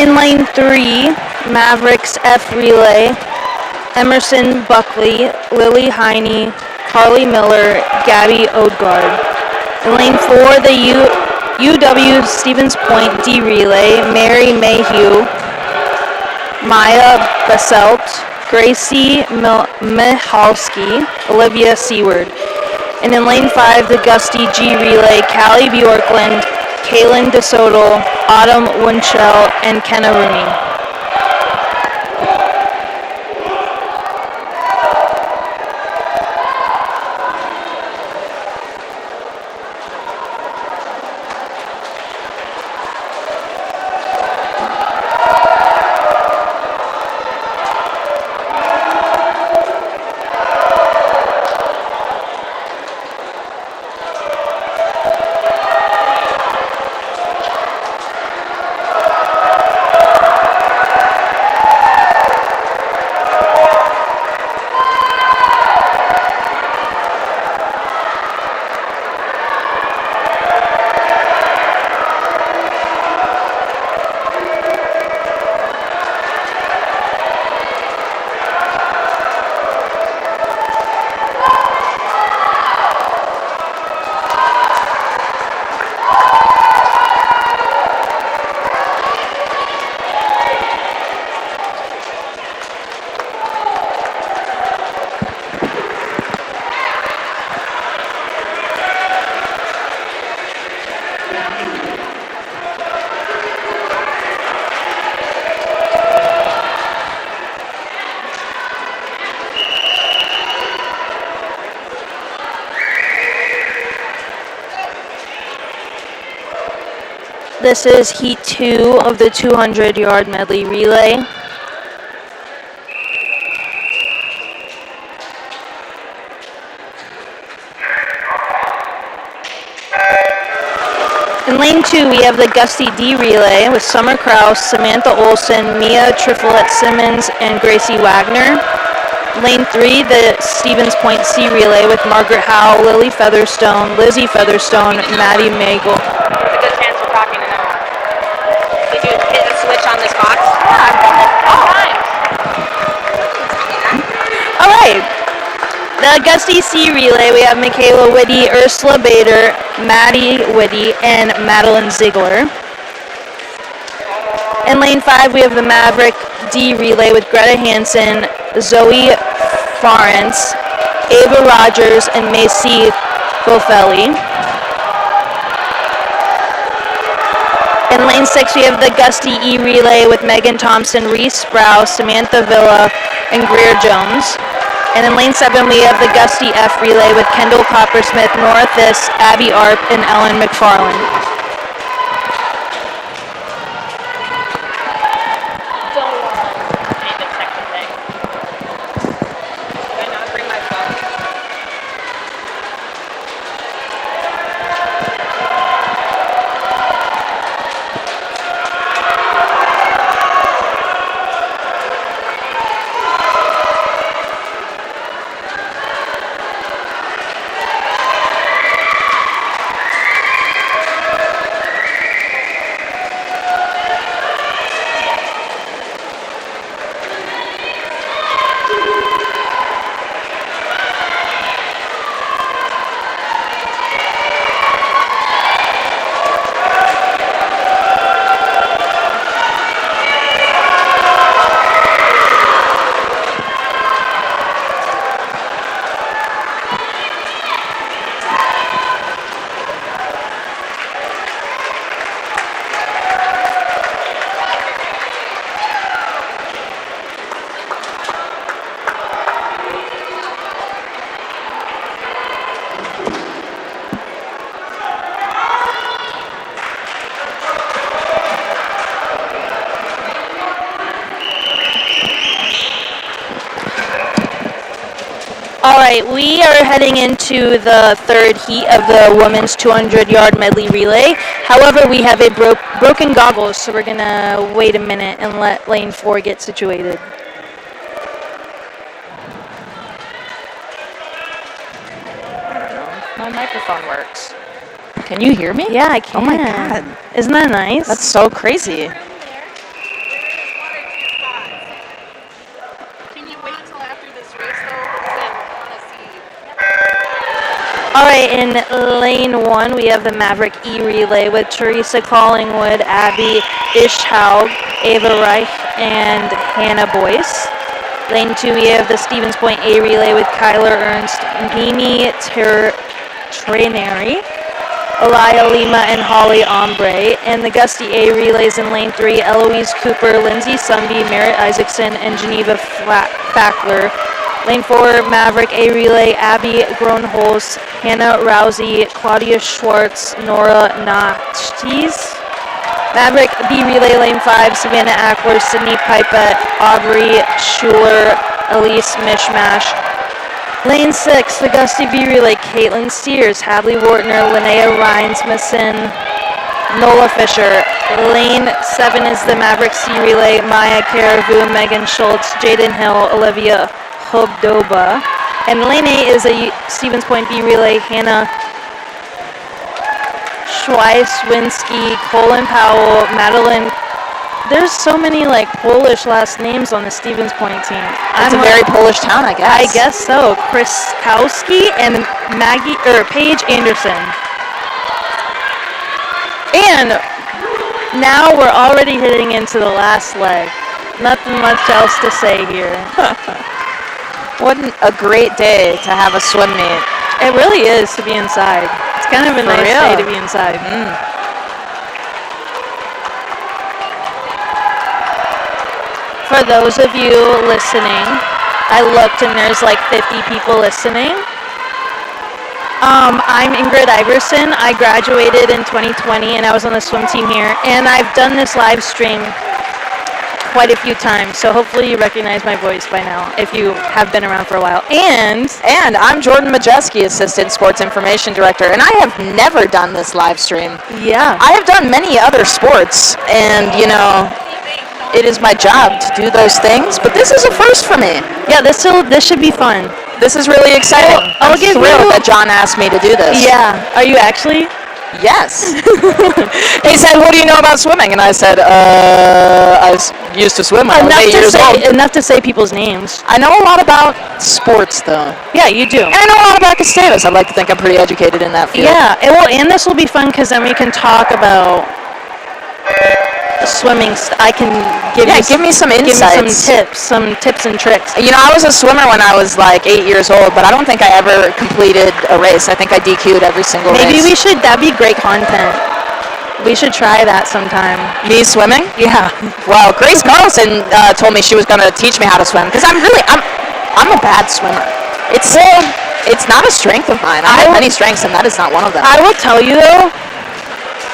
In lane 3, Mavericks F relay, Emerson Buckley, Lily Heine, Carly Miller, Gabby Odegaard. In lane 4, the UW-Stevens Point D relay, Mary Mayhew, Maya Baselt, Gracie Mihalski, Olivia Seward. And in lane 5, the Gusty G relay, Callie Bjorkland, Kaylin DeSoto, Autumn Winchell, and Kenna Rooney. This is heat 2 of the 200-yard medley relay. In lane 2, we have the Gusty D relay with Summer Kraus, Samantha Olson, Mia Trifolet-Simmons, and Gracie Wagner. Lane 3, the Stevens Point C relay with Margaret Howe, Lily Featherstone, Lizzie Featherstone, Maddie Magel. It's a good chance we're talking to no one. Did you hit the switch on this box? Yeah, I've done it all times. All right. The Gusty C relay, we have Michaela Whitty, Ursula Bader, Maddie Whitty, and Madeline Ziegler. In lane 5, we have the Maverick D relay with Greta Hansen, Zoe Farrance, Ava Rogers, and Macy Bofelli. In lane 6, we have the Gusty E relay with Megan Thompson, Reese Sprouse, Samantha Villa, and Greer Jones. And in lane 7, we have the Gusty F relay with Kendall Coppersmith, Nora Thiss, Abby Arp, and Ellen McFarland. All right, we are heading into the third heat of the women's 200-yard medley relay. However, we have a broken goggles, so we're going to wait a minute and let lane 4 get situated. My microphone works. Can you hear me? Yeah, I can. Oh my God. Isn't that nice? That's so crazy. All right, in lane 1, we have the Maverick E relay with Teresa Collingwood, Abby Ishhaug, Ava Reich, and Hannah Boyce. Lane 2, we have the Stevens Point A relay with Kyler Ernst, Mimi Traineri, Elia Lima, and Holly Ombre. And the Gusty A relays in lane 3, Eloise Cooper, Lindsay Sumby, Merritt Isaacson, and Geneva Fackler. Lane 4, Maverick A relay, Abby Gronholz, Hannah Rousey, Claudia Schwartz, Nora Nachties. Maverick B relay, lane 5, Savannah Ackler, Sydney Pipette, Aubrey Schuler, Elise Mishmash. Lane 6, the Gusty B relay, Caitlin Steers, Hadley Wartner, Linnea Reinsmasson, Nola Fisher. Lane 7 is the Maverick C relay, Maya Caravu, Megan Schultz, Jaden Hill, Olivia Hobdoba. And lane 8 is a Stevens Point B relay, Hannah Schweiswinski, Colin Powell, Madeline. There's so many like Polish last names on the Stevens Point team. It's a very Polish town, I guess. I guess so. Kriskowski and Paige Anderson. And now we're already hitting into the last leg. Nothing much else to say here. What a great day to have a swim meet. It really is to be inside. It's kind of a nice day to be inside. For those of you listening, I looked and there's like 50 people listening. I'm Ingrid Iverson. I graduated in 2020 and I was on the swim team here. And I've done this live stream quite a few times, so hopefully you recognize my voice by now if you have been around for a while. And I'm Jordan Majeski, Assistant Sports Information Director, and I have never done this live stream. Yeah. I have done many other sports, and, you know, it is my job to do those things, but this is a first for me. Yeah, this should be fun. This is really exciting. I'll I'm thrilled that John asked me to do this. Yeah. Are you actually? Yes. He said, "What do you know about swimming?" And I said, I used to swim when I was 8 years old. Enough to say people's names. I know a lot about sports, though. Yeah, you do. And I know a lot about Gustavus. I'd like to think I'm pretty educated in that field. Yeah, and this will be fun because then we can talk about swimming. I can give me some insights. Give me some tips and tricks. You know, I was a swimmer when I was like 8 years old, but I don't think I ever completed a race. I think I DQ'd every single race. Maybe that'd be great content. We should try that sometime. Me swimming? Yeah. Well, Grace Carlson told me she was going to teach me how to swim because I'm a bad swimmer. It's not a strength of mine. I have many strengths, and that is not one of them. I will tell you though,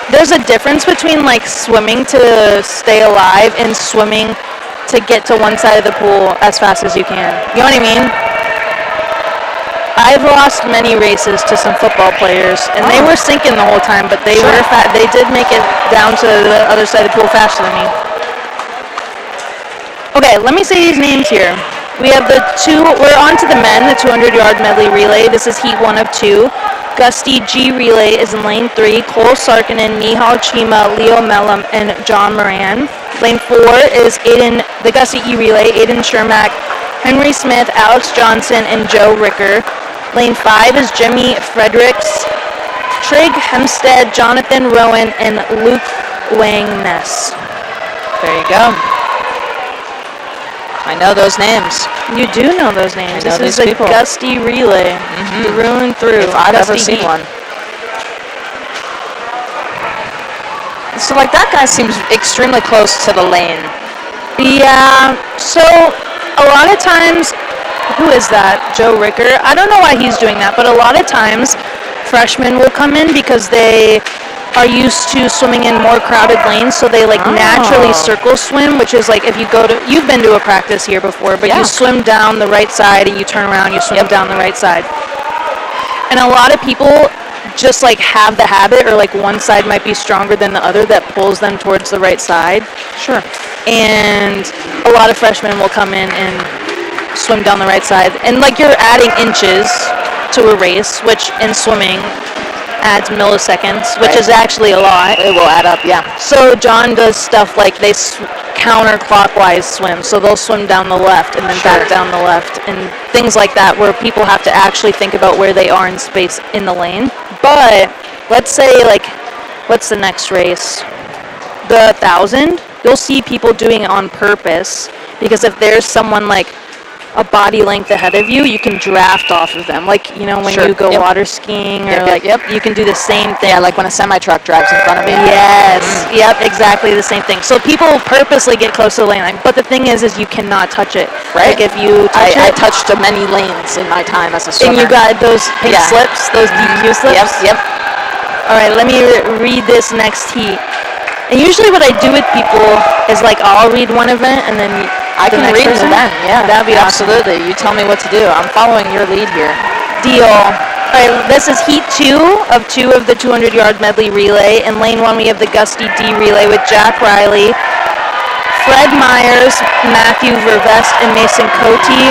there's a difference between like swimming to stay alive and swimming to get to one side of the pool as fast as you can. You know what I mean? I've lost many races to some football players, and they were sinking the whole time, but they were fat. They did make it down to the other side of the pool faster than me. Okay, let me say these names here. We have we're on to the men, the 200-yard medley relay. This is heat 1 of 2. Gusty G relay is in lane 3. Cole Sarkinen, Nihal Chima, Leo Mellum, and John Moran. Lane 4 is the Gusty E relay, Aiden Shermack, Henry Smith, Alex Johnson, and Joe Ricker. Lane 5 is Jimmy Fredericks, Trig Hempstead, Jonathan Rowan, and Luke Wang-Ness. There you go. I know those names. You do know those names. This is a Gusty relay. Through and through. If I've ever seen one. So, like, that guy seems extremely close to the lane. Yeah. So, a lot of times, who is that? Joe Ricker? I don't know why he's doing that, but a lot of times, freshmen will come in because they are used to swimming in more crowded lanes, so they like naturally circle swim, which is like if you've been to a practice here before, but you swim down the right side and you turn around, you swim down the right side. And a lot of people just like have the habit, or like one side might be stronger than the other, that pulls them towards the right side. Sure. And a lot of freshmen will come in and swim down the right side. And like you're adding inches to a race, which in swimming adds milliseconds, which is actually a lot. It will add up, yeah. So John does stuff like they counterclockwise swim, so they'll swim down the left and then back down the left, and things like that, where people have to actually think about where they are in space in the lane. But let's say, like, what's the next race? The 1,000. You'll see people doing it on purpose, because if there's someone like a body length ahead of you, you can draft off of them. Like, you know, when you go water skiing, or you can do the same thing. Yeah, like when a semi-truck drives in front of me. Yes. Yep, exactly the same thing. So people purposely get close to the lane line, but the thing is you cannot touch it. Right. Like if you touch I it, touched many lanes in my time as a swimmer. and you got those pink slips, those DQ slips. Yep. All right, let me read this next heat. And usually what I do with people is, like, I'll read one event and then I can read the event. Yeah, that'd be absolutely. You tell me what to do. I'm following your lead here. Deal. All right, this is heat 2 of the 200-yard medley relay. In lane 1, we have the Gusty D relay with Jack Riley, Fred Myers, Matthew Vervest, and Mason Cote.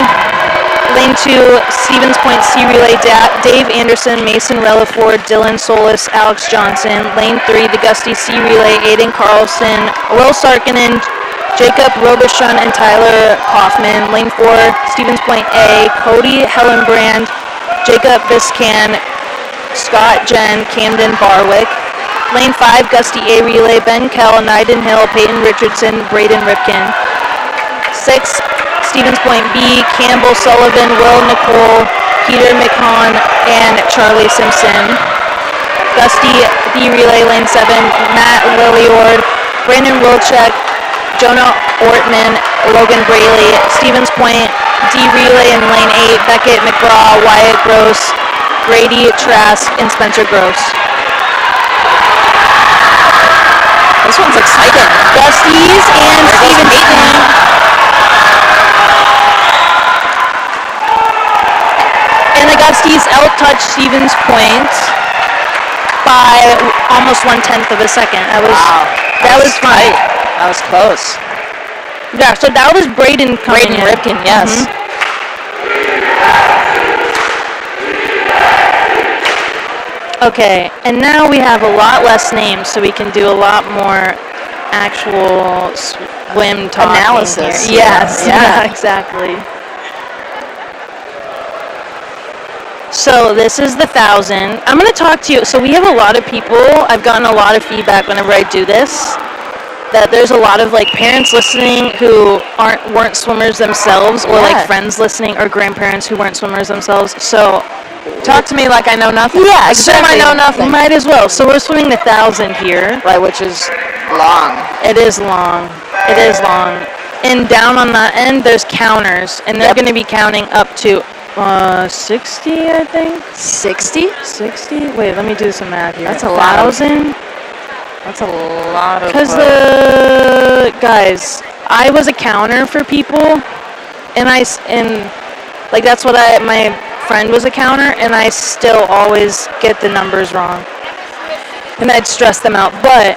Lane 2, Stevens Point C relay, Dave Anderson, Mason Relaford, Dylan Solis, Alex Johnson. Lane 3, the Gusty C relay, Aiden Carlson, Will Sarkinen, Jacob Robichon, and Tyler Hoffman. Lane 4, Stevens Point A, Cody Hellenbrand, Jacob Biscan, Scott Jen, Camden Barwick. Lane 5, Gusty A relay, Ben Kell, Nyden Hill, Peyton Richardson, Braden Ripken. 6, Stevens Point B, Campbell Sullivan, Will Nicole, Peter McHon, and Charlie Simpson. Gusty B relay, lane 7, Matt Lilliord, Brandon Wilczek, Jonah Ortman, Logan Braley. Stevens Point D relay in lane 8, Beckett McGraw, Wyatt Gross, Grady Trask, and Spencer Gross. This one's exciting. Gusties and Stevens Point. And the Gusties out-touched Stevens Point by almost 1/10 of a second. That was fun. Tight. That was close. Yeah, so that was Braden Ripken, yes. Okay, and now we have a lot less names, so we can do a lot more actual swim talking analysis. Here. Yes, yeah, exactly. So this is the 1,000. I'm going to talk to you. So we have a lot of people. I've gotten a lot of feedback whenever I do this, that there's a lot of like parents listening who weren't swimmers themselves, or like friends listening, or grandparents who weren't swimmers themselves. So talk to me like I know nothing. Yeah, exactly. I know nothing. Might as well. So we're swimming the 1,000 here. Right, which is long. It is long. It is long. And down on the end, there's counters, and they're going to be counting up to 60, I think. 60? 60? Wait, let me do some math here. That's a lot. 1,000? That's a lot of... Because guys, I was a counter for people, and like that's what my friend was a counter, and I still always get the numbers wrong, and I'd stress them out. But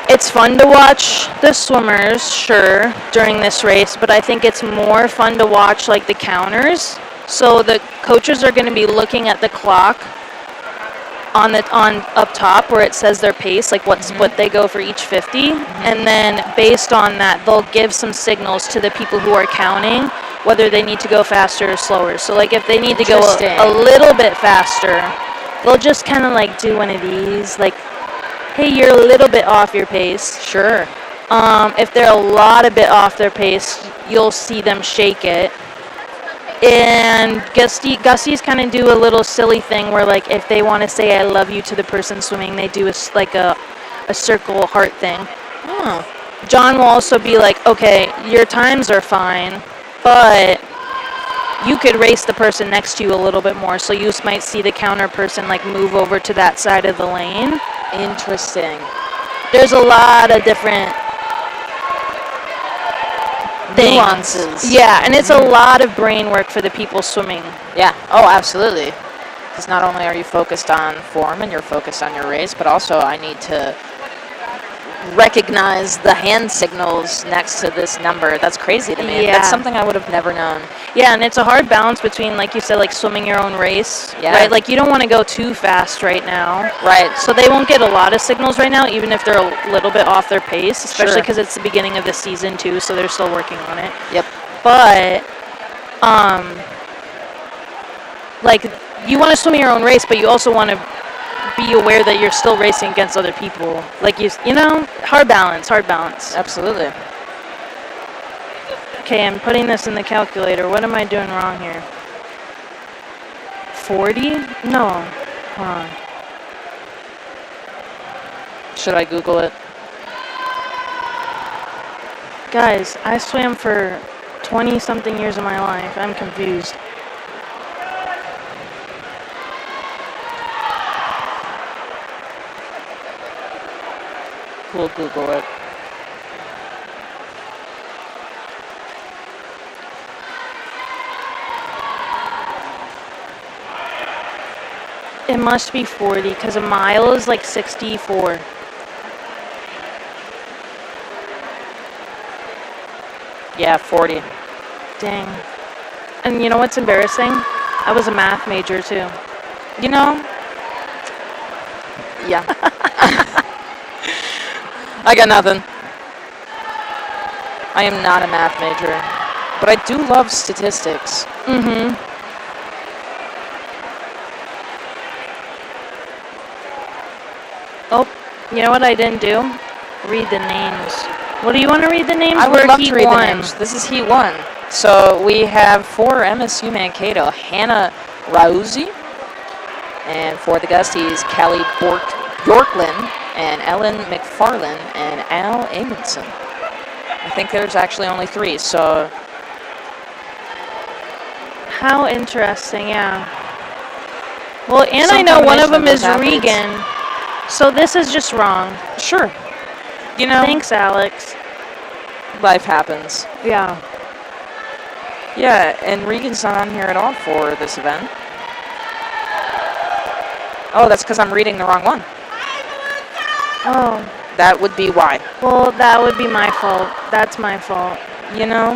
it's fun to watch the swimmers, sure, during this race, but I think it's more fun to watch like the counters. So the coaches are going to be looking at the clock on up top where it says their pace, like what they go for each 50, and then based on that, they'll give some signals to the people who are counting whether they need to go faster or slower. So like if they need to go a little bit faster, they'll just kind of like do one of these, like, hey, you're a little bit off your pace. Sure. If they're a bit off their pace, you'll see them shake it. And Gusties kind of do a little silly thing where, like, if they want to say I love you to the person swimming, they do a circle heart thing. Oh. John will also be like, okay, your times are fine, but you could race the person next to you a little bit more. So you might see the counter person, like, move over to that side of the lane. Interesting. There's a lot of different things. Nuances. Yeah, and it's a lot of brain work for the people swimming. Yeah. Oh, absolutely. Because not only are you focused on form and you're focused on your race, but also I need to recognize the hand signals next to this number. That's crazy to me. Yeah. That's something I would have never known. Yeah, and it's a hard balance between, like you said, like swimming your own race, Yeah. right? Like you don't want to go too fast right now. Right. So they won't get a lot of signals right now, even if they're a little bit off their pace, especially Sure. because it's the beginning of the season too, so they're still working on it. Yep. But, like, you want to swim your own race, but you also want to be aware that you're still racing against other people. Like, you know, hard balance. Absolutely. Okay, I'm putting this in the calculator. What am I doing wrong here? 40? No. Hold on. Should I Google it? Guys, I swam for 20-something years of my life. I'm confused. We'll Google it. It must be 40 because a mile is like 64. Yeah, 40. Dang. And you know what's embarrassing? I was a math major too. You know? Yeah. I got nothing. I am not a math major, but I do love statistics. Mm-hmm. Oh, you know what I didn't do? Read the names. What do you want to read the names? I would We're love Heat to read the 1. names. This is Heat 1. So we have for MSU-Mankato, Hannah Rauzzi. And for the Gusties, Callie Bjorklund and Ellen McFarlane and Al Amundsen. I think there's actually only 3, so... How interesting, yeah. Well, and Some I know one of combination them of is those athletes. Regan. So this is just wrong. Sure. You know, Thanks, Alex. life happens. Yeah. Yeah, and Regan's not on here at all for this event. Oh, that's because I'm reading the wrong one. Oh. That would be why. Well, that would be my fault. That's my fault. You know?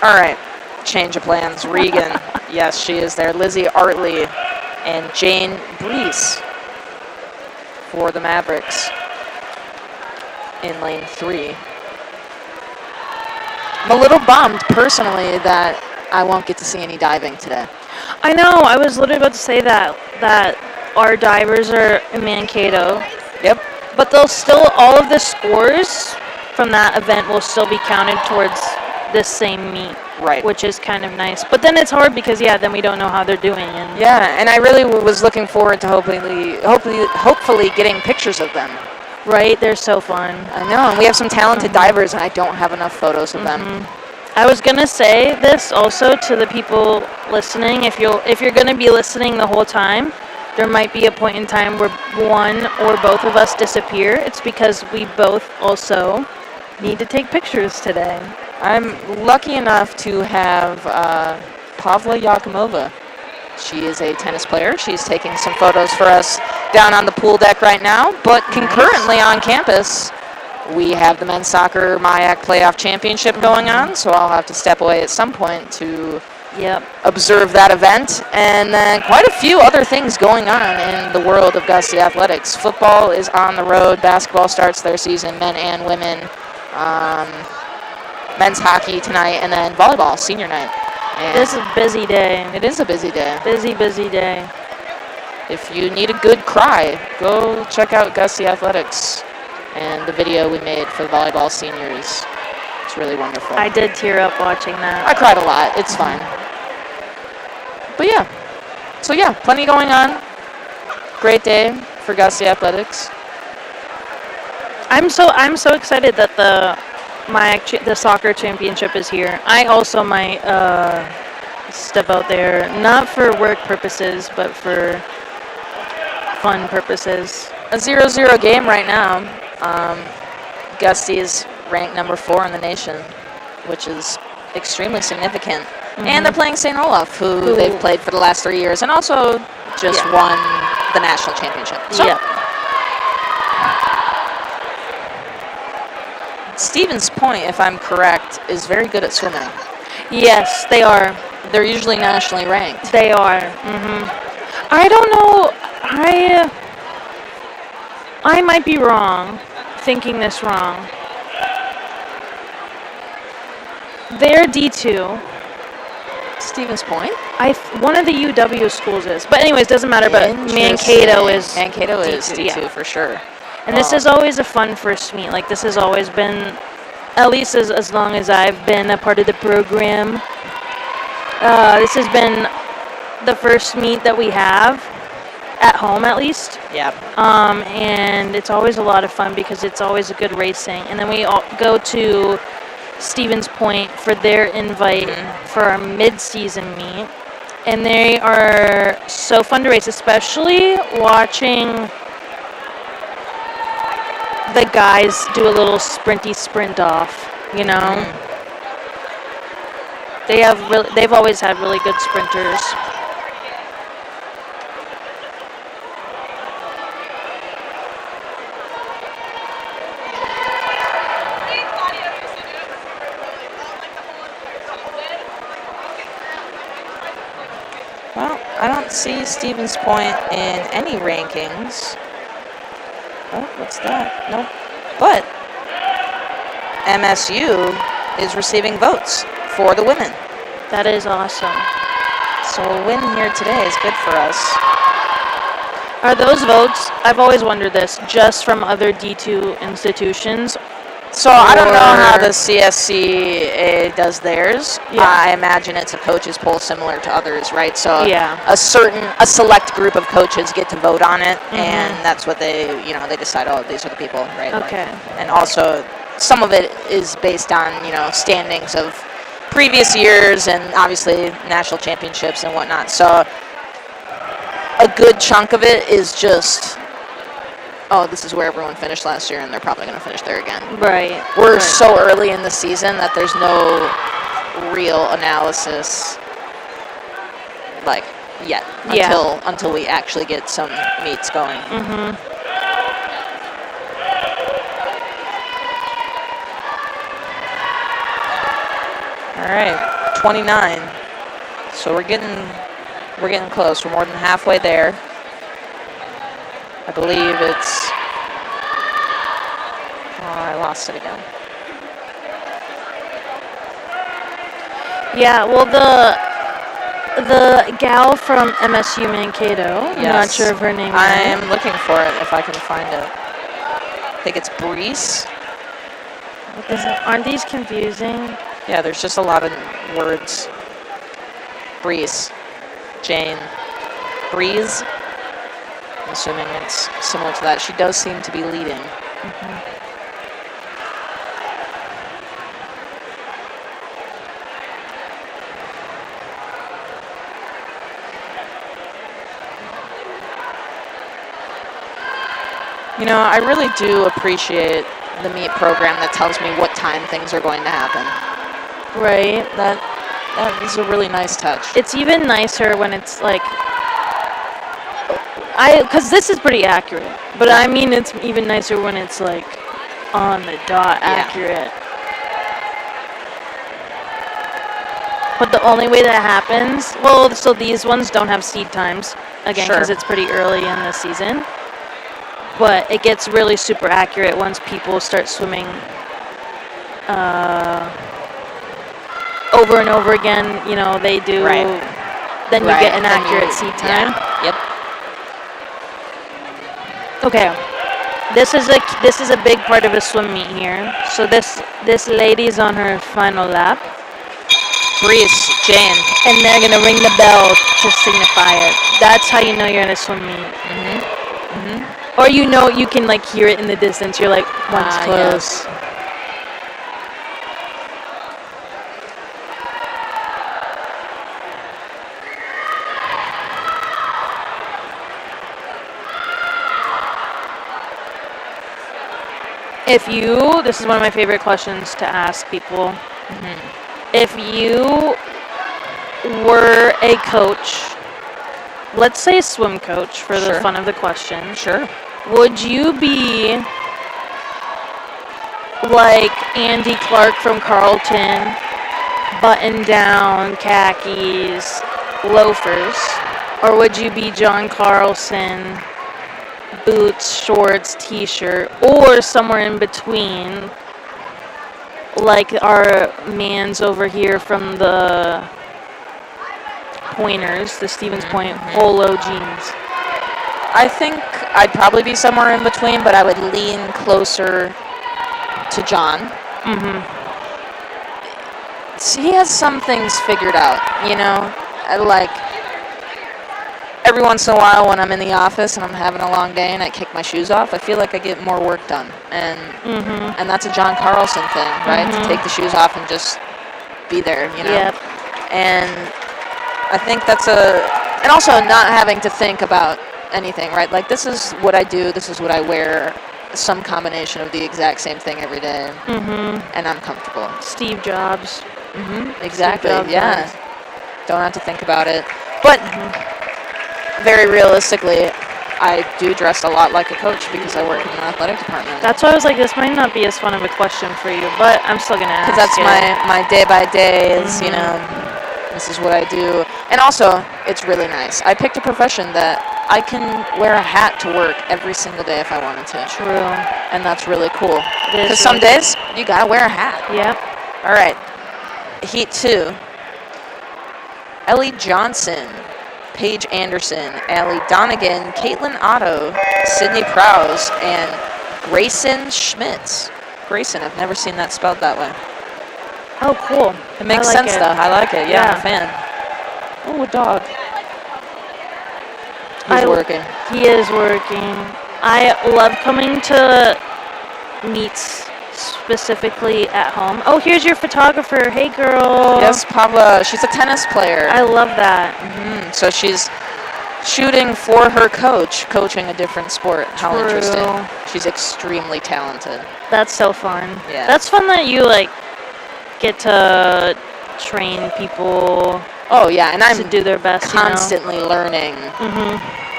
All right. Change of plans. Regan. Yes, she is there. Lizzie Artley and Jane Brees for the Mavericks in lane 3. I'm a little bummed, personally, that I won't get to see any diving today. I know. I was literally about to say that our divers are in Mankato. Yep. But they'll still, all of the scores from that event will still be counted towards this same meet. Right. Which is kind of nice. But then it's hard because, yeah, then we don't know how they're doing. And Yeah, and I really was looking forward to hopefully getting pictures of them. right? They're so fun. I know, and we have some talented divers, and I don't have enough photos of them. I was going to say this also to the people listening. If you're going to be listening the whole time, there might be a point in time where one or both of us disappear. It's because we both also need to take pictures today. I'm lucky enough to have Pavla Yakimova. She is a tennis player. She's taking some photos for us down on the pool deck right now. But concurrently on campus, we have the men's soccer MIAC playoff championship going on. So I'll have to step away at some point to observe that event. And then quite a few other things going on in the world of Gusty athletics. Football is on the road. Basketball starts their season, men and women. Men's hockey tonight, and then volleyball, senior night. And This is a busy day. it is a busy day. Busy day. If you need a good cry, go check out Gusty Athletics and the video we made for the volleyball seniors. It's really wonderful. I did tear up watching that. I cried a lot. It's fine. But yeah. So yeah, plenty going on. Great day for Gusty Athletics. I'm so excited that the soccer championship is here. I also might step out there, not for work purposes, but for fun purposes. A 0-0 game right now. Gusty is ranked number 4 in the nation, which is extremely significant. And they're playing St. Olaf, who they've played for the last 3 years, and also just won the national championship. So, Stevens Point, if I'm correct, is very good at swimming. Yes, they are. They're usually nationally ranked. They are. I don't know. I might be wrong, thinking this wrong. They're D2. Stevens Point? One of the UW schools is. But anyways, doesn't matter. But Mankato is D2 for sure. And this is always a fun first meet. Like, this has always been, at least as long as I've been a part of the program, this has been the first meet that we have, at home at least. Yep. And it's always a lot of fun because it's always a good racing. And then we all go to Stevens Point for their invite for our mid-season meet. And they are so fun to race, especially watching the guys do a little sprinty sprint off, you know? They've always had really good sprinters. Well, I don't see Stevens Point in any rankings. Oh, what's that? Nope. But MSU is receiving votes for the women. That is awesome. So a win here today is good for us. Are those votes, I've always wondered this, just from other D2 institutions? So I don't know how the CSCA does theirs. Yeah. I imagine it's a coaches poll similar to others, right? So Yeah. a select group of coaches get to vote on it, and that's what they decide, oh, these are the people, right? Okay. And also some of it is based on, standings of previous years and obviously national championships and whatnot. So a good chunk of it is just, oh, this is where everyone finished last year, and they're probably going to finish there again. Right. We're so early in the season that there's no real analysis, yet until we actually get some meets going. All right, 29. So we're getting close. We're more than halfway there. I believe it's. Oh, I lost it again. Yeah, well, the gal from MSU-Mankato, I'm not sure of her name. I am looking for it if I can find it. I think it's Brees. Aren't these confusing? Yeah, there's just a lot of words. Breeze. Jane. Breeze. I'm assuming it's similar to that. She does seem to be leading. I really do appreciate the meet program that tells me what time things are going to happen. Right. That is a really nice touch. It's even nicer when it's because this is pretty accurate, but I mean it's even nicer when it's on the dot accurate. But the only way that happens, so these ones don't have seed times, again, because it's pretty early in the season. But it gets really super accurate once people start swimming over and over again. They do. Right. Then you get an accurate seed time. Yep. Okay. This is a big part of a swim meet here. So this lady's on her final lap. Breeze, Jane. And they're gonna ring the bell to signify it. That's how you know you're in a swim meet. Or you can hear it in the distance. You're like, one's close. Yes. This is one of my favorite questions to ask people. If you were a coach, let's say a swim coach for the fun of the question. Sure. Would you be like Andy Clark from Carlton, button-down, khakis, loafers? Or would you be John Carlson, boots, shorts, t-shirt, or somewhere in between, like our mans over here from the Pointers, the Stevens Point polo jeans? I think I'd probably be somewhere in between, but I would lean closer to John. He has some things figured out, you know? Like, every once in a while when I'm in the office and I'm having a long day and I kick my shoes off, I feel like I get more work done. And that's a John Carlson thing, right? To take the shoes off and just be there, you know? Yep. And I think that's and also not having to think about anything, right? Like, this is what I do, this is what I wear, some combination of the exact same thing every day, and I'm comfortable. Steve Jobs. Exactly, Steve Jobs yeah. eyes. Don't have to think about it. But very realistically, I do dress a lot like a coach because I work in the athletic department. That's why I was like, this might not be as fun of a question for you, but I'm still going to ask. Because that's my day-by-day is, you know, this is what I do. And also, it's really nice. I picked a profession that I can wear a hat to work every single day if I wanted to. True. And that's really cool. It Because is some really days, you gotta wear a hat. Yep. All right. Heat 2. Ellie Johnson, Paige Anderson, Allie Donegan, Caitlin Otto, Sydney Prowse, and Grayson Schmitz. Grayson, I've never seen that spelled that way. Oh, cool. It makes sense, though. I like it. Yeah, I'm a fan. Oh, a dog. He's working. He is working. I love coming to meets specifically at home. Oh, here's your photographer. Hey, girl. Yes, Pavla. She's a tennis player. I love that. So she's shooting for her coach, coaching a different sport. How interesting. She's extremely talented. That's so fun. Yeah. That's fun that you, like, get to train people. Oh, yeah, and I'm to do their best, constantly learning,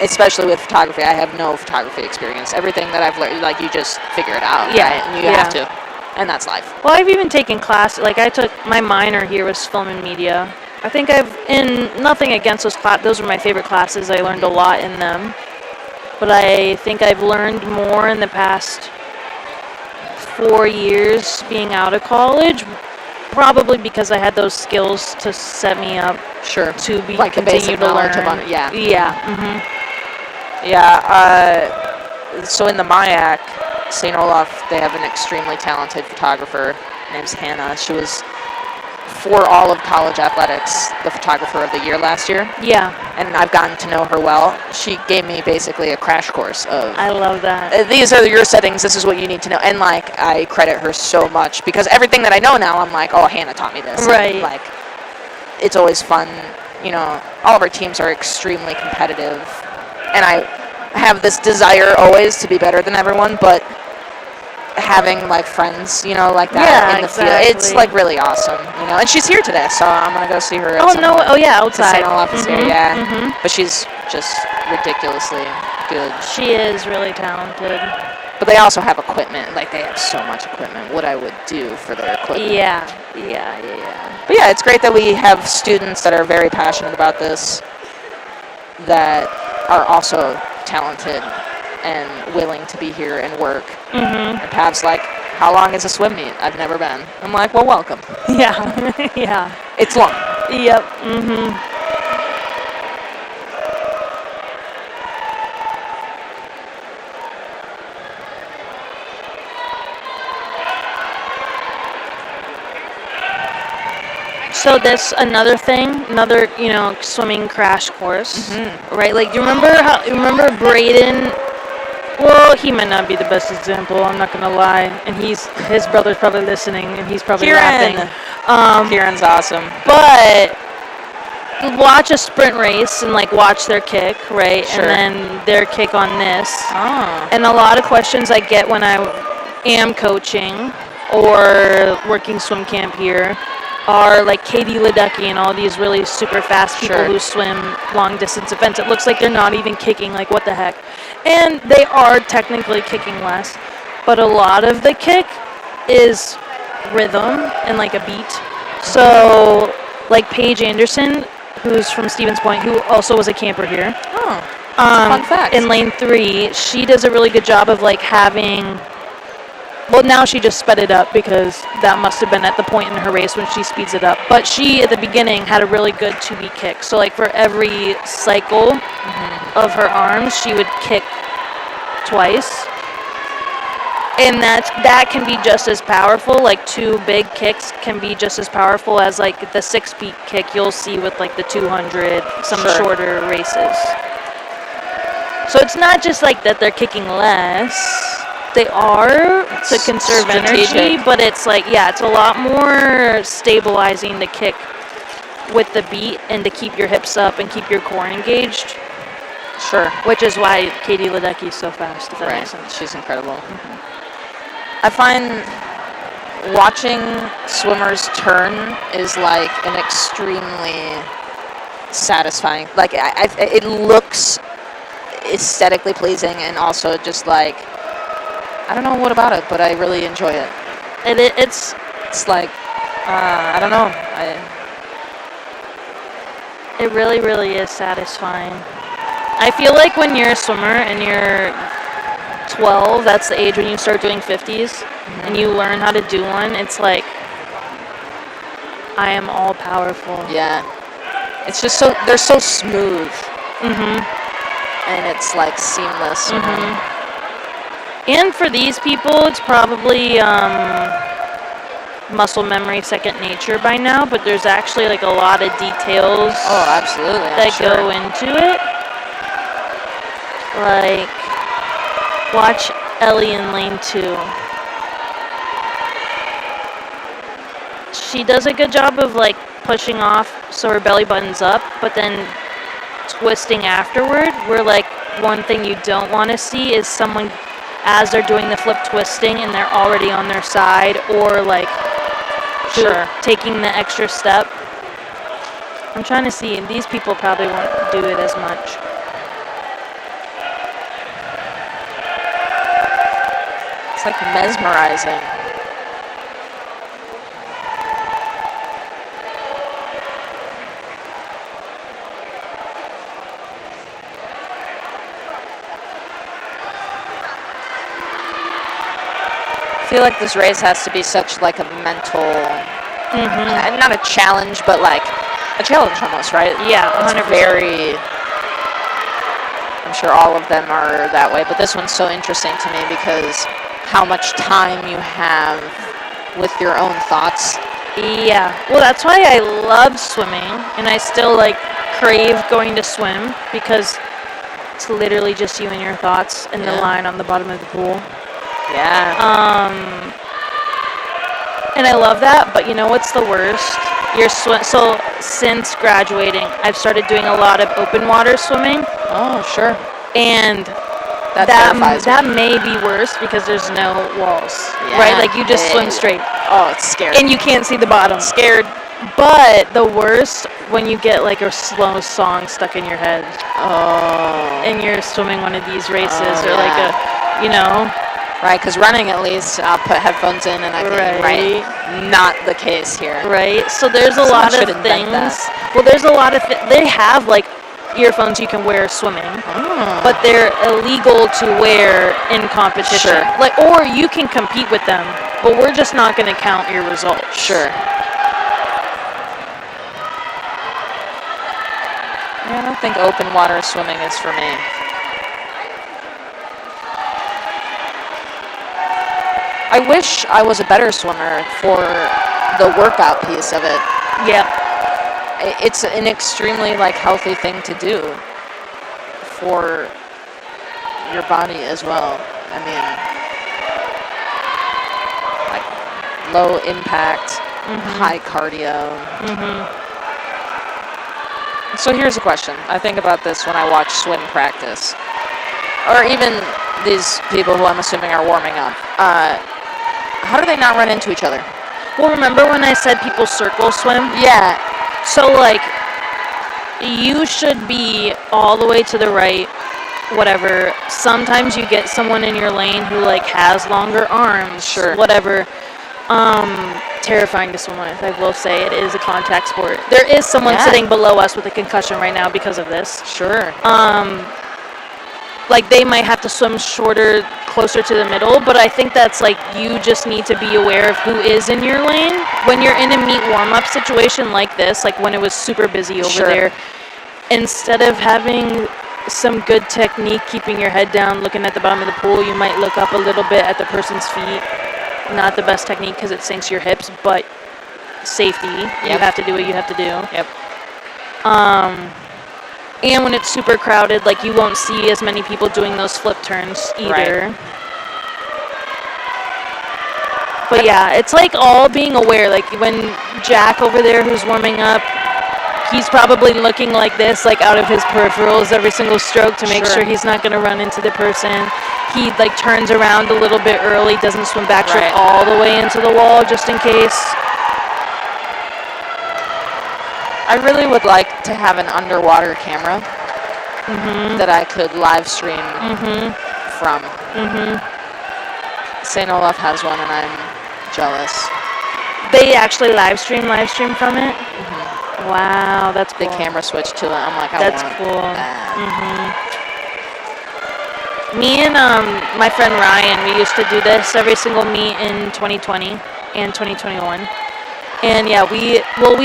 especially with photography. I have no photography experience. Everything that I've learned, like, you just figure it out, right? And you have to, and that's life. Well, I've even taken class, like, I took, my minor here was film and media. I think nothing against those were my favorite classes. I learned a lot in them. But I think I've learned more in the past 4 years being out of college, probably because I had those skills to set me up to be like continue to learn. So in the MIAC, St. Olaf, they have an extremely talented photographer. Her name's Hannah. She was, for all of college athletics, the photographer of the year last year. Yeah. And I've gotten to know her well. She gave me basically a crash course of... I love that. These are your settings. This is what you need to know. And, like, I credit her so much because everything that I know now, I'm like, oh, Hannah taught me this. Right. And, like, it's always fun. You know, all of our teams are extremely competitive. And I have this desire always to be better than everyone, but having, like, friends, you know, like that in the field, it's, like, really awesome, you know. And she's here today, so I'm going to go see her at some point. Oh, yeah, outside. St. Olaf is here, But she's just ridiculously good. She is really talented. But they also have equipment. Like, they have so much equipment, what I would do for their equipment. Yeah. But, yeah, it's great that we have students that are very passionate about this that are also talented and willing to be here and work. And Pav's like, how long is a swim meet? I've never been. I'm like, well, welcome. Yeah. Yeah. It's long. Yep. So this another swimming crash course, right? Like, do you remember Braden? Well, he might not be the best example. I'm not gonna lie, and his brother's probably listening, and he's probably laughing. Kieran's awesome. But watch a sprint race and, like, watch their kick, right? Sure. And then their kick on this. Oh. And a lot of questions I get when I am coaching or working swim camp here are like Katie Ledecky and all these really super fast people who swim long distance events. It looks like they're not even kicking, like, what the heck. And they are technically kicking less, but a lot of the kick is rhythm and, like, a beat. So, like Paige Anderson, who's from Stevens Point, who also was a camper here. Oh, that's a fun fact. In lane 3, she does a really good job of like having. Well, now she just sped it up because that must have been at the point in her race when she speeds it up. But she, at the beginning, had a really good 2B kick. So, like, for every cycle of her arms, she would kick twice. And that can be just as powerful. Like, 2 big kicks can be just as powerful as, like, the 6-beat kick you'll see with, like, the 200, some shorter races. So it's not just, like, that they're kicking less. They are to conserve energy, but it's like, it's a lot more stabilizing to kick with the beat and to keep your hips up and keep your core engaged. Sure. Which is why Katie Ledecky is so fast, if that makes sense. She's incredible. I find watching swimmers turn is like an extremely satisfying, like it looks aesthetically pleasing and also just like, I don't know what about it, but I really enjoy it. It's like, I don't know. It really, really is satisfying. I feel like when you're a swimmer and you're 12, that's the age when you start doing 50s, and you learn how to do one, it's like, I am all powerful. Yeah. It's just they're so smooth. And it's like seamless. You know? And for these people, it's probably muscle memory second nature by now, but there's actually like a lot of details that go into it. Like, watch Ellie in lane 2. She does a good job of like pushing off so her belly button's up, but then twisting afterward, where like one thing you don't want to see is someone as they're doing the flip twisting and they're already on their side, or like taking the extra step. I'm trying to see, and these people probably won't do it as much. It's like mesmerizing. I feel like this race has to be such like a mental, not a challenge, but like a challenge almost, right? Yeah, it's 100%. I'm sure all of them are that way, but this one's so interesting to me because how much time you have with your own thoughts. Yeah, well, that's why I love swimming, and I still like crave going to swim because it's literally just you and your thoughts and the line on the bottom of the pool. Yeah. And I love that, but you know what's the worst? So since graduating, I've started doing a lot of open water swimming. Oh, sure. And that may be worse because there's no walls, right? Like you just swim straight. Oh, it's scary. And you can't see the bottom. Scared. But the worst when you get like a slow song stuck in your head. Oh. And you're swimming one of these races or like a, you know. Right, because running at least, I'll put headphones in and I can, not the case here. Right, so there's a lot of things. Well, there's a lot of, they have like earphones you can wear swimming, but they're illegal to wear in competition. Like, or you can compete with them, but we're just not going to count your results. Sure. Yeah, I don't think open water swimming is for me. I wish I was a better swimmer for the workout piece of it. Yeah. It's an extremely like healthy thing to do for your body as well. I mean, like low impact, high cardio. So here's a question. I think about this when I watch swim practice, or even these people who I'm assuming are warming up. How do they not run into each other? Well, remember when I said people circle swim? Yeah. So, like, you should be all the way to the right, whatever. Sometimes you get someone in your lane who, like, has longer arms, whatever. terrifying to swim with. I will say it is a contact sport. There is someone sitting below us with a concussion right now because of this. Sure. Like they might have to swim shorter, closer to the middle, but I think that's like you just need to be aware of who is in your lane. When you're in a meet warm-up situation like this, like when it was super busy over there, instead of having some good technique, keeping your head down, looking at the bottom of the pool, you might look up a little bit at the person's feet. Not the best technique because it sinks your hips, but safety. You have to do what you have to do. Yep. And when it's super crowded, like you won't see as many people doing those flip turns either. Right. But yeah, it's like all being aware. Like when Jack over there who's warming up, he's probably looking like this, like out of his peripherals every single stroke to make sure he's not going to run into the person. He like turns around a little bit early, doesn't swim backstroke all the way into the wall just in case. I really would like to have an underwater camera that I could live stream from. St. Olaf has one, and I'm jealous. They actually live stream from it? Wow, that's cool. The camera switch to it. I'm like, that's want cool. that. Me and my friend Ryan, we used to do this every single meet in 2020 and 2021. And yeah, we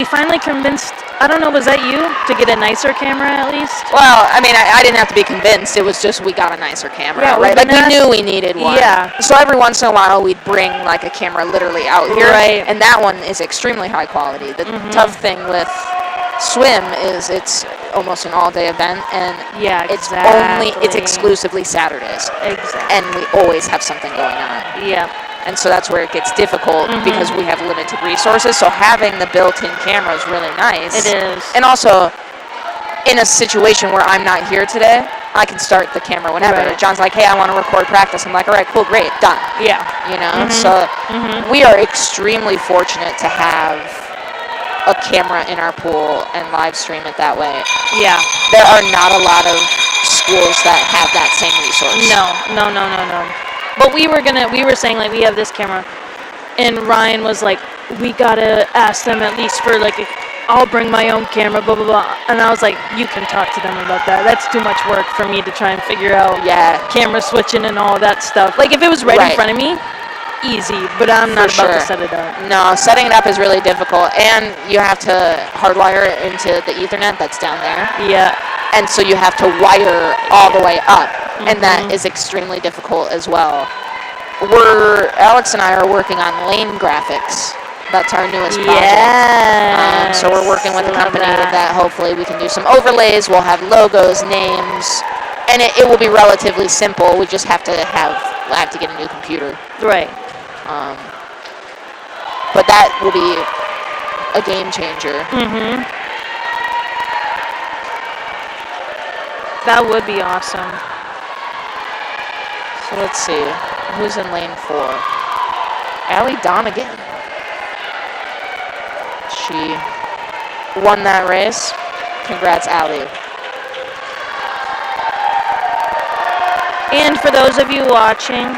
finally convinced, I don't know, was that you, to get a nicer camera at least? Well, I mean, I didn't have to be convinced. It was just we got a nicer camera, right? Like we knew we needed one. Yeah. So every once in a while, we'd bring like a camera literally out here. Right. And that one is extremely high quality. The tough thing with swim is it's almost an all-day event, and it's exclusively Saturdays. Exactly. And we always have something going on. Yeah. And so that's where it gets difficult because we have limited resources. So having the built-in camera is really nice. It is. And also, in a situation where I'm not here today, I can start the camera whenever. Right. John's like, hey, I want to record practice. I'm like, all right, cool, great, done. Yeah. You know? So we are extremely fortunate to have a camera in our pool and live stream it that way. Yeah. There are not a lot of schools that have that same resource. No. But we were saying like we have this camera, and Ryan was like, we gotta ask them at least for like, I'll bring my own camera, blah blah blah. And I was like, you can talk to them about that. That's too much work for me to try and figure out. Camera switching and all that stuff. Like if it was right in front of me, easy. But I'm not about to set it up. No, setting it up is really difficult, and you have to hardwire it into the Ethernet that's down there. Yeah. And so you have to wire all the way up. And that is extremely difficult as well. Alex and I are working on lane graphics. That's our newest project. Yes. So we're working with a company that hopefully we can do some overlays. We'll have logos, names, and it will be relatively simple. We just have to get a new computer. Right. But that will be a game changer. That would be awesome. So let's see, who's in lane 4? Allie Donegan. She won that race. Congrats, Allie. And for those of you watching,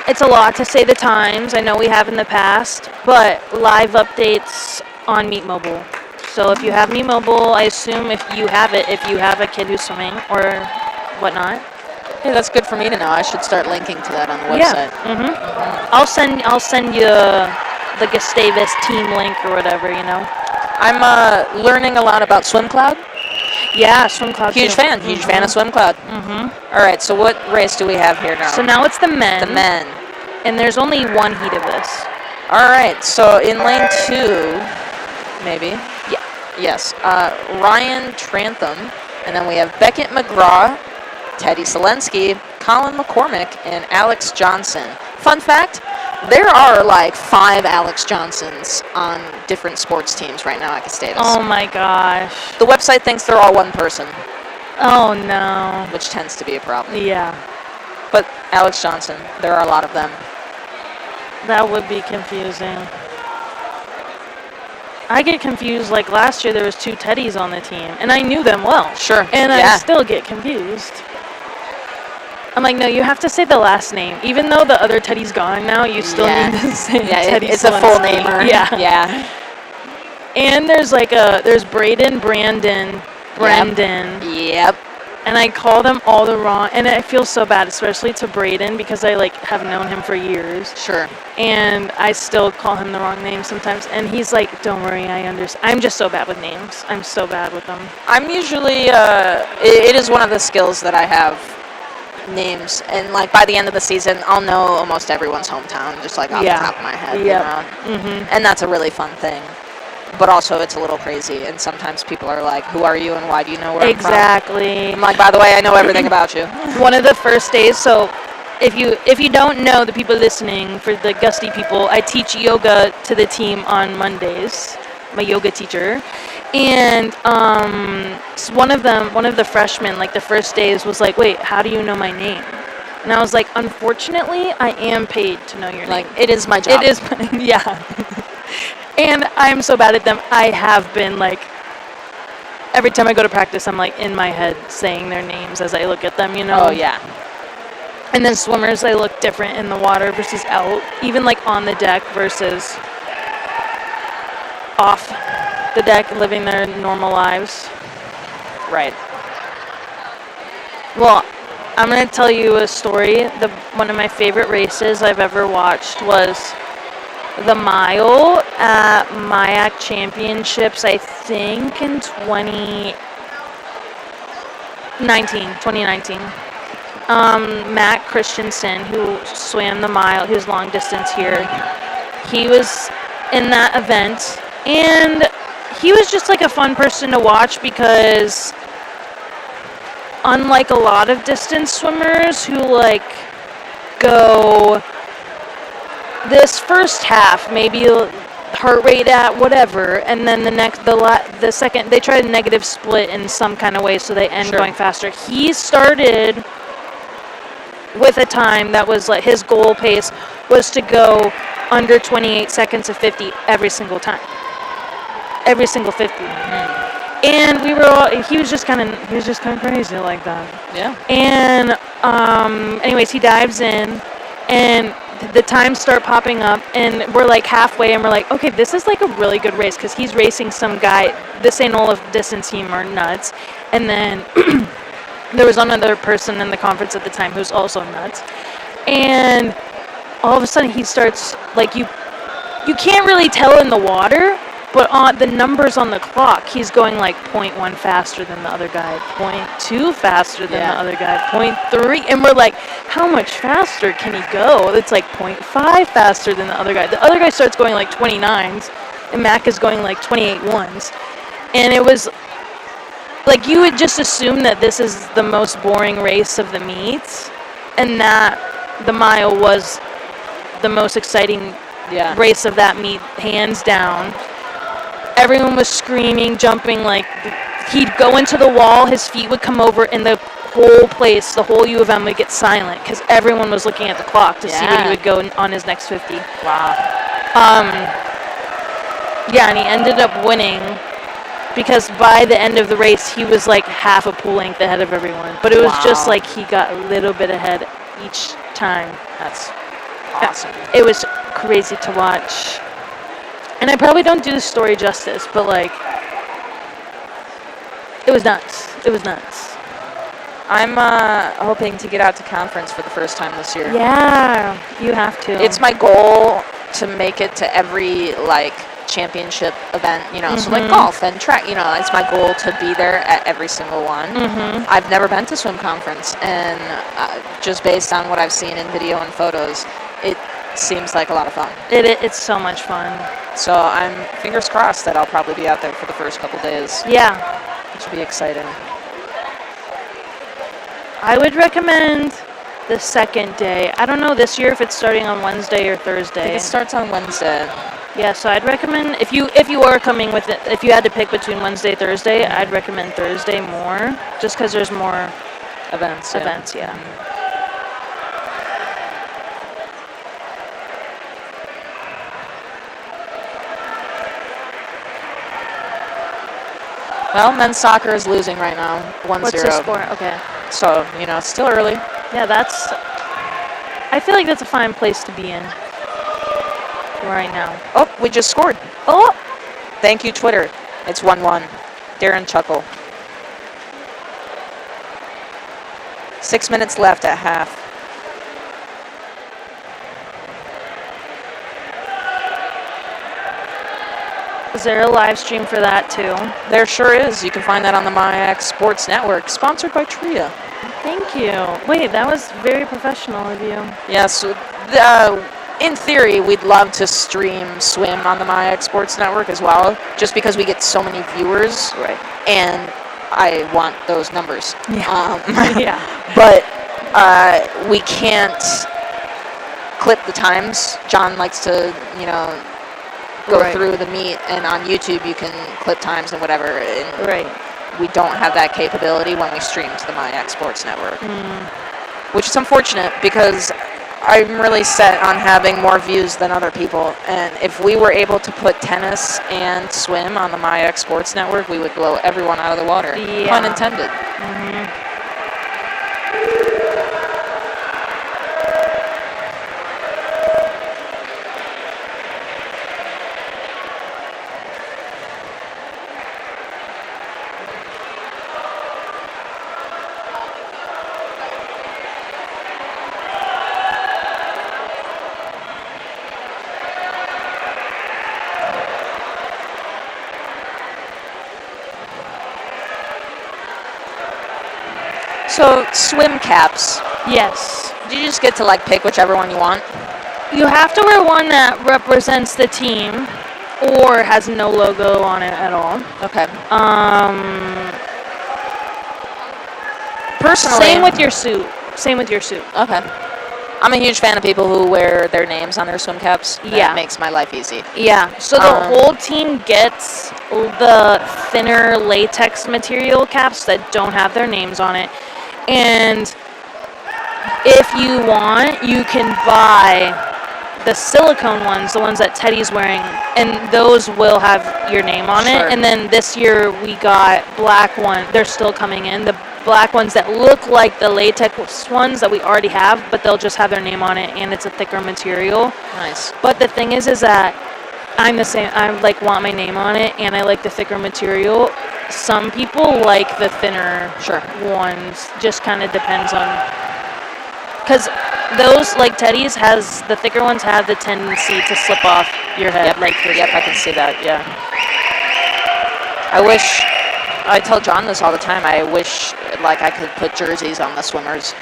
it's a lot to say the times. I know we have in the past, but live updates on Meet Mobile. So if you have Meet Mobile, I assume if you have a kid who's swimming or whatnot. Hey, that's good for me to know. I should start linking to that on the website. Yeah. I'll send you the Gustavus team link or whatever, you know. I'm learning a lot about SwimCloud. Yeah, SwimCloud. Huge fan of SwimCloud. All right, so what race do we have here now? So now it's the men. The men. And there's only one heat of this. All right, so in lane 2, maybe. Yeah. Yes. Ryan Trantham, and then we have Beckett McGraw, Teddy Selensky, Colin McCormick, and Alex Johnson. Fun fact, there are like 5 Alex Johnsons on different sports teams right now at Gustavus. Oh my gosh. The website thinks they're all one person. Oh no. Which tends to be a problem. Yeah. But Alex Johnson, there are a lot of them. That would be confusing. I get confused, like last year there was 2 Teddys on the team, and I knew them well. Sure. And I still get confused. I'm like, no, you have to say the last name. Even though the other Teddy's gone now, you still need to say Teddy. It's a full namer. Yeah. And there's Braden, Brandon, Brendan. Yep. And I call them all the wrong, and I feel so bad, especially to Braden, because I have known him for years. Sure. And I still call him the wrong name sometimes. And he's like, don't worry, I understand. I'm just so bad with names. I'm so bad with them. I'm usually, it is one of the skills that I have, names. And like by the end of the season, I'll know almost everyone's hometown, just like off the top of my head. And that's a really fun thing. But also, it's a little crazy, and sometimes people are like, who are you and why do you know where I'm from? I'm like, by the way, I know everything about you. One of the first days, so if you don't know, the people listening, for the Gusty people, I teach yoga to the team on Mondays. I'm a yoga teacher. And so one of the freshmen, like the first days, was like, wait, how do you know my name? And I was like, unfortunately, I am paid to know your name. Like, it is my job. It is, yeah. And I'm so bad at them. I have been like, every time I go to practice, I'm like in my head saying their names as I look at them, you know? Oh, yeah. And then swimmers, they look different in the water versus out, even like on the deck versus off the deck, living their normal lives. Right. Well, I'm going to tell you a story. One of my favorite races I've ever watched was the mile at MIAC Championships, I think in 2019. Matt Christensen, who swam the mile, his long distance here, he was in that event, and he was just like a fun person to watch because unlike a lot of distance swimmers who like go this first half, maybe heart rate at whatever, and then the second they try to negative split in some kind of way so they end going faster. He started with a time that was like his goal pace was to go under 28 seconds of 50 every single time. Every single 50. And we were all, he was just kind of crazy like that. Yeah. And anyways, he dives in, and the times start popping up, and we're like halfway, and we're like, okay, this is like a really good race because he's racing some guy. This ain't all of distance team are nuts. And then there was another person in the conference at the time who's also nuts. And all of a sudden he starts, like, you can't really tell in the water, but on the numbers on the clock, he's going like 0.1 faster than the other guy, 0.2 faster than the other guy, 0.3. And we're like, how much faster can he go? It's like 0.5 faster than the other guy. The other guy starts going like 29s, and Mac is going like 28 ones. And it was like, you would just assume that this is the most boring race of the meets, and that the mile was the most exciting race of that meet, hands down. Everyone was screaming, jumping, like he'd go into the wall, his feet would come over, and the whole place, the whole U of M would get silent because everyone was looking at the clock to see when he would go on his next 50. Wow. And he ended up winning because by the end of the race, he was like half a pool length ahead of everyone. But it was just like he got a little bit ahead each time. That's awesome. It was crazy to watch. And I probably don't do the story justice, but like, it was nuts. It was nuts. I'm hoping to get out to conference for the first time this year. Yeah, you have to. It's my goal to make it to every like championship event, you know, so like golf and track, you know, it's my goal to be there at every single one. I've never been to swim conference, and just based on what I've seen in video and photos, it seems like a lot of fun. It's so much fun. So I'm fingers crossed that I'll probably be out there for the first couple days. Yeah. Which will be exciting. I would recommend the second day. I don't know this year if it's starting on Wednesday or Thursday. I think it starts on Wednesday. Yeah, so I'd recommend, if you are coming with it, if you had to pick between Wednesday and Thursday, I'd recommend Thursday more, just because there's more events. Yeah. Well, men's soccer is losing right now, 1-0. What's the score? Okay. So, it's still early. Yeah, I feel like that's a fine place to be in right now. Oh, we just scored. Oh! Thank you, Twitter. It's 1-1. Darren Chuckle. 6 minutes left at half. Is there a live stream for that too? There sure is. You can find that on the MyX Sports Network, sponsored by Tria. Thank you. Wait, that was very professional of you. Yes. In theory, we'd love to stream swim on the MyX Sports Network as well, just because we get so many viewers. Right. And I want those numbers. Yeah. Yeah. But we can't clip the times. John likes to, go Right. through the meet, and on YouTube you can clip times and whatever. And Right. we don't have that capability when we stream to the MyX Sports Network, which is unfortunate because I'm really set on having more views than other people. And if we were able to put tennis and swim on the MyX Sports Network, we would blow everyone out of the water. Yeah. Pun intended. So, swim caps. Yes. Do you just get to pick whichever one you want? You have to wear one that represents the team or has no logo on it at all. Okay. Personally, same with your suit. Okay. I'm a huge fan of people who wear their names on their swim caps. Yeah. That makes my life easy. Yeah. So the whole team gets the thinner latex material caps that don't have their names on it. And if you want, you can buy the silicone ones, the ones that Teddy's wearing, and those will have your name on it. And then this year we got black one. They're still coming in. The black ones that look like the latex ones that we already have, but they'll just have their name on it, and it's a thicker material. Nice. But the thing is that I'm the same. I want my name on it, and I like the thicker material. Some people like the thinner ones. Just kind of depends on, because those Teddy's has the thicker ones have the tendency to slip off your head. Yep, I can see that. Yeah. I tell John this all the time. I wish I could put jerseys on the swimmers.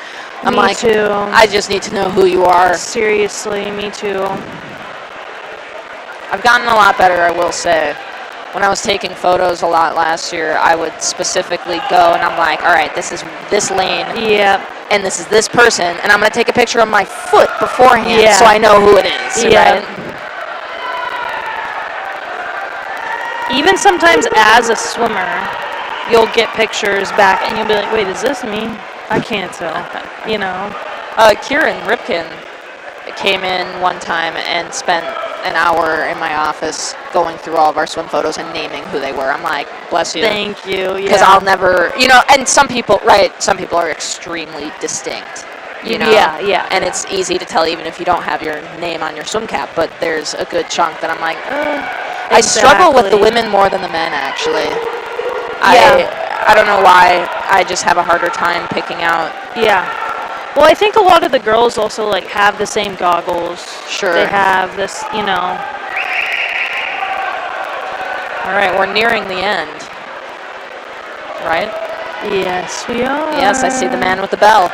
Me too. I just need to know who you are. Seriously, me too. I've gotten a lot better, I will say. When I was taking photos a lot last year, I would specifically go and I'm like, all right, this is this lane. Yeah. And this is this person. And I'm going to take a picture of my foot beforehand so Yeah. I know who it is. Yeah. Right? Even sometimes as a swimmer, you'll get pictures back and you'll be like, wait, is this me? I can't tell. Kieran Ripken came in one time and spent an hour in my office going through all of our swim photos and naming who they were. I'm like, bless you. Thank you. Because I'll never, and some people are extremely distinct. Yeah. And it's easy to tell even if you don't have your name on your swim cap, but there's a good chunk that I'm like, I struggle with the women more than the men, actually. I don't know why. I just have a harder time picking out. Yeah. Well, I think a lot of the girls also have the same goggles. Sure. They have this, All right, we're nearing the end. Right? Yes, we are. Yes, I see the man with the bell.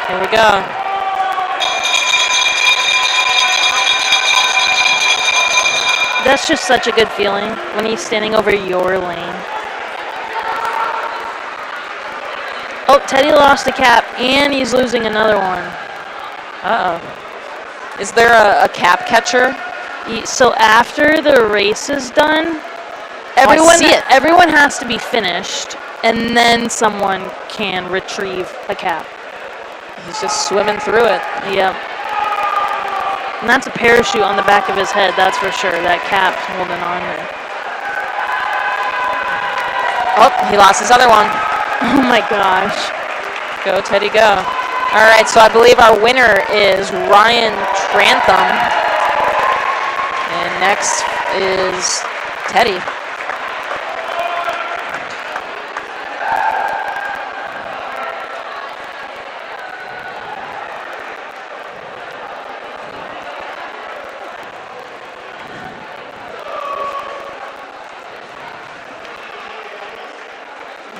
Here we go. That's just such a good feeling when he's standing over your lane. Oh, Teddy lost a cap, and he's losing another one. Uh-oh. Is there a cap catcher? So after the race is done, everyone has to be finished, and then someone can retrieve a cap. He's just swimming through it. Yep. And that's a parachute on the back of his head, that's for sure. That cap's holding on there. Oh, he lost his other one. Oh my gosh. Go, Teddy, go. All right, so I believe our winner is Ryan Trantham. And next is Teddy.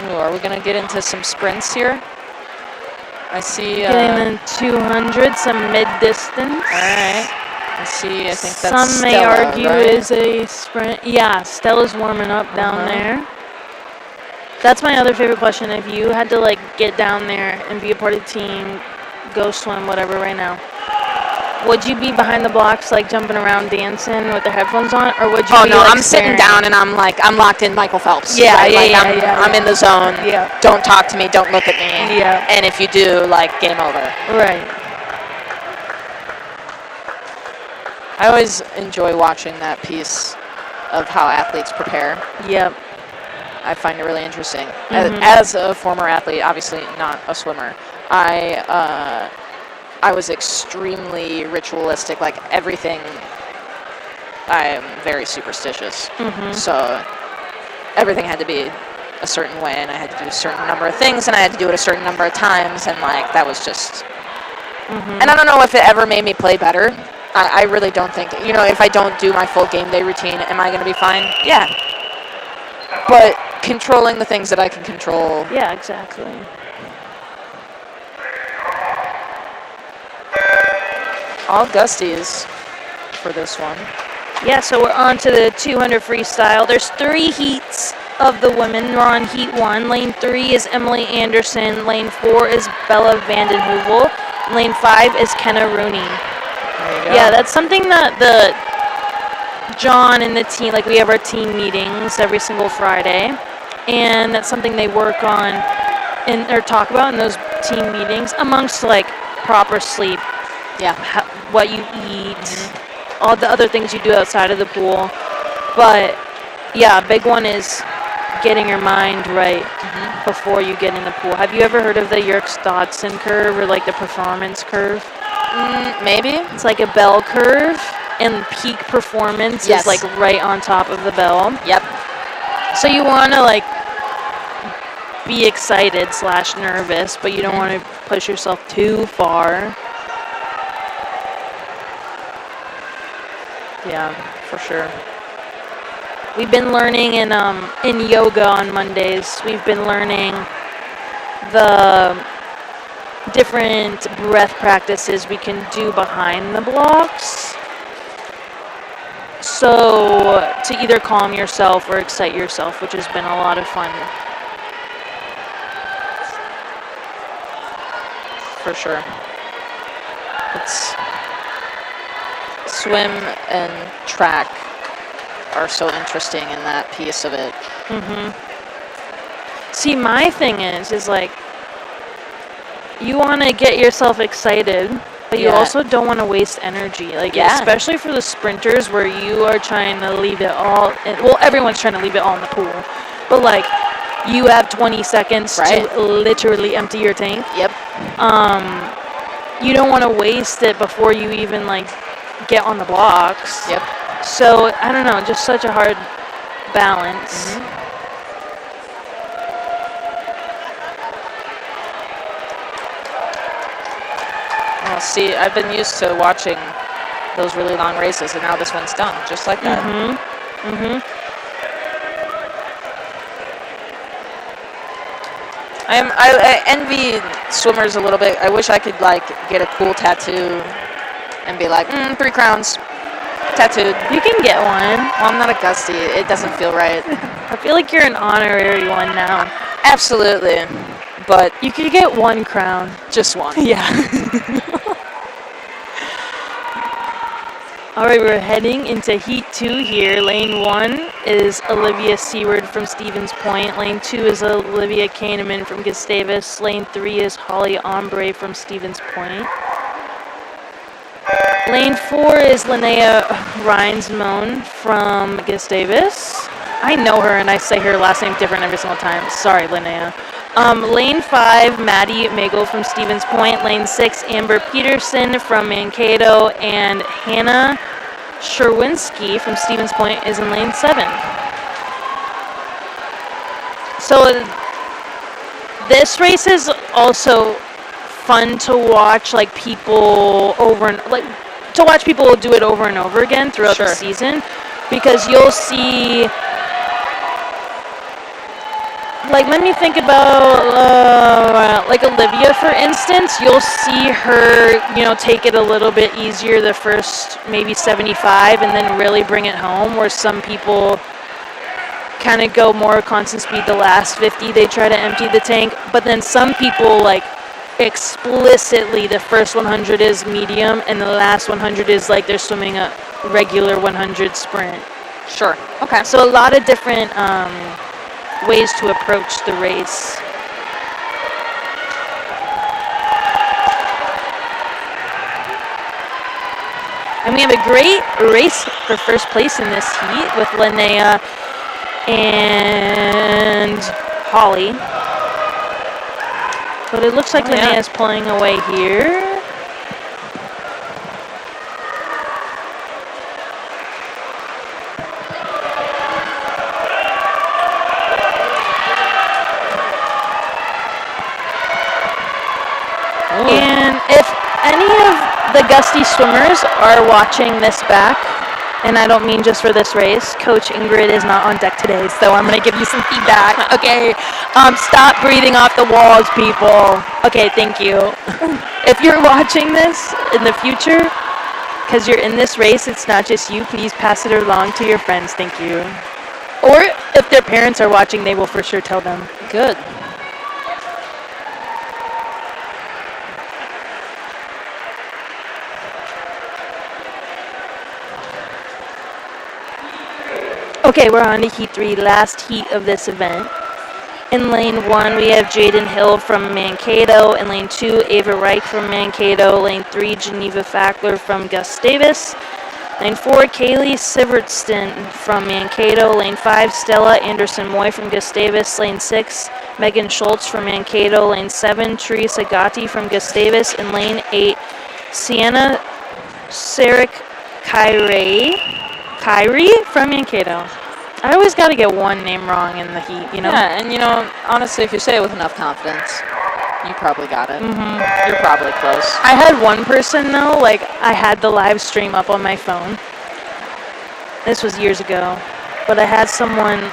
Ooh, are we going to get into some sprints here? I see. Getting in 200, some mid-distance. All right. I see. I think that's Some may Stella, argue right? is a sprint. Yeah, Stella's warming up down there. That's my other favorite question. If you had to like get down there and be a part of the team, go swim, whatever, right now, would you be behind the blocks, like jumping around, dancing with the headphones on, or would you? Oh be, no, like, I'm sitting down and I'm locked in Michael Phelps. Yeah, right? I'm in the zone. Yeah. Don't talk to me. Don't look at me. Yeah. And if you do, like, game over. Right. I always enjoy watching that piece of how athletes prepare. Yep. I find it really interesting. As a former athlete, obviously not a swimmer, I was extremely ritualistic, like everything. I am very superstitious. So everything had to be a certain way, and I had to do a certain number of things, and I had to do it a certain number of times, and like that was just. And I don't know if it ever made me play better. I really don't think. You know, if I don't do my full game day routine, am I going to be fine? Yeah. But controlling the things that I can control. Yeah, exactly. All Gusties for this one. Yeah, so we're on to the 200 freestyle. There's 3 heats of the women. We're on heat 1. Lane 3 is Emily Anderson. Lane 4 is Bella Vanden Heuvel. Lane 5 is Kenna Rooney. There you go. Yeah, that's something that the John and the team, like we have our team meetings every single Friday, and that's something they work on or talk about in those team meetings, amongst like proper sleep, what you eat, all the other things you do outside of the pool. But yeah, a big one is getting your mind right before you get in the pool. Have you ever heard of the Yerkes-Dodson curve, or like the performance curve? Maybe. It's like a bell curve, and peak performance is like right on top of the bell. Yep. So you want to like be excited / nervous, but you don't want to push yourself too far. Yeah, for sure. We've been learning in yoga on Mondays. We've been learning the different breath practices we can do behind the blocks. So to either calm yourself or excite yourself, which has been a lot of fun. For sure. It's swim and track are so interesting in that piece of it. See, my thing is like, you want to get yourself excited, but you also don't want to waste energy. Like, especially for the sprinters where you are trying to leave it all, well, everyone's trying to leave it all in the pool, but like, you have 20 seconds to literally empty your tank. Yep. You don't want to waste it before you even like get on the blocks. Yep. So, I don't know, just such a hard balance. Well, see, I've been used to watching those really long races, and now this one's done, just like that. I envy swimmers a little bit. I wish I could like get a cool tattoo and be like, 3 crowns, tattooed. You can get one. Well, I'm not a Gustie. It doesn't feel right. I feel like you're an honorary one now. Absolutely. But you could get 1 crown. Just 1. Yeah. All right, we're heading into Heat 2 here. Lane 1 is Olivia Seward from Stevens Point. Lane 2 is Olivia Kahneman from Gustavus. Lane 3 is Holly Ombre from Stevens Point. Lane 4 is Linnea Reinsmoen from Gustavus. I know her and I say her last name different every single time. Sorry, Linnea. Lane 5, Maddie Magel from Stevens Point. Lane 6, Amber Peterson from Mankato. And Hannah Sherwinski from Stevens Point is in lane 7. So this race is also fun to watch, like people to watch people do it over and over again throughout the season, because you'll see, like, let me think about, like Olivia, for instance. You'll see her, take it a little bit easier the first maybe 75 and then really bring it home, where some people kind of go more constant speed the last 50. They try to empty the tank, but then some people, like, explicitly the first 100 is medium and the last 100 is like they're swimming a regular 100 sprint. Sure. Okay. So a lot of different ways to approach the race. And we have a great race for first place in this heat with Linnea and Holly. But it looks like Linnea is pulling away here. And if any of the Gusty swimmers are watching this back, and I don't mean just for this race, Coach Ingrid is not on deck today, so I'm going to give you some feedback. Okay, stop breathing off the walls, people. Okay, thank you. If you're watching this in the future, because you're in this race, it's not just you, please pass it along to your friends. Thank you. Or if their parents are watching, they will for sure tell them. Good. Okay, we're on to Heat 3, last heat of this event. In lane 1, we have Jaden Hill from Mankato. In lane 2, Ava Reich from Mankato. Lane 3, Geneva Fackler from Gustavus. Lane 4, Kaylee Sivertson from Mankato. Lane 5, Stella Anderson-Moy from Gustavus. Lane 6, Megan Schultz from Mankato. Lane 7, Teresa Gotti from Gustavus. In lane 8, Sienna Sarek Kyrie from Mankato. I always got to get one name wrong in the heat, Yeah, and honestly, if you say it with enough confidence, you probably got it. Mm-hmm. You're probably close. I had one person, though, like, I had the live stream up on my phone. This was years ago. But I had someone's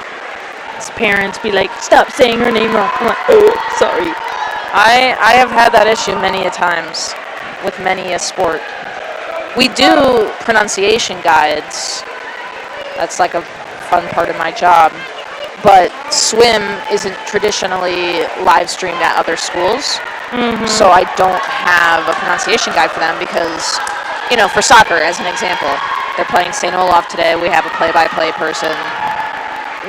parents be like, stop saying her name wrong. I'm like, oh, sorry. I have had that issue many a times with many a sport. We do pronunciation guides. That's like a fun part of my job. But swim isn't traditionally live streamed at other schools. Mm-hmm. So I don't have a pronunciation guide for them because, for soccer, as an example, they're playing St. Olaf today. We have a play-by-play person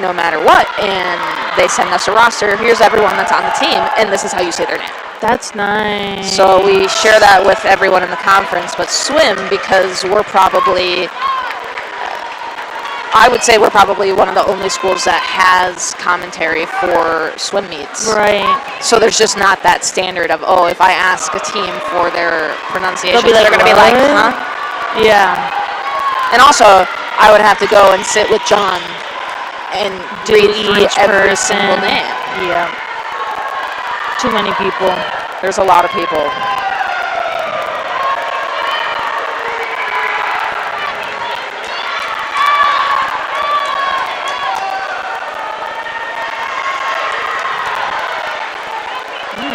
no matter what. And they send us a roster. Here's everyone that's on the team, and this is how you say their name. That's nice. So we share that with everyone in the conference. But swim, because I would say we're probably one of the only schools that has commentary for swim meets. Right. So there's just not that standard of, if I ask a team for their pronunciation, they're going to be like, huh? Yeah. And also, I would have to go and sit with John and read each every single name. Yeah. Too many people. There's a lot of people.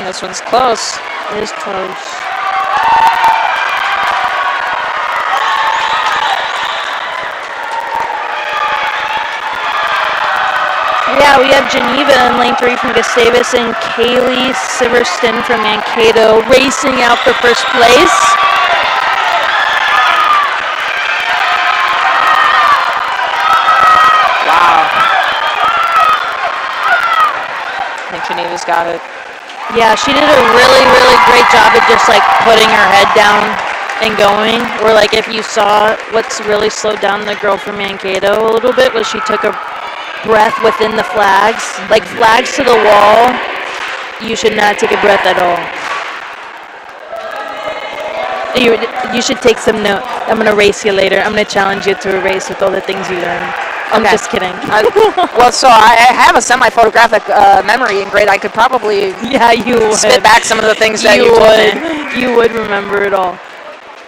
This one's close. It is close. Yeah, we have Geneva in lane 3 from Gustavus and Kaylee Siverston from Mankato racing out for first place. Wow. I think Geneva's got it. Yeah, she did a really, really great job of just, like, putting her head down. and going. Or like if you saw what's really slowed down the girl from Mankato a little bit was she took a breath within the flags. Like flags to the wall, you should not take a breath at all. You should take some note. I'm going to race you later. I'm going to challenge you to a race with all the things you learned. I'm just kidding. Well, so I have a semi-photographic memory in grade. I could probably you would. spit back some of the things that you told me. You would remember it all.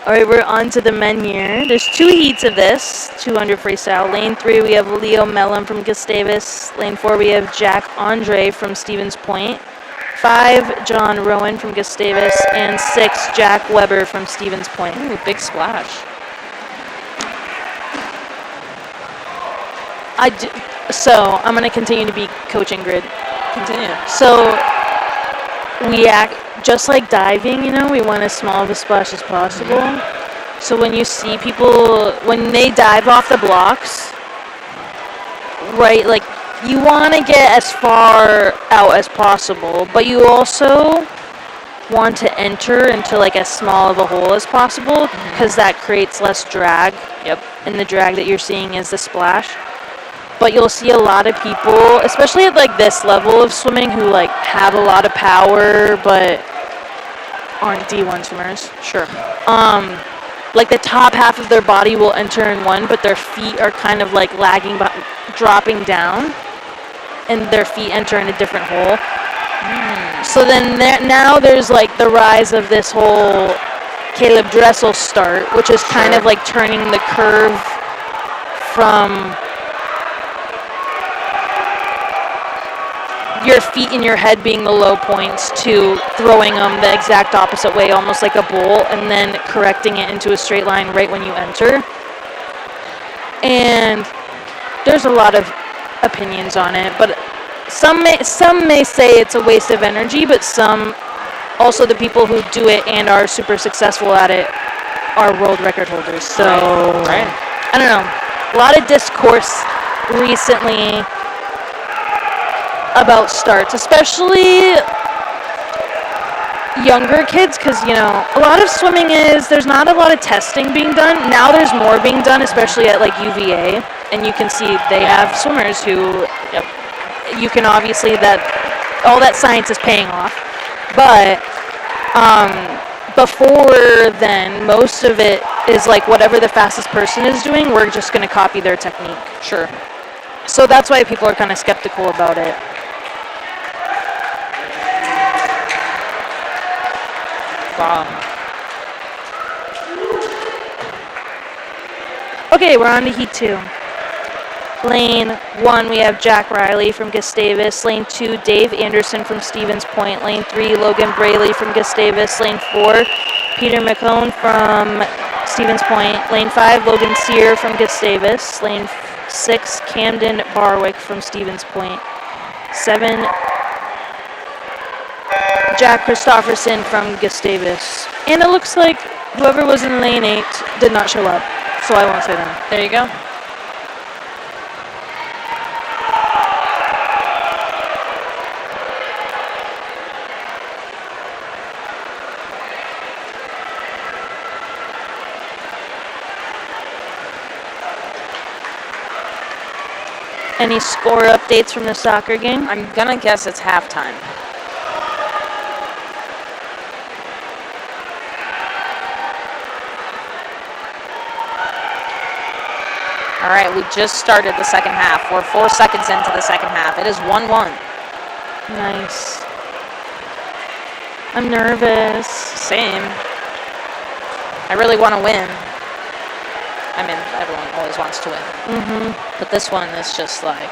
All right, we're on to the men here. There's 2 heats of this, 200 freestyle. Lane 3, we have Leo Mellon from Gustavus. Lane 4, we have Jack Andre from Stevens Point. 5, John Rowan from Gustavus. And 6, Jack Weber from Stevens Point. Ooh, big splash. So I'm going to continue to be coaching grid. Continue. So we act just like diving, we want as small of a splash as possible. So when you see people, when they dive off the blocks, right, like you want to get as far out as possible, but you also want to enter into like as small of a hole as possible because that creates less drag. Yep. And the drag that you're seeing is the splash. But you'll see a lot of people, especially at like this level of swimming, who like have a lot of power but aren't D1 swimmers. Sure. Like the top half of their body will enter in one, but their feet are kind of like lagging, dropping down, and their feet enter in a different hole. So then now there's like the rise of this whole Caleb Dressel start, which is kind of like turning the curve from your feet and your head being the low points to throwing them the exact opposite way, almost like a bowl, and then correcting it into a straight line right when you enter. And there's a lot of opinions on it, but some may say it's a waste of energy, but some, also the people who do it and are super successful at it, are world record holders. So, right. I don't know. A lot of discourse recently about starts, especially younger kids, because a lot of swimming there's not a lot of testing being done. Now there's more being done, especially at like UVA, and you can see they have swimmers who you can obviously all that science is paying off, but before then most of it is like whatever the fastest person is doing, we're just going to copy their technique. Sure. So that's why people are kind of skeptical about it. Wow. Okay, we're on to Heat 2. Lane 1, we have Jack Riley from Gustavus. Lane 2, Dave Anderson from Stevens Point. Lane 3, Logan Braley from Gustavus. Lane 4, Peter McCone from Stevens Point. Lane 5, Logan Sear from Gustavus. Lane 6, Camden Barwick from Stevens Point. 7, Jack Christofferson from Gustavus. And it looks like whoever was in lane 8 did not show up, so I won't say them. There you go. Any score updates from the soccer game? I'm gonna guess it's halftime. All right, we just started the second half. We're 4 seconds into the second half. It is 1-1. Nice. I'm nervous. Same. I really want to win. I mean, everyone always wants to win. But this one is just like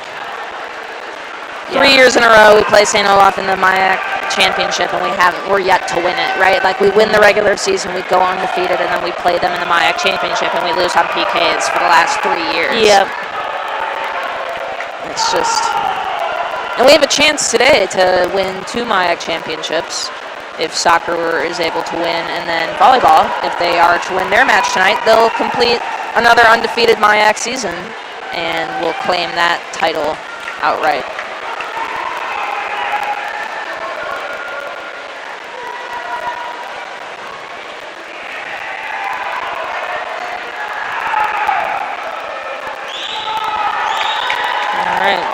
3 years in a row we play St. Olaf in the MIAC championship, and we're yet to win it, right? Like, we win the regular season, we go undefeated, and then we play them in the MIAC championship, and we lose on PKs for the last 3 years. Yep. It's just... And we have a chance today to win 2 MIAC championships if soccer is able to win, and then volleyball, if they are to win their match tonight, they'll complete another undefeated MIAC season, and will claim that title outright.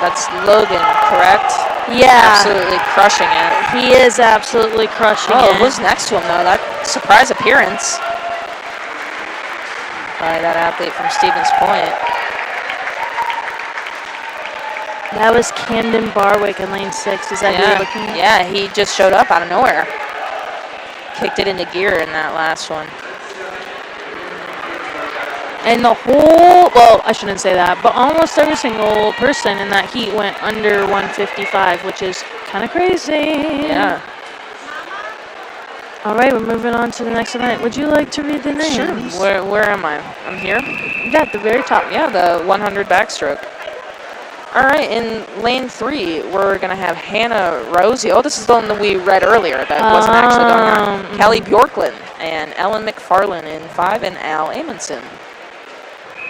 That's Logan, correct? Yeah. Absolutely crushing it. He is absolutely crushing Oh, it. who's next to him, though? That surprise appearance by that athlete from Stevens Point. That was Camden Barwick in lane 6. Is that who you're looking at? Yeah, he just showed up out of nowhere. Kicked it into gear in that last one. And the whole, well, I shouldn't say that, but almost every single person in that heat went under 155, which is kind of crazy. Yeah. All right, we're moving on to the next event. Would you like to read the names? Sure. Where am I? I'm here? Yeah, at the very top. Yeah, the 100 backstroke. All right, in lane 3, we're going to have Hannah Rosie. Oh, this is the one that we read earlier that wasn't actually going on. Callie Bjorklund and Ellen McFarlane in 5, and Al Amundsen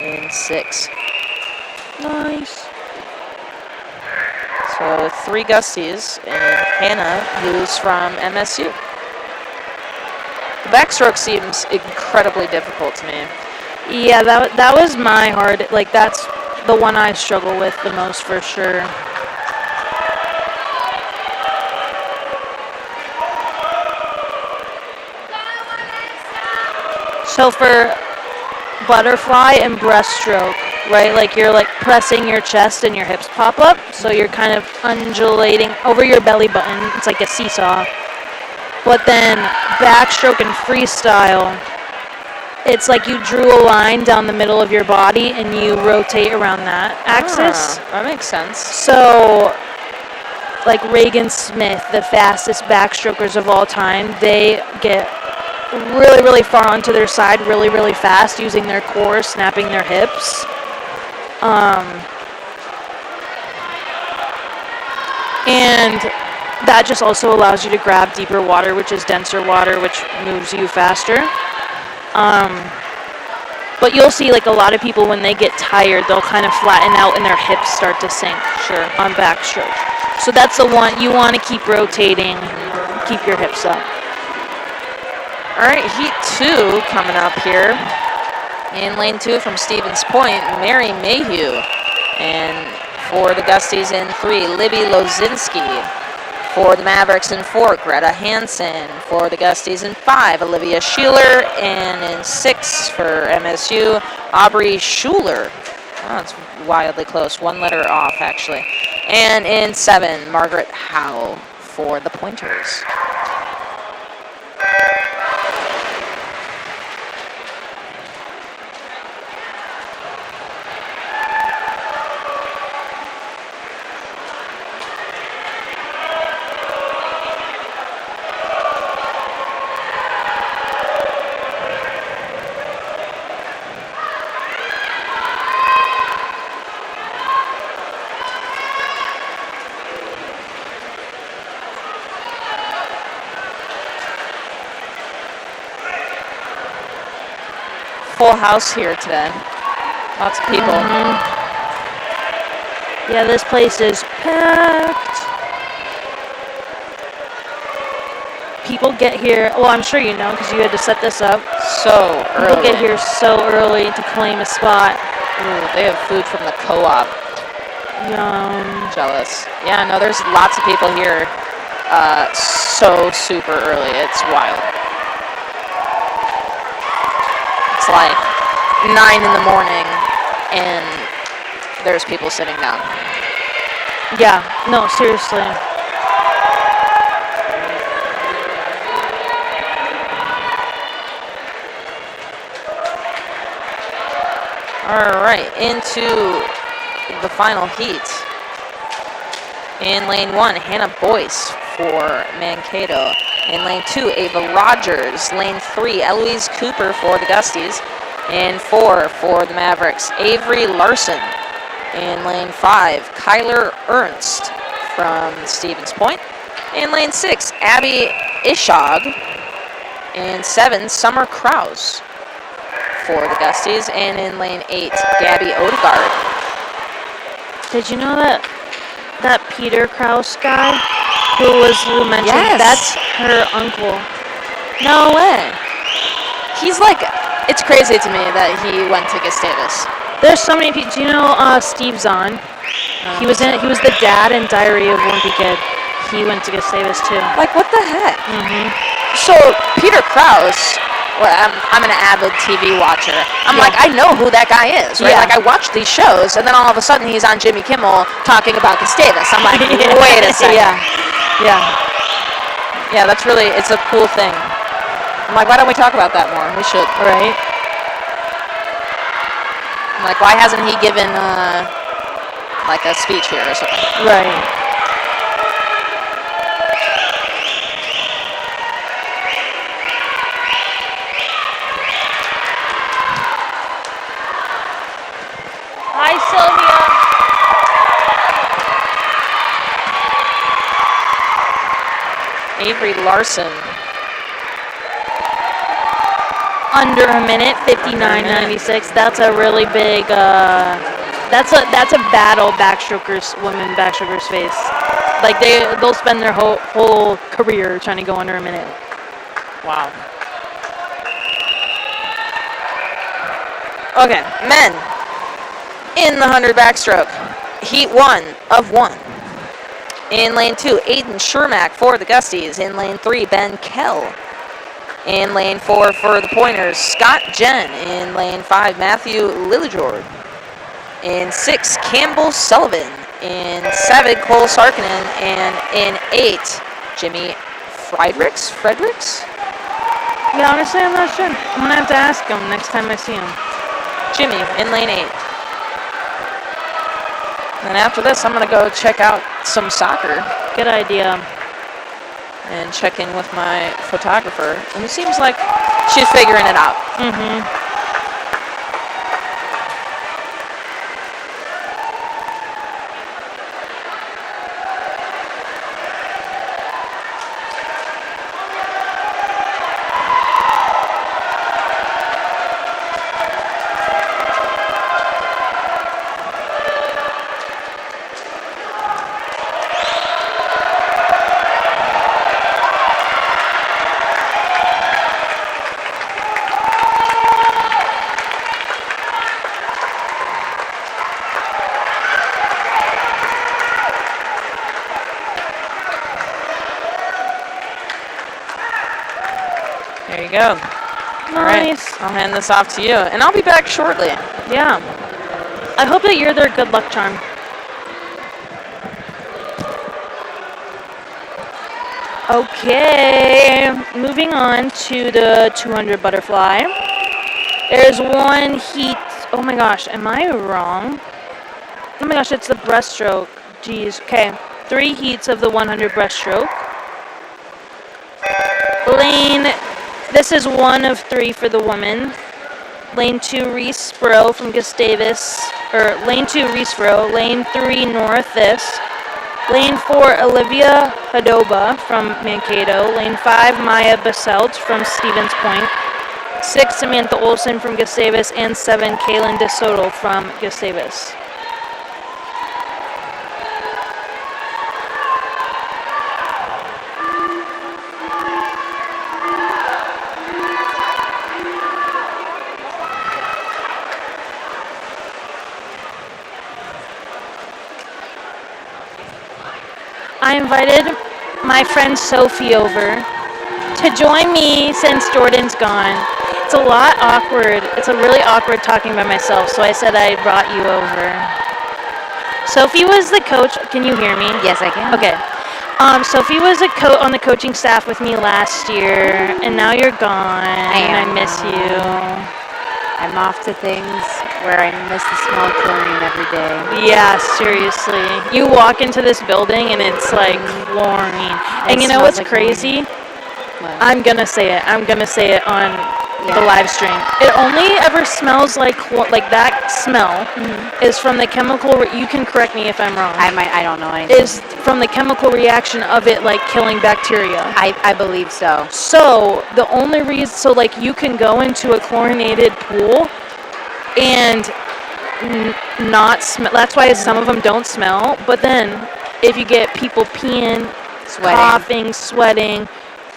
in 6. Nice. So 3 Gusties and Hannah, who's from MSU. The backstroke seems incredibly difficult to me. Yeah, that was my hard, like that's the one I struggle with the most for sure. So for butterfly and breaststroke, right? Like you're like pressing your chest and your hips pop up. So you're kind of undulating over your belly button. It's like a seesaw. But then backstroke and freestyle, it's like you drew a line down the middle of your body and you rotate around that axis. That makes sense. So like Reagan Smith, the fastest backstrokers of all time, they get really, really far onto their side really, really fast using their core, snapping their hips. And that just also allows you to grab deeper water, which is denser water, which moves you faster. But you'll see like a lot of people when they get tired, they'll kind of flatten out and their hips start to sink on backstroke. So that's the one you want to keep rotating, keep your hips up. All right, heat 2 coming up here. In lane 2 from Stevens Point, Mary Mayhew. And for the Gusties in 3, Libby Lozinski. For the Mavericks in 4, Greta Hansen. For the Gusties in 5, Olivia Sheeler. And in 6 for MSU, Aubrey Schuler. Oh, it's wildly close. One letter off, actually. And in 7, Margaret Howe for the Pointers. Full house here today. Lots of people. Yeah, this place is packed. People get here, well, I'm sure you know because you had to set this up. So early. People get here so early to claim a spot. Ooh, they have food from the co-op. Yum. Jealous. Yeah, no, there's lots of people here so super early. It's wild. It's like 9 in the morning and there's people sitting down. Yeah, no, seriously. All right, into the final heat. In lane 1, Hannah Boyce for Mankato. In lane 2, Ava Rogers. Lane 3, Eloise Cooper for the Gusties. In 4 for the Mavericks, Avery Larson. In lane 5, Kyler Ernst from Stevens Point. In lane 6, Abby Ishog. In 7, Summer Krause for the Gusties. And in lane 8, Gabby Odegaard. Did you know that Peter Krause guy who mentioned, Yes. that's her uncle? No way. He's like, it's crazy to me that he went to Gustavus. There's so many people. Do you know Steve Zahn? He was the dad in Diary of a Wimpy Kid. He went to Gustavus too. Like, what the heck? So, Peter Krause, well, I'm an avid TV watcher. I'm like, I know who that guy is, right? Yeah. Like, I watch these shows, and then all of a sudden he's on Jimmy Kimmel talking about Gustavus. I'm like, wait a second. Yeah, that's really, it's a cool thing. I'm like, why don't we talk about that more? We should. Right. I'm like, why hasn't he given, like, a speech here or something? Right. Hi, Sylvia. Avery Larson. Under a minute, 59.96. That's a really big. That's a battle women backstrokers face. Like they'll spend their whole career trying to go under a minute. Wow. Okay, men. In the 100 backstroke, heat 1 of 1. In lane 2, Aiden Shermack for the Gusties. In lane 3, Ben Kell. In lane 4 for the Pointers, Scott Jen. In lane 5, Matthew Lillijord. In 6, Campbell Sullivan. In 7, Cole Sarkinen. And in 8, Jimmy Fredericks? Yeah, honestly, I'm not sure. I'm gonna have to ask him next time I see him. Jimmy in lane 8. And after this, I'm going to go check out some soccer. Good idea. And check in with my photographer. And it seems like she's figuring it out. There you go. Nice. All right, I'll hand this off to you, and I'll be back shortly. Yeah. I hope that you're their good luck charm. Okay, moving on to the 200 butterfly. There's one heat. Oh my gosh, am I wrong? Oh my gosh, it's the breaststroke. Jeez. Okay, 3 heats of the 100 breaststroke. This is 1 of 3 for the women. Lane 2, Reese Sprow from Gustavus. Lane 2, Reese Sprow. Lane 3, Nora This. Lane 4, Olivia Hadoba from Mankato. Lane 5, Maya Baselt from Stevens Point. 6, Samantha Olson from Gustavus. And 7, Kaylin DeSoto from Gustavus. I invited my friend Sophie over to join me since Jordan's gone. It's a lot awkward. It's a really awkward talking by myself, so I said I brought you over. Sophie was the coach. Can you hear me? Yes, I can. Okay. Sophie was on the coaching staff with me last year, and now you're gone. I miss you. I'm off to things where I miss the small chlorine every day. Yeah, seriously. You walk into this building and it's like chlorine. And you know what's crazy? What? I'm gonna say it. I'm gonna say it on the live stream. It only ever smells like that smell is from the chemical. You can correct me if I'm wrong. I don't know anything. Is from the chemical reaction of it like killing bacteria. I believe so. So the only reason, so like you can go into a chlorinated pool and not smell. That's why some of them don't smell. But then if you get people peeing, coughing, sweating,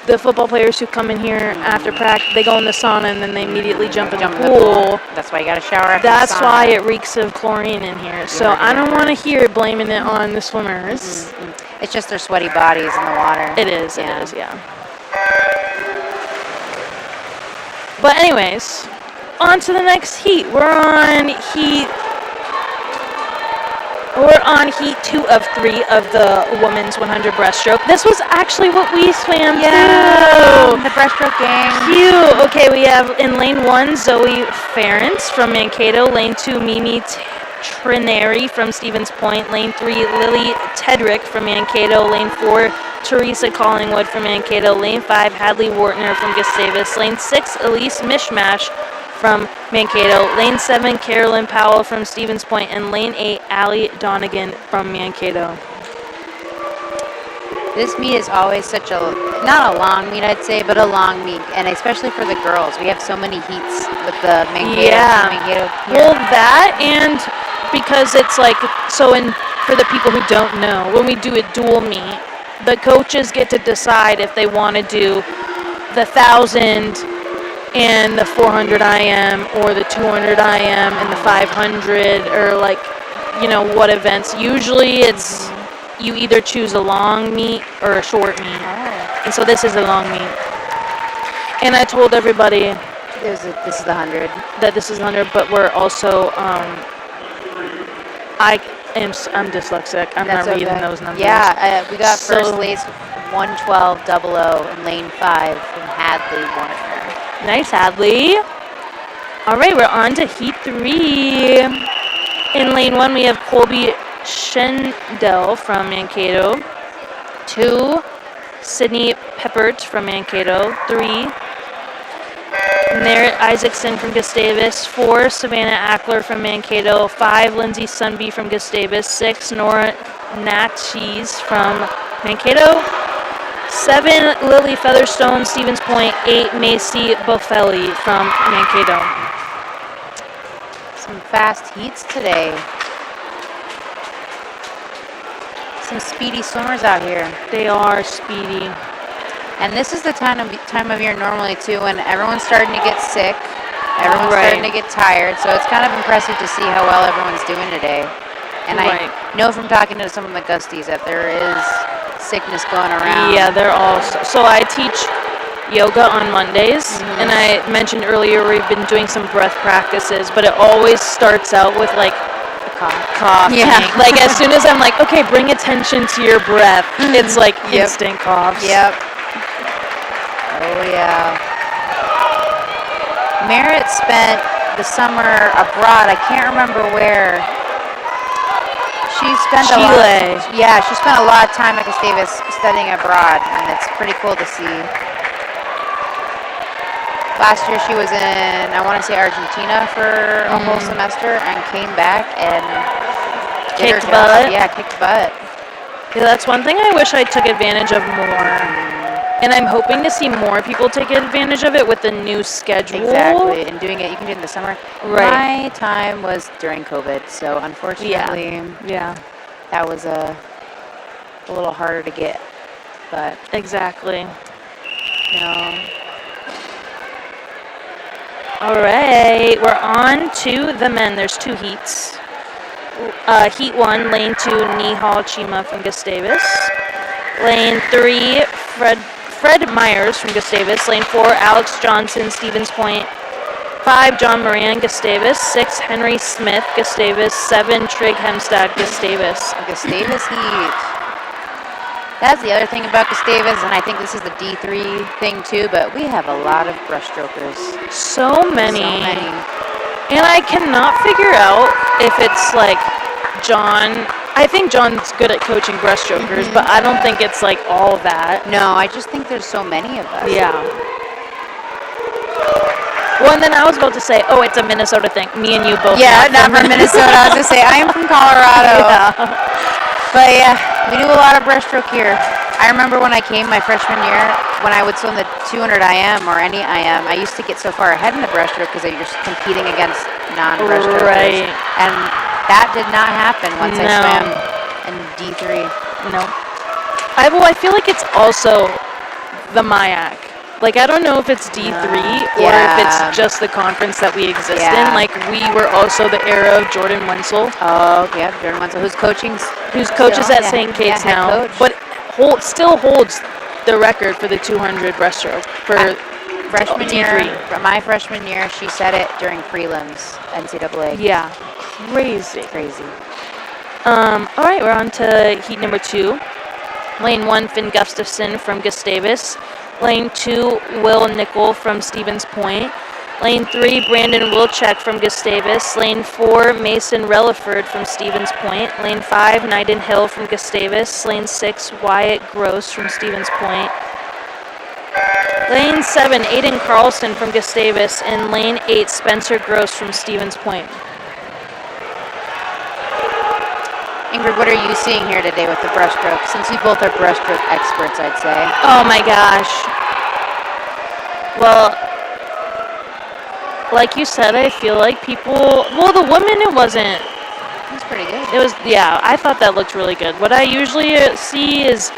the football players who come in here after practice, they go in the sauna and then they immediately jump in the the pool. That's why you got to shower after That's the sauna. why it reeks of chlorine in here. So I don't want to hear blaming it on the swimmers. It's just their sweaty bodies in the water. It is, yeah. But anyways, on to the next heat. We're on heat 2 of 3 of the women's 100 breaststroke. This was actually what we swam too. The breaststroke gang. Cute. Okay, we have in lane 1, Zoe Ferentz from Mankato. Lane 2, Mimi Trineri from Stevens Point. Lane 3, Lily Tedrick from Mankato. Lane 4, Teresa Collingwood from Mankato. Lane 5, Hadley Wartner from Gustavus. Lane 6, Elise Mishmash from Mankato. Lane 7, Carolyn Powell from Stevens Point. And lane 8, Allie Donegan from Mankato. This meet is always such not a long meet, I'd say, but a long meet. And especially for the girls. We have so many heats with the Mankato. Well, that and because it's like, for the people who don't know, when we do a dual meet, the coaches get to decide if they want to do the 1,000 and the 400 IM or the 200 IM and the 500 or what events. Usually it's you either choose a long meet or a short meet. And so this is a long meet. And I told everybody this is the 100. That this is 100, but we're also I'm dyslexic. I'm not reading those numbers. Yeah, we got first place 112.00 in lane 5 from Hadley Warner. Nice, Hadley. All right, we're on to heat 3. In lane 1, we have Colby Schendel from Mankato. 2, Sydney Peppert from Mankato. 3, Merritt Isaacson from Gustavus. 4, Savannah Ackler from Mankato. 5, Lindsay Sunby from Gustavus. 6, Nora Natchez from Mankato. 7, Lily Featherstone, Stevens Point. 8, Macy Boffelli from Mankato. Some fast heats today. Some speedy swimmers out here. They are speedy. And this is the time of year normally too when everyone's starting to get sick. Everyone's starting to get tired. So it's kind of impressive to see how well everyone's doing today. And I know from talking to some of the Gusties that there is sickness going around. Yeah, they're all. So I teach yoga on Mondays, and I mentioned earlier we've been doing some breath practices, but it always starts out with a cough. Yeah. As soon as I'm like, okay, bring attention to your breath, it's instant coughs. Yep. Oh yeah. Merritt spent the summer abroad. I can't remember where. She spent Chile. She spent a lot of time at Gustavus studying abroad, and it's pretty cool to see. Last year she was in, I want to say, Argentina for a whole semester and came back and kicked butt. Yeah, kicked butt. Yeah, that's one thing I wish I took advantage of more. And I'm hoping to see more people take advantage of it with the new schedule. Exactly, and doing it, you can do it in the summer. Right. My time was during COVID, so unfortunately, that was a little harder to get. But exactly. No. All right, we're on to the men. There's 2 heats. Heat 1, lane 2, Nihal Chima from Gustavus. Lane 3, Fred Myers from Gustavus. Lane 4, Alex Johnson, Stevens Point. 5, John Moran, Gustavus. 6, Henry Smith, Gustavus. 7, Trig Hemstad, Gustavus. Gustavus heat. That's the other thing about Gustavus, and I think this is the D3 thing too, but we have a lot of breaststrokers. So many. And I cannot figure out if it's John. I think John's good at coaching breaststrokers, but I don't think it's all that. No, I just think there's so many of us. Yeah. Well, and then I was about to say, it's a Minnesota thing. Me and you both. Yeah, not from Minnesota. I was going to say, I am from Colorado. Yeah. But yeah, we do a lot of breaststroke here. I remember when I came my freshman year, when I would swim the 200 IM or any IM, I used to get so far ahead in the breaststroke because you're just competing against non-breaststrokers. Right. And that did not happen once I swam in D3. No. I feel like it's also the MIAC. Like, I don't know if it's D3 or if it's just the conference that we exist in. Like, we were also the era of Jordan Wenzel. Oh, yeah, Jordan Wenzel, who's coaches at St. Kate's now, but still holds the record for the 200 breaststroke for freshman D3. year. My freshman year, she set it during prelims, NCAA. Yeah, crazy. All right, we're on to heat number 2. Lane 1, Finn Gustafson from Gustavus. Lane 2, Will Nickel from Stevens Point. Lane 3, Brandon Wilczek from Gustavus. Lane 4, Mason Relaford from Stevens Point. Lane 5, Nyden Hill from Gustavus. Lane 6, Wyatt Gross from Stevens Point. Lane 7, Aiden Carlson from Gustavus. And Lane 8, Spencer Gross from Stevens Point. Ingrid, what are you seeing here today with the breaststroke? Since you both are breaststroke experts, I'd say. Oh my gosh. Well, like you said, I feel like the women, it wasn't. It was pretty good. It was, yeah, I thought that looked really good. What I usually see is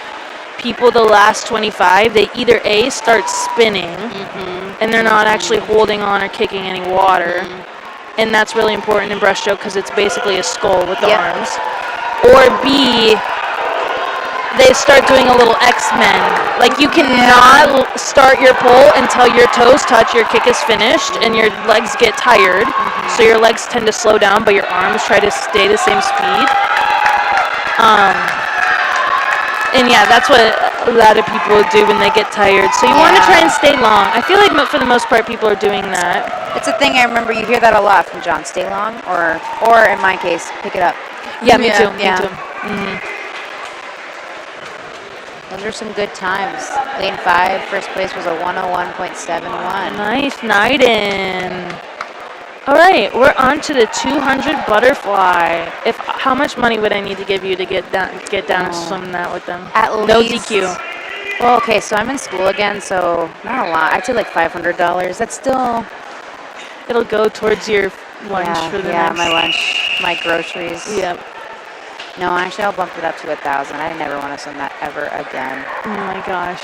people the last 25, they either A, start spinning, and they're not actually holding on or kicking any water. And that's really important in breaststroke because it's basically a skull with the arms. Or B, they start doing a little X-Men. Like, you cannot start your pull until your toes touch, your kick is finished, and your legs get tired. So your legs tend to slow down, but your arms try to stay the same speed. And yeah, that's what a lot of people do when they get tired. So you want to try and stay long. I feel like for the most part, people are doing that. It's a thing I remember you hear that a lot from John. Stay long, or in my case, pick it up. Yeah, me too. Me too. Those are some good times. Lane 5, first place was a 101.71. Nice, Nyden. All right, we're on to the 200 butterfly. How much money would I need to give you to get down and swim that with them? At no least, DQ. Well, okay, so I'm in school again, so not a lot. I'd say like $500. That's still. It'll go towards your lunch for the next. My lunch, my groceries. Yep. No, actually, I'll bump it up to 1,000. I never want to swim that ever again. Oh my gosh.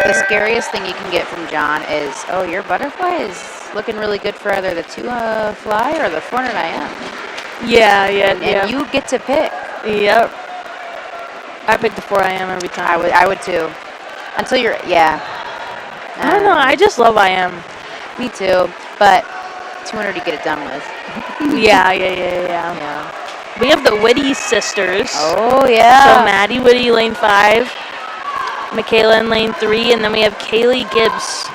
The scariest thing you can get from John is, oh, your butterfly is looking really good for either the 2 fly or the 400 IM. Yeah. And you get to pick. Yep. I pick the 4 IM every time. I would too. Until you're, I don't know. I just love IM. Me too. But 200 you get it done with. Yeah. We have the Whitty sisters. Oh, yeah. So Maddie Whitty, lane 5. Michaela in lane 3. And then we have Kaylee Gibbs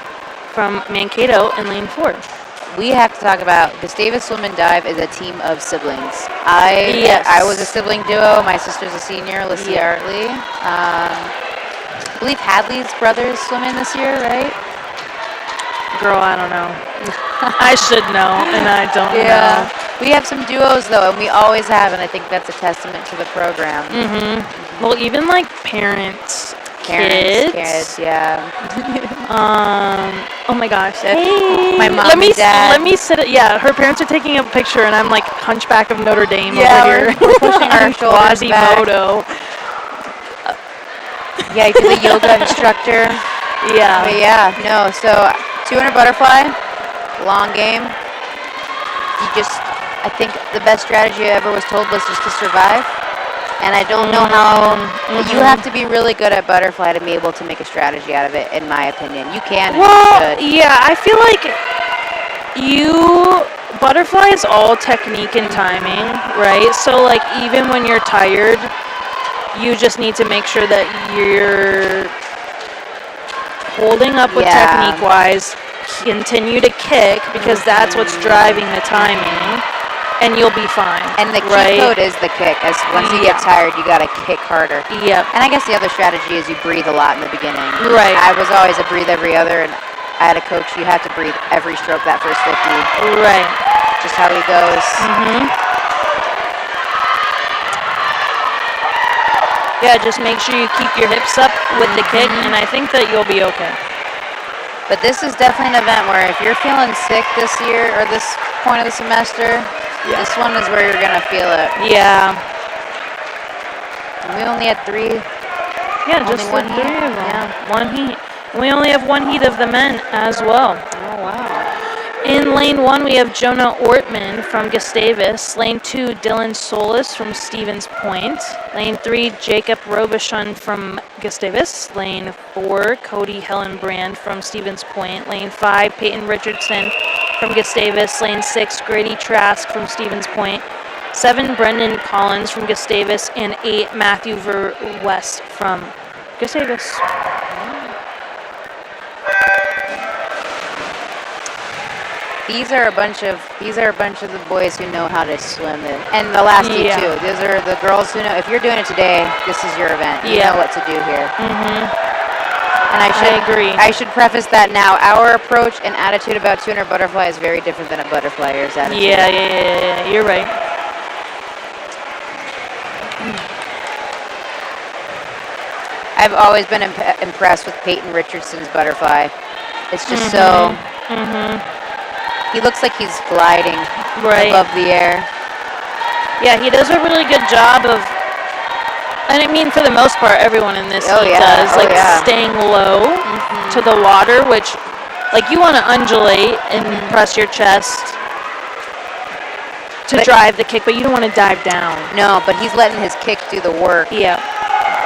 from Mankato in lane 4. We have to talk about Gustavus Swim and Dive is a team of siblings. I was a sibling duo. My sister's a senior, Lissy Artley. I believe Hadley's brothers swim in this year, right? Girl, I don't know. I should know, and I don't know. We have some duos, though, and we always have, and I think that's a testament to the program. Well, even like kids, yeah. Oh my gosh. Hey, my mom let me and dad. Let me sit. Yeah, her parents are taking a picture, and I'm like hunchback of Notre Dame over here. We're pushing our shoulders back. Quasimodo. Yeah, you're the yoga instructor. Yeah. But no. So 200 butterfly, long game. I think the best strategy I ever was told was just to survive. And I don't know how. You have to be really good at butterfly to be able to make a strategy out of it, in my opinion. You can. Well, yeah, I feel like butterfly is all technique and timing, right? So, like, even when you're tired, you just need to make sure that you're holding up with technique-wise, continue to kick, because that's what's driving the timing. And you'll be fine. And the key code is the kick. As once you get tired, you gotta kick harder. Yep. And I guess the other strategy is you breathe a lot in the beginning. Right. I was always a breathe every other, and I had a coach. You have to breathe every stroke that first 50. Right. Just how he goes. Yeah, just make sure you keep your hips up with the kick, and I think that you'll be okay. But this is definitely an event where if you're feeling sick this year or this point of the semester, this one is where you're going to feel it. Yeah. And we only had 3 Yeah, Only just one the heat? three of them. Yeah. One heat. We only have one heat of the men as well. Oh, wow. In lane 1, we have Jonah Ortman from Gustavus. Lane 2, Dylan Solis from Stevens Point. Lane 3, Jacob Robichon from Gustavus. Lane 4, Cody Hellenbrand from Stevens Point. Lane 5, Peyton Richardson from Gustavus. Lane 6, Grady Trask from Stevens Point. 7, Brendan Collins from Gustavus. And 8, Matthew West from Gustavus. These are a bunch of the boys who know how to swim, and the last heat too. These are the girls who know. If you're doing it today, this is your event. You know what to do here. And I agree. I should preface that now. Our approach and attitude about 200 butterfly is very different than a butterflyer's attitude. Yeah. You're right. I've always been impressed with Peyton Richardson's butterfly. It's just so. He looks like he's gliding above the air. Yeah, he does a really good job of, and I mean for the most part, everyone in this heat does, staying low to the water, which, like, you want to undulate and press your chest to drive the kick, but you don't want to dive down. No, but he's letting his kick do the work. Yeah.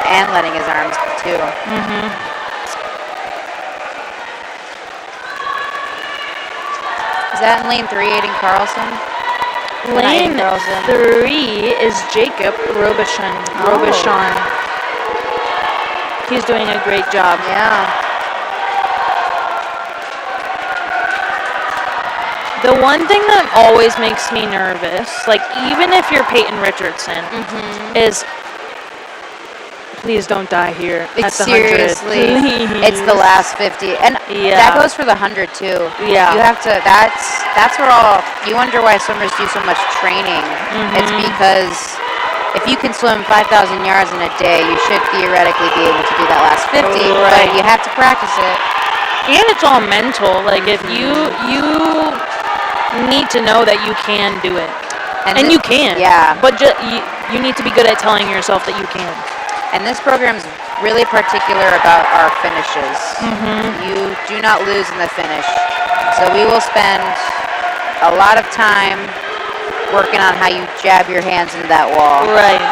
And letting his arms too. Is that in lane 3, Aiden Carlson? Lane 3 is Jacob Robichon. He's doing a great job. Yeah. The one thing that always makes me nervous, like even if you're Peyton Richardson, is please don't die here at the 100. Seriously, it's the last 50, and that goes for the 100 too. Yeah, you have to. That's where all you wonder why swimmers do so much training. It's because if you can swim 5,000 yards in a day, you should theoretically be able to do that last 50. But you have to practice it, and it's all mental. Like if you need to know that you can do it, and you can. Yeah, but you need to be good at telling yourself that you can. And this program is really particular about our finishes. You do not lose in the finish. So we will spend a lot of time working on how you jab your hands into that wall. Right.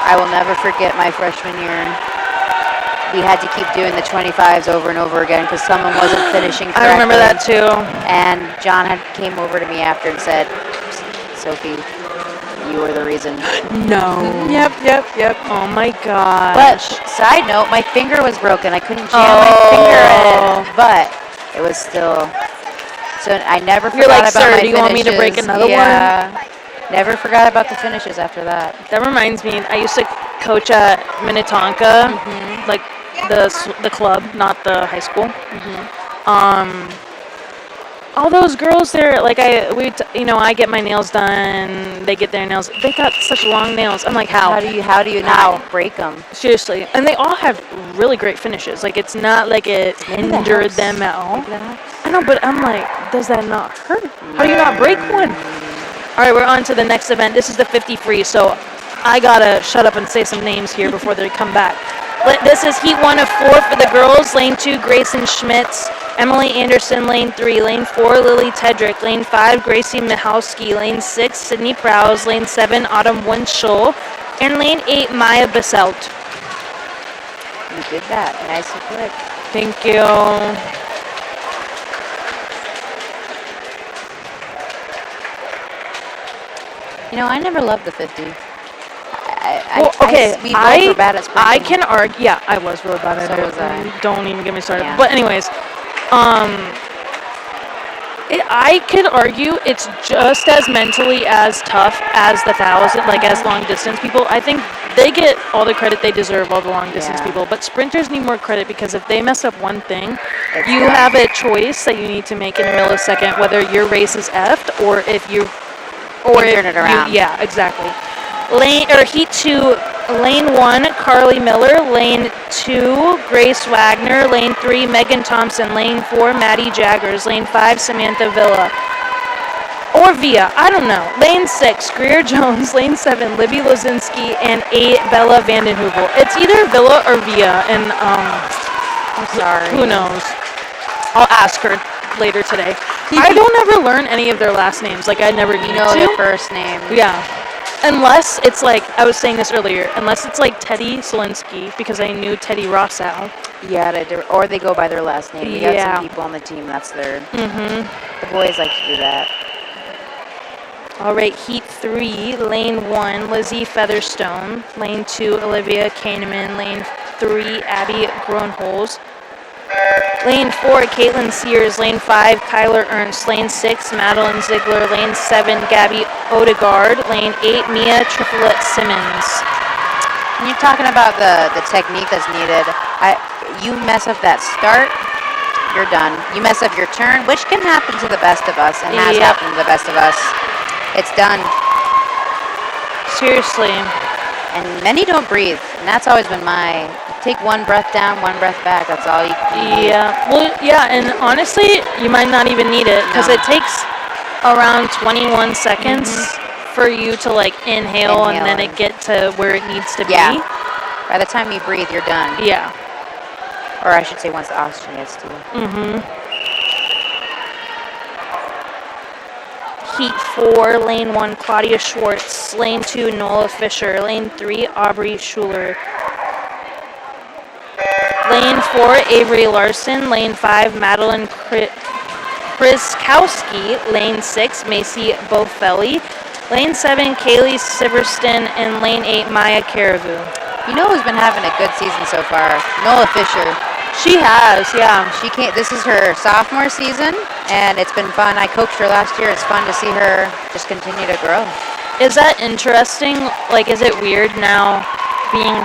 I will never forget my freshman year. We had to keep doing the 25s over and over again because someone wasn't finishing correctly. I remember that too. And John came over to me after and said, Sophie, you were the reason. No. Yep. Oh my gosh. But side note, my finger was broken. I couldn't jam my finger in, but it was still. So I never forgot about my finishes. Do you want me to break another one? Never forgot about the finishes after that. That reminds me, I used to coach at Minnetonka, like the club, not the high school. All those girls there, like I get my nails done. They get their nails. They got such long nails. I'm like, how? How do you not break them? Seriously, and they all have really great finishes. Like it's not like it hindered them at all. I know, but I'm like, does that not hurt? How do you not break one? All right, we're on to the next event. This is the 50 free, so I gotta shut up and say some names here before they come back. This is heat 1 of 4 for the girls. Lane 2, Grayson Schmitz. Emily Anderson, lane 3. Lane 4, Lily Tedrick. Lane 5, Gracie Michalski. Lane 6, Sydney Prowse. Lane 7, Autumn Winchell. And lane 8, Maya Baselt. You did that. Nice and quick. Thank you. You know, I never loved the 50. I can argue. Yeah, I was really bad at it. So was I. Don't even get me started. Yeah. But anyways, I could argue it's just as mentally as tough as the 1,000, like as long distance people. I think they get all the credit they deserve, all the long distance people. But sprinters need more credit because if they mess up one thing, you have a choice that you need to make in a millisecond, whether your race is effed or if you turn it around. Yeah, exactly. Heat 2, lane 1, Carly Miller. Lane 2, Grace Wagner. Lane 3, Megan Thompson. Lane 4, Maddie Jaggers. Lane 5, Samantha Villa. Or Via, I don't know. Lane 6, Greer Jones. Lane 7, Libby Lozinski. And 8, Bella Vandenheuvel. It's either Villa or Via, and I'm sorry. who knows? I'll ask her later today. I don't ever learn any of their last names. Like, I never need You know to. their first name. Yeah. Unless it's like, I was saying this earlier, unless it's like Teddy Solinsky, because I knew Teddy Rossow. Yeah, or they go by their last name. You got Yeah. some people on the team, that's their... The boys like to do that. All right, Heat 3, Lane 1, Lizzie Featherstone. Lane 2, Olivia Kahneman. Lane 3, Abby Gronholz. Lane 4, Caitlin Sears. Lane 5, Kyler Ernst. Lane 6, Madeline Ziegler. Lane 7, Gabby Odegaard. Lane 8, Mia Triplet Simmons. When you're talking about the technique that's needed, you mess up that start, you're done. You mess up your turn, which can happen to the best of us and has happened to the best of us. It's done. Seriously. And many don't breathe, and that's always been my, take one breath down, one breath back, that's all you need. Yeah, well, yeah, and honestly, you might not even need it, because it takes around 21 seconds for you to, like, inhale and then it get to where it needs to be. Yeah. By the time you breathe, you're done. Yeah. Or I should say once the oxygen gets to you. Heat 4, Lane 1, Claudia Schwartz. Lane 2, Nola Fisher. Lane 3, Aubrey Schuler. Lane 4, Avery Larson. Lane 5, Madeline Kriskowski. Lane 6, Macy Bofelli. Lane 7, Kaylee Siverston. And Lane 8, Maya Caravu. You know who's been having a good season so far? Nola Fisher. She has, yeah. She can't. This is her sophomore season, and it's been fun. I coached her last year. It's fun to see her just continue to grow. Is that interesting? Like, is it weird now being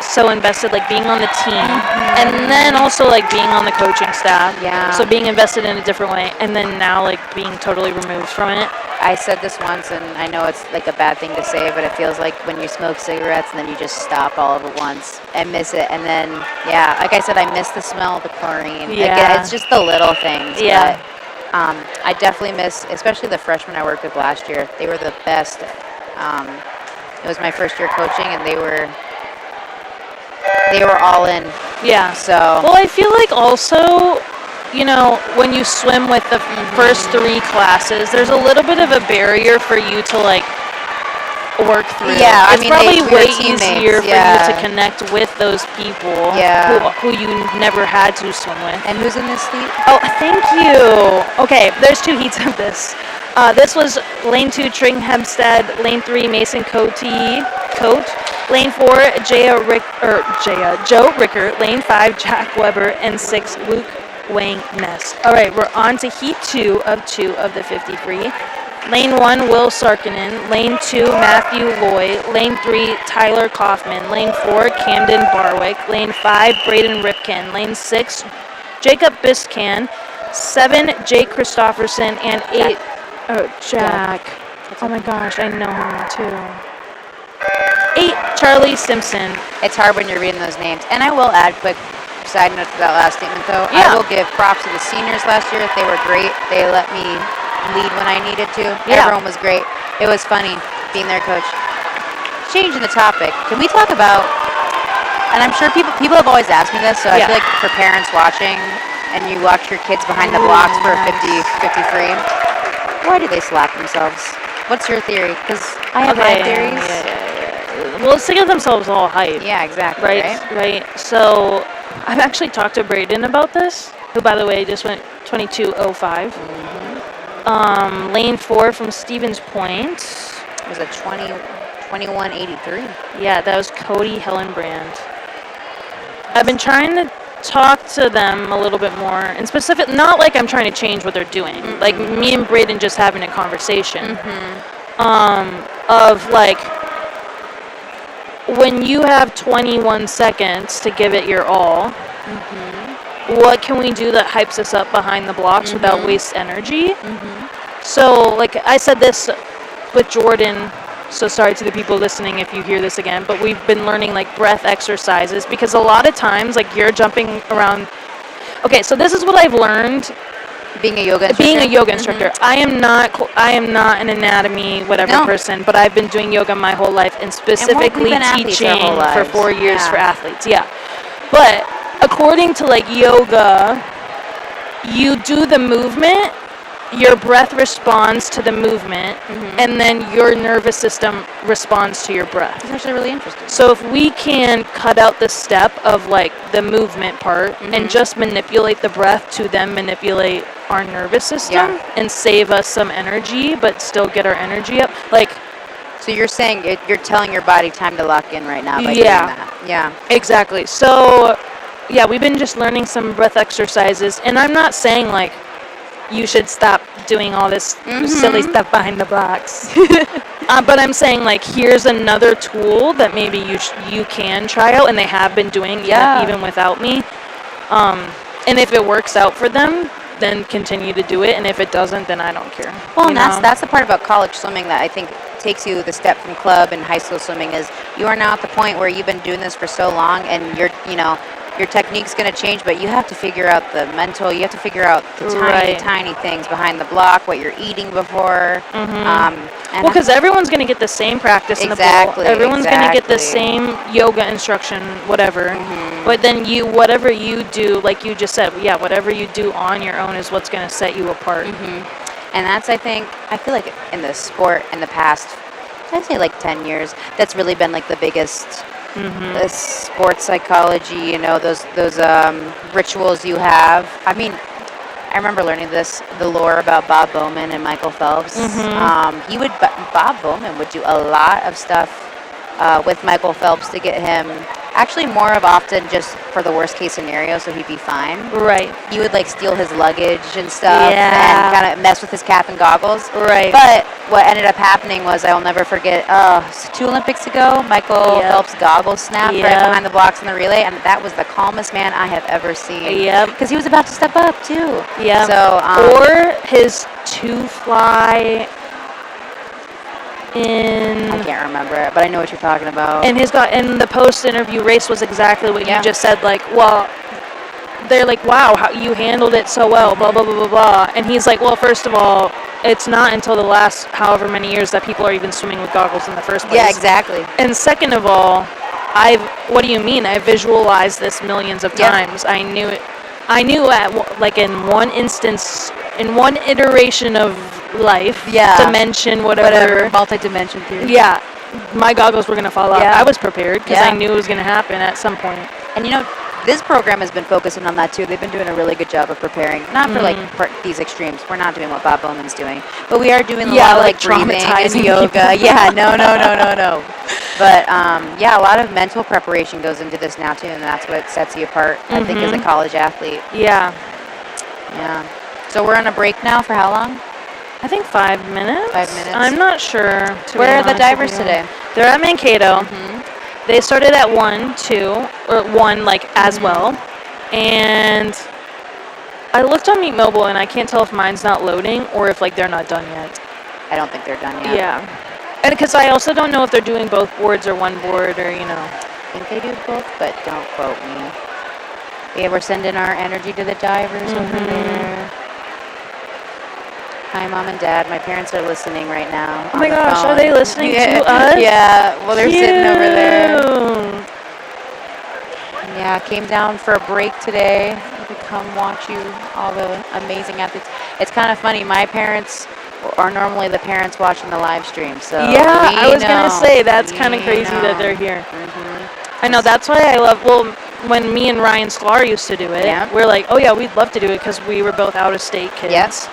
so invested, like being on the team, and then also like being on the coaching staff? Yeah. So being invested in a different way, and then now like being totally removed from it. I said this once, and I know it's like a bad thing to say, but it feels like when you smoke cigarettes and then you just stop all of it once and miss it. And then, yeah, like I said, I miss the smell of the chlorine. Yeah. Again, it's just the little things. Yeah. But I definitely miss, especially the freshmen I worked with last year. They were the best. It was my first year coaching, and they were all in. Yeah. So. Well, I feel like also, you know, when you swim with the first 3 classes, there's a little bit of a barrier for you to like work through. Yeah, it's probably we were way teammates, easier for you to connect with those people who you never had to swim with. And who's in this heat? Oh, thank you. Okay, there's 2 heats of this. This was Lane 2, Tring Hempstead. Lane 3, Mason Cote. Lane 4, Joe Rickert. Lane 5, Jack Weber. And 6, Luke Wang Ness. All right, we're on to Heat 2 of the 53. Lane 1, Will Sarkinen. Lane 2, Matthew Loy. Lane 3, Tyler Kaufman. Lane 4, Camden Barwick. Lane 5, Braden Ripken. Lane 6, Jacob Biscan. 7, Jake Christofferson. And 8, Jack. Oh my gosh, I know him too. 8, Charlie Simpson. It's hard when you're reading those names. And I will add quick side note to that last statement, though. Yeah. I will give props to the seniors last year. They were great. They let me lead when I needed to. Yeah. Everyone was great. It was funny being their coach. Changing the topic, can we talk about, and I'm sure people have always asked me this, so I feel like for parents watching and you watch your kids behind the blocks for 50-free, why do they slap themselves? What's your theory? Because I have my theories. Yeah. Well, it's to give themselves all hype. Yeah, exactly. Right. So I've actually talked to Braden about this, who, by the way, just went 22.05. Lane 4 from Stevens Point. It was a 21.83. Yeah, that was Cody Hellenbrand. I've been trying to talk to them a little bit more, and specific, not like I'm trying to change what they're doing. Like me and Braden just having a conversation of like, when you have 21 seconds to give it your all, what can we do that hypes us up behind the blocks without waste energy? So, like I said this with Jordan, so sorry to the people listening if you hear this again, but we've been learning like breath exercises, because a lot of times like you're jumping around. Okay, so this is what I've learned Being a yoga instructor? Being a yoga instructor. I am not an anatomy whatever person, but I've been doing yoga my whole life and specifically teaching for 4 years for athletes. Yeah. But according to like yoga, you do the movement, your breath responds to the movement, and then your nervous system responds to your breath. That's actually really interesting. So if we can cut out the step of like the movement part and just manipulate the breath to then manipulate our nervous system and save us some energy but still get our energy up, like. So you're saying you're telling your body time to lock in right now by doing that. Yeah, exactly. So yeah, we've been just learning some breath exercises, and I'm not saying like you should stop doing all this silly stuff behind the blocks. But I'm saying, like, here's another tool that maybe you can try out, and they have been doing even without me. And if it works out for them, then continue to do it, and if it doesn't, then I don't care. Well, and that's the part about college swimming that I think takes you the step from club and high school swimming is you are now at the point where you've been doing this for so long, and your technique's going to change, but you have to figure out the mental, you have to figure out the tiny things behind the block, what you're eating before. Well, because everyone's going to get the same practice in the pool. Everyone's going to get the same yoga instruction, whatever. But then whatever you do, like you just said, whatever you do on your own is what's going to set you apart. And that's, I feel like in the sport in the past, I'd say like 10 years, that's really been like the biggest the sports psychology, those rituals you have. I mean, I remember learning the lore about Bob Bowman and Michael Phelps. Bob Bowman would do a lot of stuff with Michael Phelps to get him, actually more of often just for the worst case scenario so he'd be fine. Right. He would like steal his luggage and stuff and kind of mess with his cap and goggles. Right. But what ended up happening was, I'll never forget, 2 Olympics ago, Michael Phelps' goggles snapped right behind the blocks in the relay, and that was the calmest man I have ever seen. Because he was about to step up too. So, or his two-fly I can't remember it, but I know what you're talking about. And the post-interview race was exactly what you just said. Like, well, they're like, wow, how you handled it so well, blah, blah, blah, blah, blah. And he's like, well, first of all, it's not until the last however many years that people are even swimming with goggles in the first place. Yeah, exactly. And second of all, what do you mean? I visualized this millions of times. I knew it. I knew in one instance, in one iteration of life, dimension, whatever. Multi-dimension theory. Yeah, my goggles were going to fall off. I was prepared because I knew it was going to happen at some point. And this program has been focusing on that too. They've been doing a really good job of preparing, not for these extremes. We're not doing what Bob Bowman's doing, but we are doing a lot of like breathing and yoga. No. But a lot of mental preparation goes into this now too, and that's what sets you apart, I think, as a college athlete. Yeah. So we're on a break now for how long? I think 5 minutes. 5 minutes. I'm not sure. Where are the divers today? They're at Mankato. They started at 1, 2, or 1 as well. And I looked on Meet Mobile, and I can't tell if mine's not loading or if they're not done yet. I don't think they're done yet. Yeah. And because I also don't know if they're doing both boards or one board or, I think they do both, but don't quote me. Yeah, we're sending our energy to the divers over there. Hi, Mom and Dad. My parents are listening right now. Oh my gosh, are they listening to us? Yeah, well, they're sitting over there. Yeah, came down for a break today to come watch you, all the amazing athletes. It's kind of funny. My parents are normally the parents watching the live stream. So I was going to say, that's kind of crazy that they're here. I know, that's why I love, when me and Ryan Sklar used to do it, we're like, oh yeah, we'd love to do it because we were both out-of-state kids. Yes.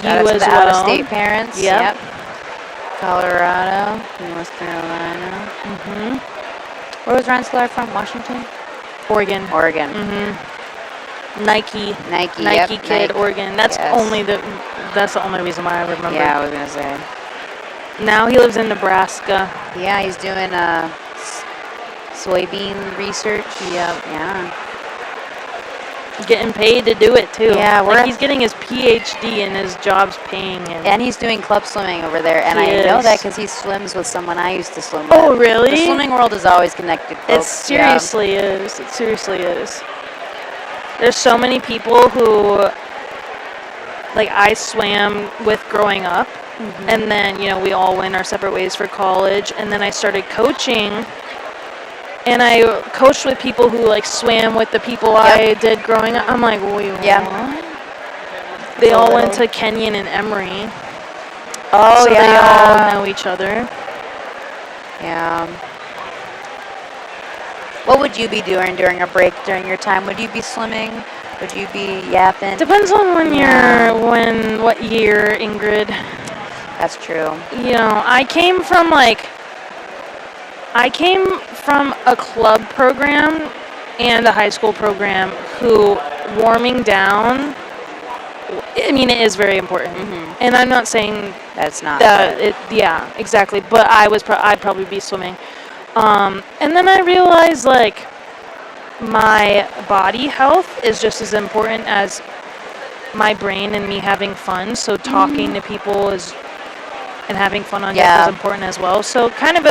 Shout out to the out-of-state parents. Yep. Colorado, North Carolina. Where was Ryan Sklar from? Washington? Oregon. Nike yep, kid, Nike. Oregon. That's that's the only reason why I remember. Yeah, I was gonna say. Now he lives in Nebraska. Yeah, he's doing soybean research. Yeah. Getting paid to do it too. Yeah, he's getting his PhD and his job's paying him. And he's doing club swimming over there, and I know that because he swims with someone I used to swim with. Oh, really? The swimming world is always connected, folks. It seriously is. It seriously is. There's so many people who like I swam with growing up, and then we all went our separate ways for college, and then I started coaching, and I coached with people who like swam with the people I did growing up. I'm like, wait, what? They all went to Kenyon and Emory. Oh, so they all know each other. Yeah. What would you be doing during a break during your time? Would you be swimming? Would you be yapping? Depends on what year, Ingrid. That's true. I came from a club program and a high school program who warming down, I mean, it is very important. And I'm not saying that's not that yeah, exactly, but I'd probably be swimming. And then I realized like my body health is just as important as my brain and me having fun. So talking to people and having fun on deck is important as well. So kind of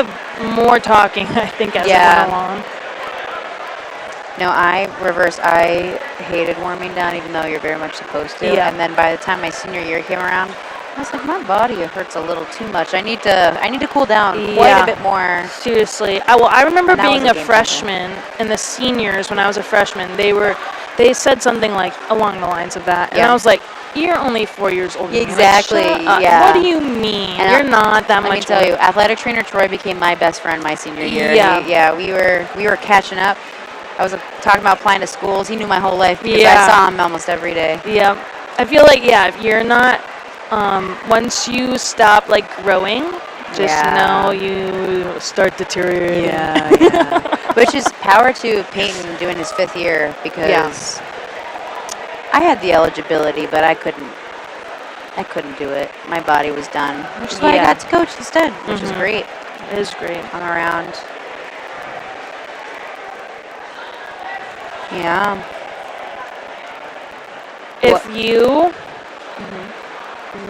more talking, I think, as it went along. No, I hated warming down, even though you're very much supposed to. Yeah. And then by the time my senior year came around, I was like, my body hurts a little too much. I need to cool down quite a bit more. Seriously. I remember being a freshman, and the seniors, when I was a freshman, they said something like along the lines of that. And I was like, you're only 4 years older than me. Exactly. Like, yeah. What do you mean? And you're not that much. Let me tell you, athletic trainer Troy became my best friend my senior year. Yeah. We were catching up. I was talking about applying to schools. He knew my whole life because I saw him almost every day. Yeah. I feel like, if you're not, once you stop, like, growing, just know you start deteriorating. Yeah. Which is power to Peyton doing his 5th year because I had the eligibility, but I couldn't do it. My body was done, which is why I got to coach instead, which is great. It is great. I'm around. Yeah. If you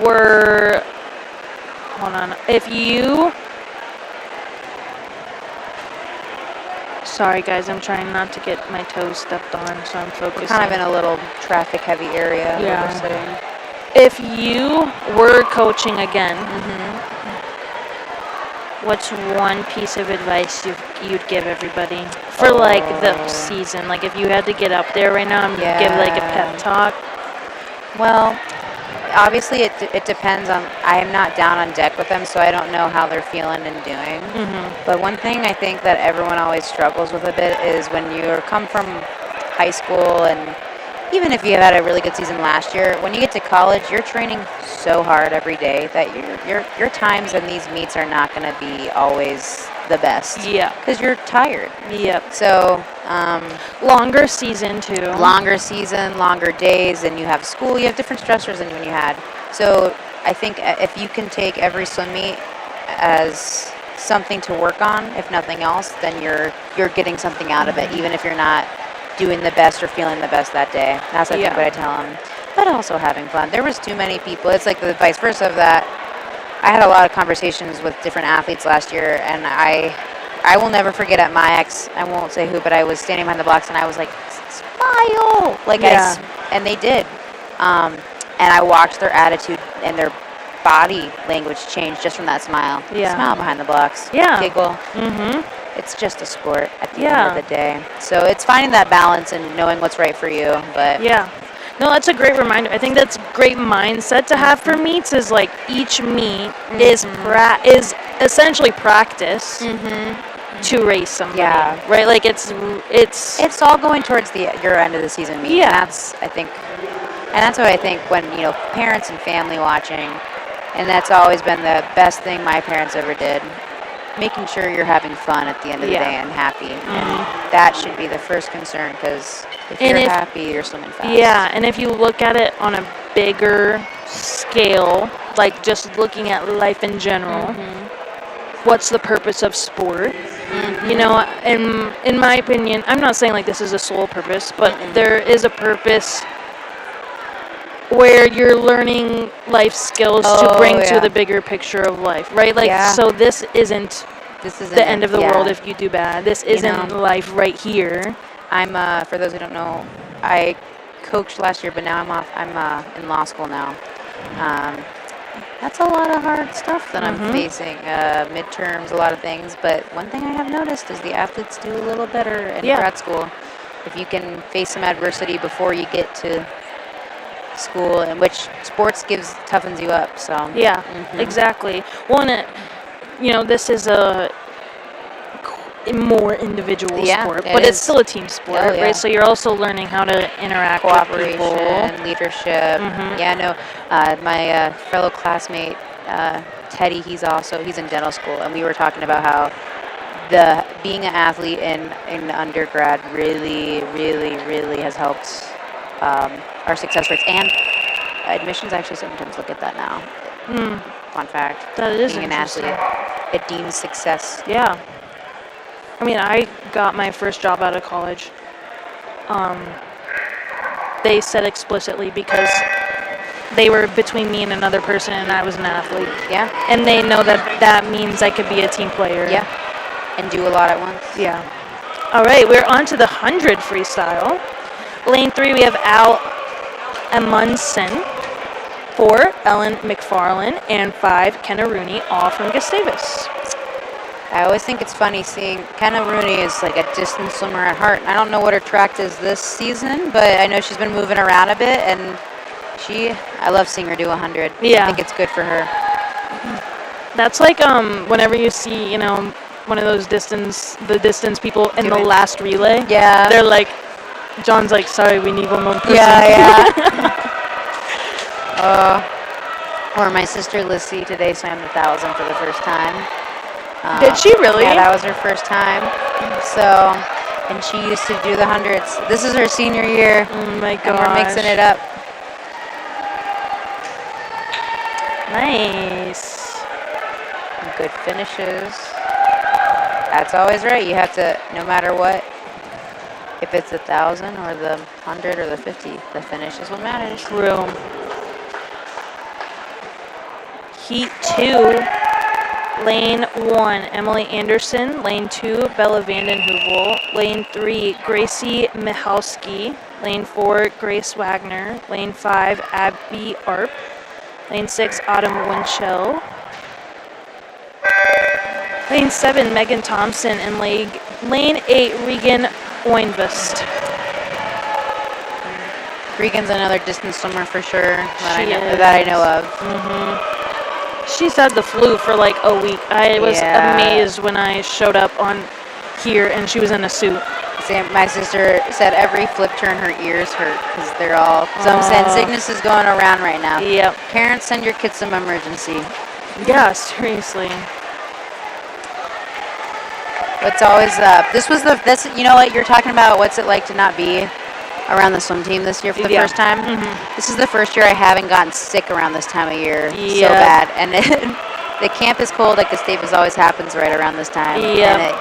were, hold on. Sorry guys, I'm trying not to get my toes stepped on, so I'm focusing. We're kind of in a little traffic-heavy area. Yeah. If you were coaching again, what's one piece of advice you'd give everybody for like the season? Like if you had to get up there right now and give like a pep talk. Well, obviously it depends on. I am not down on deck with them, so I don't know how they're feeling and doing. But one thing I think that everyone always struggles with a bit is when you come from high school, and even if you had a really good season last year, when you get to college, you're training so hard every day that your times in these meets are not going to be always the best. Yeah. Because you're tired. Yep. So longer season too. Longer season, longer days, and you have school. You have different stressors than when you had. So I think if you can take every swim meet as something to work on, if nothing else, then you're getting something out of it, even if you're not doing the best or feeling the best that day. That's I think what I tell them. But also having fun. There was too many people. It's like the vice versa of that. I had a lot of conversations with different athletes last year, and I will never forget at my ex, I won't say who, but I was standing behind the blocks, and I was like, smile! Like and they did. And I watched their attitude and their body language change just from that smile. Yeah. Smile behind the blocks. Yeah. Giggle. It's just a sport at the end of the day. So it's finding that balance and knowing what's right for you. But no, that's a great reminder. I think that's a great mindset to have for meets. Is like each meet is essentially practice to race somebody. Yeah. Right. Like it's all going towards your end of the season meet. Yeah. And that's what I think when parents and family watching, and that's always been the best thing my parents ever did. Making sure you're having fun at the end of the day and happy. And that should be the first concern, because if you're happy, you're swimming fast. Yeah, and if you look at it on a bigger scale, like just looking at life in general, what's the purpose of sport? In my opinion, I'm not saying like this is a sole purpose, but there is a purpose where you're learning life skills to bring to the bigger picture of life, right? Like, so this isn't the end of the world if you do bad. This isn't life right here. I'm, for those who don't know, I coached last year, but now I'm off. I'm in law school now. That's a lot of hard stuff that I'm facing. Midterms, a lot of things. But one thing I have noticed is the athletes do a little better in grad school. If you can face some adversity before you get to school, in which sports toughens you up. So exactly. Well, and this is a more individual sport, but it's still a team sport, right? So you're also learning how to interact with people. Leadership. My fellow classmate Teddy, he's in dental school, and we were talking about how being an athlete in undergrad really, really, really has helped our success rates, and admissions actually sometimes look at that now. Fun fact. That is being an athlete, it deems success. Yeah. I mean, I got my first job out of college. They said explicitly because they were between me and another person, and I was an athlete. Yeah. And they know that means I could be a team player. Yeah. And do a lot at once. Yeah. All right, we're on to the 100 freestyle. Lane 3, we have Al Amundsen. 4, Ellen McFarlane. And 5, Kenna Rooney, all from Gustavus. I always think it's funny seeing Kenna Rooney is like a distance swimmer at heart. I don't know what her track is this season, but I know she's been moving around a bit, and I love seeing her do 100. Yeah. I think it's good for her. That's like whenever you see, one of those distance people in the last relay. Yeah. They're like, John's like, sorry, we need one more person. Yeah. Or my sister Lissy today swam 1,000 for the first time. Did she really? Yeah, that was her first time. So, and she used to do the hundreds. This is her senior year. Oh my gosh. And we're mixing it up. Nice. Good finishes. That's always right. You have to, no matter what, if it's 1,000 or the 100 or the 50, the finish is what matters. True. Heat 2. Lane 1, Emily Anderson. Lane 2, Bella Vanden Heuvel. Lane 3, Gracie Michalski. Lane 4, Grace Wagner. Lane 5, Abby Arp. Lane 6, Autumn Winchell. Lane 7, Megan Thompson. And lane 8, Regan Oinvest. Regan's another distance swimmer for sure that I know of. She's had the flu for like a week. I was amazed when I showed up on here and she was in a suit. My sister said every flip turn her ears hurt because they're all, some said sickness is going around right now. Yep. Parents, send your kids some emergency. Yeah, seriously. It's always, you know what, you're talking about what's it like to not be around the swim team this year for the first time. This is the first year I haven't gotten sick around this time of year so bad. And the camp is cold, like Gustavus always happens right around this time. And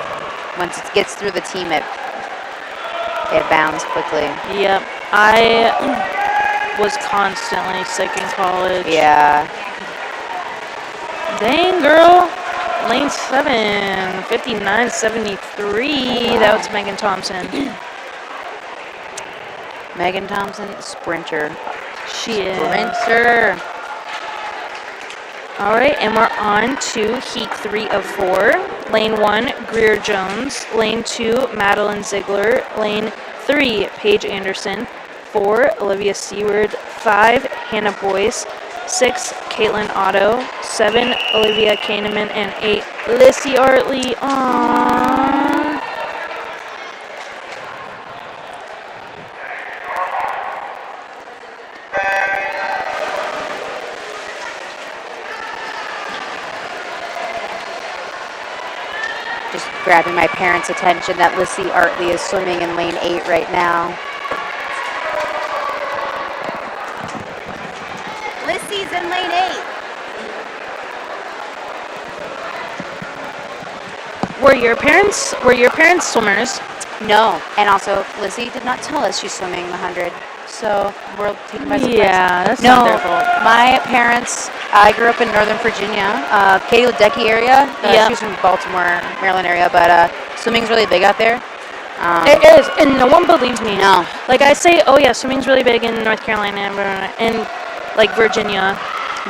once it gets through the team, it bounds quickly. Yep. I was constantly sick in college. Yeah. Dang, girl. Lane 7, 59.73. That was Megan Thompson. Megan Thompson, sprinter. She is. Sprinter. All right, and we're on to Heat 3 of 4. Lane 1, Greer Jones. Lane 2, Madeline Ziegler. Lane 3, Paige Anderson. 4, Olivia Seward. 5, Hannah Boyce. 6, Caitlin Otto. 7, Olivia Kahneman. And 8, Lissy Artley. Aww. Just grabbing my parents' attention that Lissy Artley is swimming in lane 8 right now. Lissy's in lane 8. Were your parents swimmers? No, and also Lissy did not tell us she's swimming the 100, so we're taken by surprise. Yeah, that's not their fault. My parents, I grew up in Northern Virginia, Katy Ledecky area. She's from Baltimore, Maryland area, but swimming's really big out there. It is, and no one believes me. No. Like, I say, oh, yeah, swimming's really big in North Carolina and like, Virginia.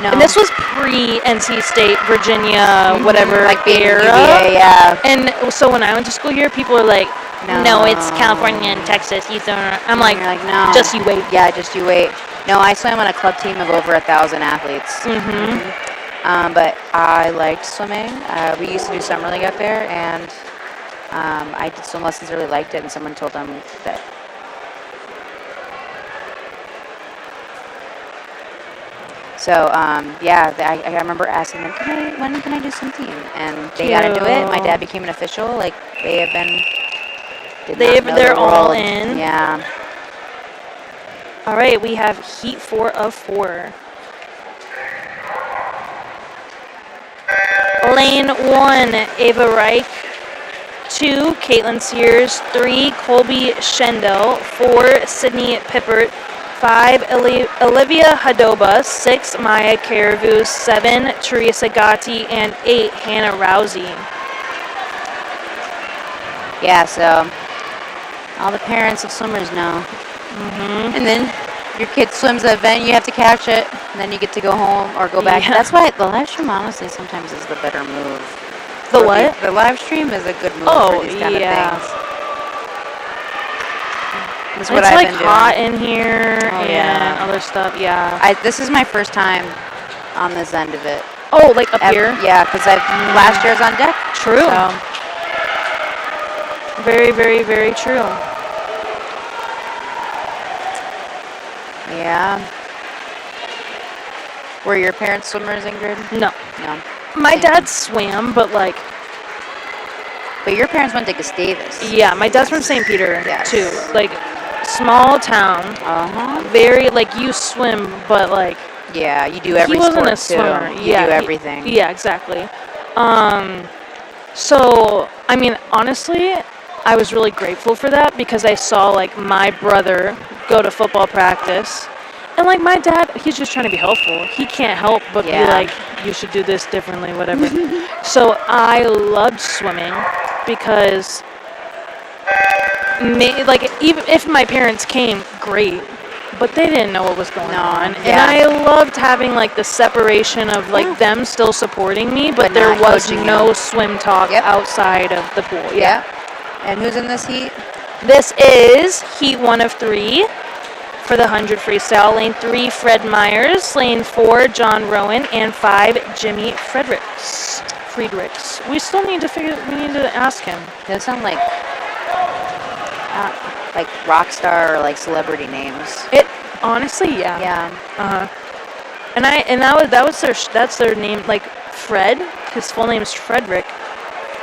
No. And this was pre-NC State, Virginia, whatever Like being era. UVA, yeah. And so when I went to school here, people were like, no, it's California and Texas. You don't. I'm like, you're like, no. just you wait. Yeah, just you wait. No, I swam on a club team of over 1,000 athletes. But I liked swimming. We used to do summer league up there, and I did swim lessons, really liked it, and someone told them that. So, yeah, I remember asking them, when can I do swim team? And they got into it. My dad became an official. Like, they have been. They're all in. Yeah. All right, we have heat 4 of 4. Lane 1, Ava Reich. 2, Caitlin Sears. 3, Colby Schendel. 4, Sydney Pippert. 5, Olivia Hadoba. 6, Maya Caravu. 7, Teresa Gatti. And 8, Hannah Rousey. Yeah, so all the parents of swimmers know. And then your kid swims the event, you have to catch it, and then you get to go home or go back. Yeah. That's why the live stream, honestly, sometimes is the better move. The what? The live stream is a good move for these kind of things. That's what It's I've like been hot doing. in here Oh, and yeah. other stuff. Yeah. This is my first time on this end of it. Oh, like up here? Yeah, because last year's on deck. True. So. Very, very, very true. Yeah. Were your parents swimmers, Ingrid? No. No. My dad swam, but like. But your parents went to Gustavus. Yeah, my dad's from St. Peter, Yes. too. Like, small town. Very, like, you swim, but like. Yeah, you do every he wasn't sport a swimmer. too. You do everything. Yeah, exactly. So, I mean, honestly, I was really grateful for that because I saw, like, my brother go to football practice. And, like, my dad, he's just trying to be helpful. He can't help but be like, you should do this differently, whatever. So I loved swimming because, like, even if my parents came, great. But they didn't know what was going on. Yeah. And I loved having, like, the separation of, like, them still supporting me, but there not was coaching no you. swim talk outside of the pool. Yeah. And who's in this heat? This is heat 1 of 3 for the 100 freestyle. Lane 3, Fred Myers. Lane 4, John Rowan. And 5, Jimmy Friedrichs. We still need to ask him. Those sound like rock star or like celebrity names. It honestly, yeah. Yeah. And that's their name, like Fred. His full name is Frederick,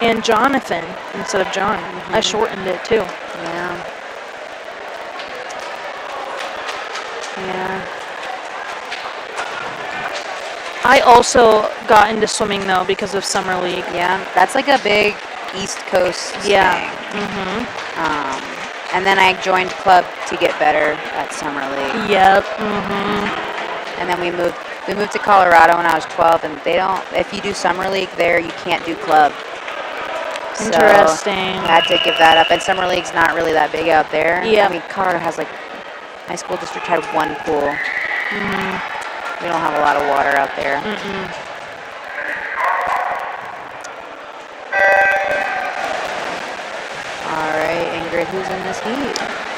and Jonathan instead of John. I shortened it too. Yeah. Yeah. I also got into swimming though because of summer league. Yeah. That's like a big East Coast thing. And then I joined club to get better at summer league. Yep. And then we moved to Colorado when I was 12, and they don't. If you do summer league there, you can't do club. Interesting. So I had to give that up. And summer league's not really that big out there. Yeah. I mean, Colorado has like, my school district had 1 pool. We don't have a lot of water out there. All right, Ingrid, who's in this heat?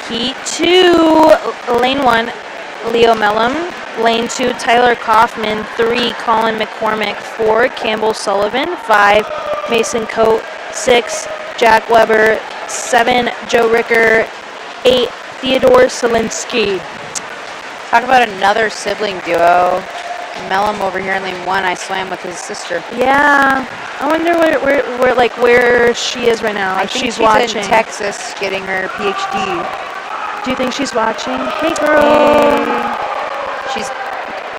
Heat 2, lane 1, Leo Mellum. Lane 2, Tyler Kaufman. 3, Colin McCormick. 4, Campbell Sullivan. 5, Mason Coate. 6, Jack Weber. 7, Joe Ricker. 8, Theodore Selinski. Talk about another sibling duo. Mellum over here in lane 1, I swam with his sister. Yeah, I wonder where she is right now. I If think she's she's watching. in Texas getting her PhD. Do you think she's watching? Hey, girl. She's,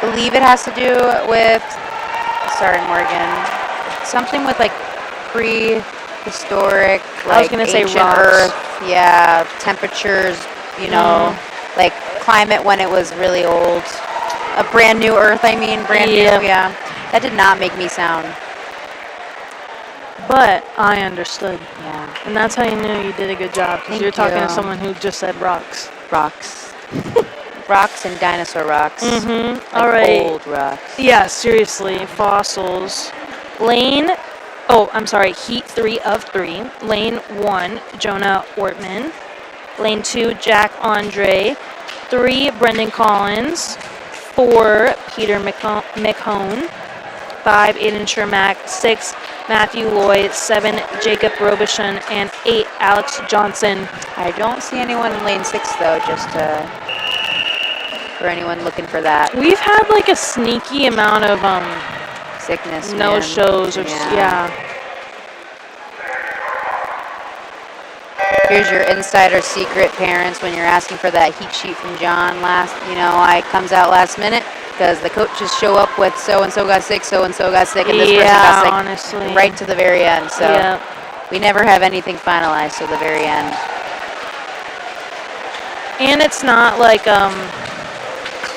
believe it has to do with, sorry, Morgan, something with like prehistoric, like I was gonna say ancient rocks. Earth, yeah, temperatures, you know, like climate when it was really old. A brand new Earth, brand new, yeah. That did not make me sound but I understood. Yeah. And that's how you knew you did a good job, because Thank you're talking to you. someone who just said rocks. Rocks. Rocks and dinosaur rocks. Mm-hmm. Like All right. old rocks. Yeah, seriously. Fossils. Heat 3 of 3. Lane 1, Jonah Ortman. Lane 2, Jack Andre. 3, Brendan Collins. 4, Peter McHone. 5, Aiden Shermack. 6, Matthew Lloyd. 7, Jacob Robichon. And 8, Alex Johnson. I don't see anyone in lane 6, though, just for anyone looking for that. We've had like a sneaky amount of Sickness, no man. shows. Yeah. Here's your insider secret, parents, when you're asking for that heat sheet from John. It comes out last minute because the coaches show up with so-and-so got sick, so-and-so got sick, and this person got sick honestly. right to the very end. So we never have anything finalized till the very end. And it's not like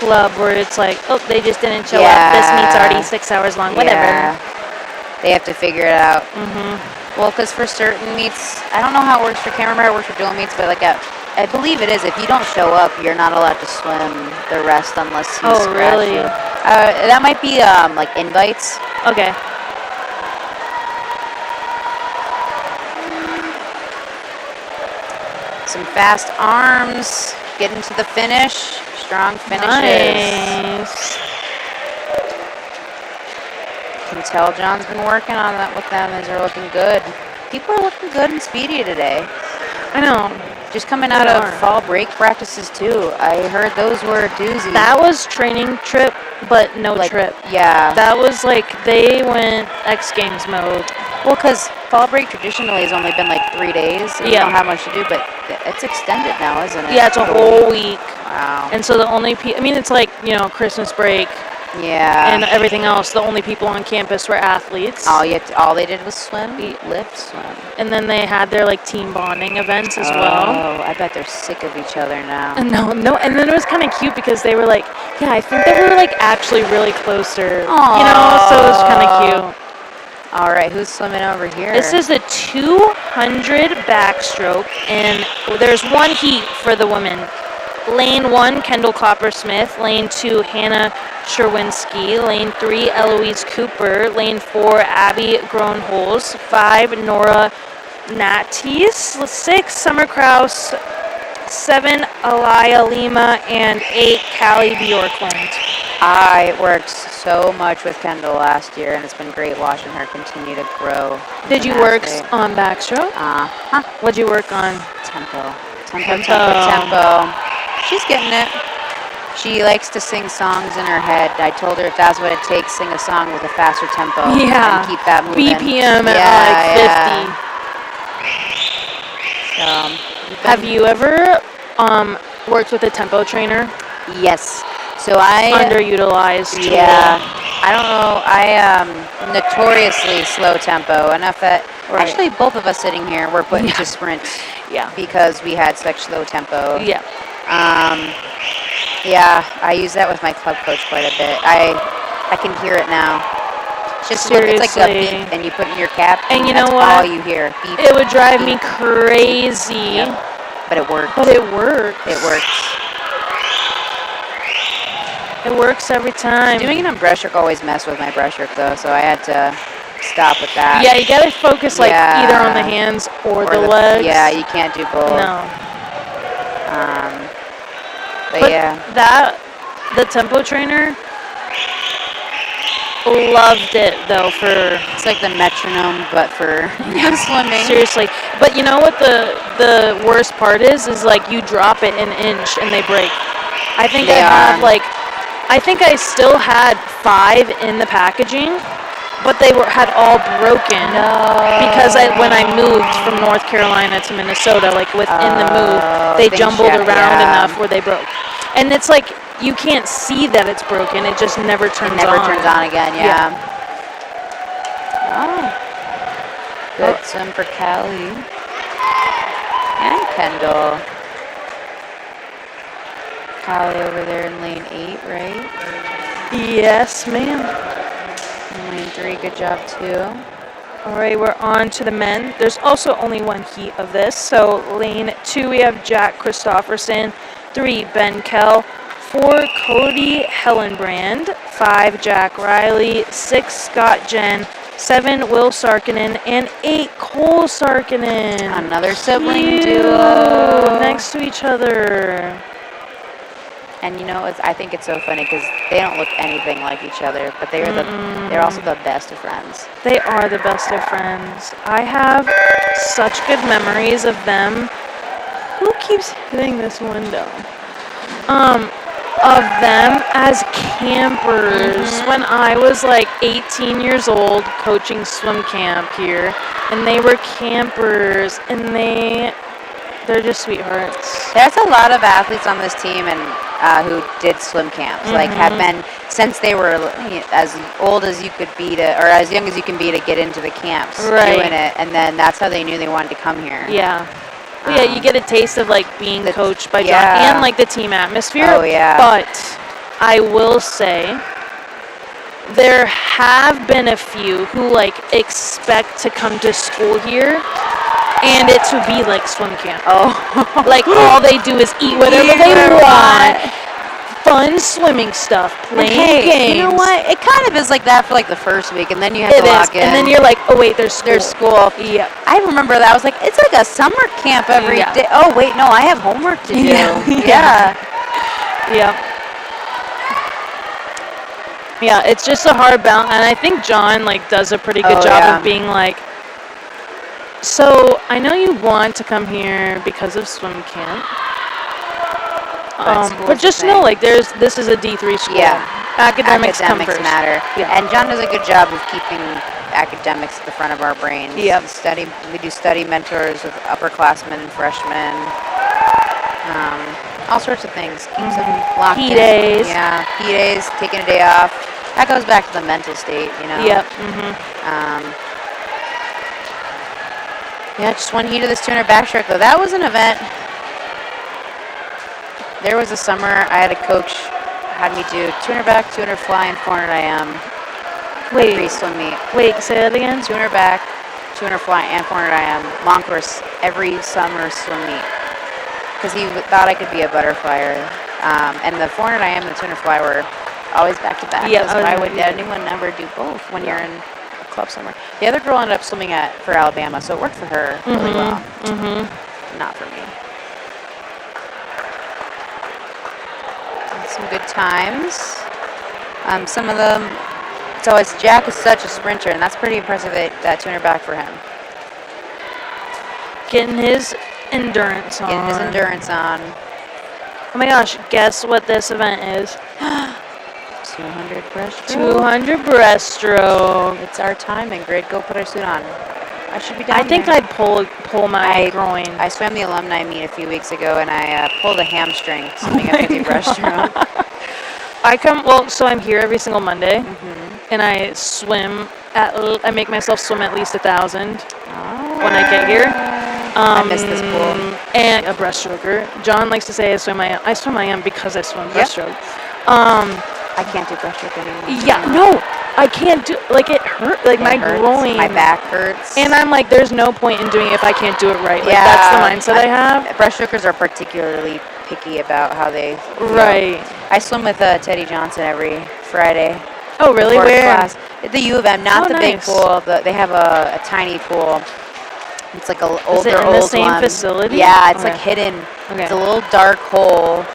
club where it's like, oh, they just didn't show up. This meet's already 6 hours long. Whatever. Yeah. They have to figure it out. Mm-hmm. Well, because for certain meets, I don't know how it works for, can't remember how it works for dual meets, but like I believe it is. If you don't show up, you're not allowed to swim the rest unless you scratch really? you. That might be like invites. Okay. Some fast arms, getting to the finish. Strong finishes. Nice. Can tell John's been working on that with them as they're looking good. People are looking good and speedy today. I know. Just coming out of fall break practices too. I heard those were a doozy. That was training trip, but no trip. Yeah. That was like they went X Games mode. Well, because fall break traditionally has only been like 3 days. So you don't have much to do, but it's extended now, isn't it? Yeah, it's a whole week. Wow. And so the only it's like, Christmas break. Yeah. And everything else, the only people on campus were athletes. All they did was swim, lift, swim. And then they had their like team bonding events as well. Oh, I bet they're sick of each other now. No, and then it was kind of cute because they were like, yeah, I think they were like actually really closer. Aww. So it was kind of cute. All right, who's swimming over here? This is the 200 backstroke, and there's one heat for the women. Lane 1, Kendall Copper-Smith. Lane 2, Hannah Sherwinski. Lane 3, Eloise Cooper. Lane 4, Abby Groenholz. 5, Nora Natis. 6, Summer Kraus. 7, Alaya Lima. And 8, Callie Bjorklund. I worked so much with Kendall last year, and it's been great watching her continue to grow. Did you work on backstroke? What'd you work on? Tempo. She's getting it. She likes to sing songs in her head. I told her if that's what it takes, sing a song with a faster tempo. Yeah. And keep that moving. BPM at like 50. Have you ever worked with a tempo trainer? Yes. So I underutilized. Yeah. I don't know. I notoriously slow tempo. Enough that actually both of us sitting here were put into sprints. Yeah. Because we had such low tempo. Yeah. Yeah, I use that with my club coach quite a bit. I can hear it now. Just seriously. It's like a beep, and you put in your cap, and you that's know what? all you hear. Beep, it would drive me crazy. Yep. But it worked. It works. It works every time. Doing it on breaststroke always messed with my breaststroke though, so I had to stop with that. Yeah, you gotta focus either on the hands or the legs. Yeah, you can't do both. No. But yeah. The tempo trainer loved it though it's like the metronome but for swimming. Seriously. But you know what the worst part is like you drop it an inch and they break. I think I think I still had 5 in the packaging, but they had all broken because when I moved from North Carolina to Minnesota, like within the move, they jumbled around enough where they broke. And it's like you can't see that it's broken; it just never turns on. It never turns on again. Yeah. Oh, good swim for Callie and Kendall. Callie over there in lane 8, right? Yes, ma'am. In lane 3, good job too. All right, we're on to the men. There's also only one heat of this. So lane 2, we have Jack Christofferson. 3, Ben Kell. 4, Cody Hellenbrand. 5, Jack Riley. 6, Scott Jen. 7, Will Sarkinen. And 8, Cole Sarkinen. Another sibling Cute. duo. Next to each other. And I think it's so funny because they don't look anything like each other, but they're also the best of friends. They are the best of friends. I have such good memories of them. Who keeps hitting this window? Of them as campers when I was like 18 years old coaching swim camp here, and they were campers, and they're just sweethearts. There's a lot of athletes on this team and who did swim camps, like have been since they were as old as you could be or as young as you can be to get into the camps doing it, and then that's how they knew they wanted to come here. Yeah. Yeah, you get a taste of like being coached by John and like the team atmosphere. Oh yeah. But I will say there have been a few who like expect to come to school here and it to be like swim camp. Oh. Like all they do is eat whatever they want. Fun swimming stuff, playing games. You know what? It kind of is like that for like the first week, and then you have to lock in. And then you're like, oh wait, there's school. Yeah. I remember that. I was like, it's like a summer camp every day. Oh wait, no, I have homework to do. Yeah. Yeah, it's just a hard balance, and I think John like does a pretty good job of being like, so I know you want to come here because of swim camp. But just know, like, this is a D3 school. Yeah. Academics come first. Matter. Yeah. And John does a good job of keeping academics at the front of our brains. Yep. We do study mentors with upperclassmen and freshmen. All sorts of things. Keeps them locked in. Days. Yeah. Days, taking a day off. That goes back to the mental state, Yep. Yeah, just one heat of this 200 backstroke, though. That was an event. There was a summer I had a coach had me do 200 back, 200 fly, and 400 IM. Free swim meet. Wait, say that again? 200 back, 200 fly, and 400 IM. Long course every summer swim meet. Because he thought I could be a butterflyer. And the 400 IM and the 200 fly were always back to back. Yeah, why would anyone never do both when you're in a club somewhere? The other girl ended up swimming for Alabama, so it worked for her really well. Not for me. Some good times. Some of them. So Jack is such a sprinter, and that's pretty impressive that 200 back for him. Getting his endurance on. Oh my gosh, guess what this event is? 200 breaststroke. 200 breaststroke. It's our time, and Grid, go put our suit on. I should be down I think there. I'd pull my groin. I swam the alumni meet a few weeks ago, and I pulled a hamstring swimming a 50 breaststroke. So I'm here every single Monday, and I I make myself swim at least 1,000 when I get here. I miss this pool. And a breaststroker. John likes to say I swim IM because I swim breaststroke. I can't do breaststroke anymore. Yeah, no, I can't do, like, it hurt, like, my groin. My back hurts. And I'm like, there's no point in doing it if I can't do it right. Like, that's the mindset I have. Breaststrokers are particularly picky about how they Right. I swim with Teddy Johnson every Friday. Oh, really? Where? Class. At the U of M, not the big pool. They have a tiny pool. It's like an older, Is it in the same facility? Yeah, it's like hidden. Okay. It's a little dark hole.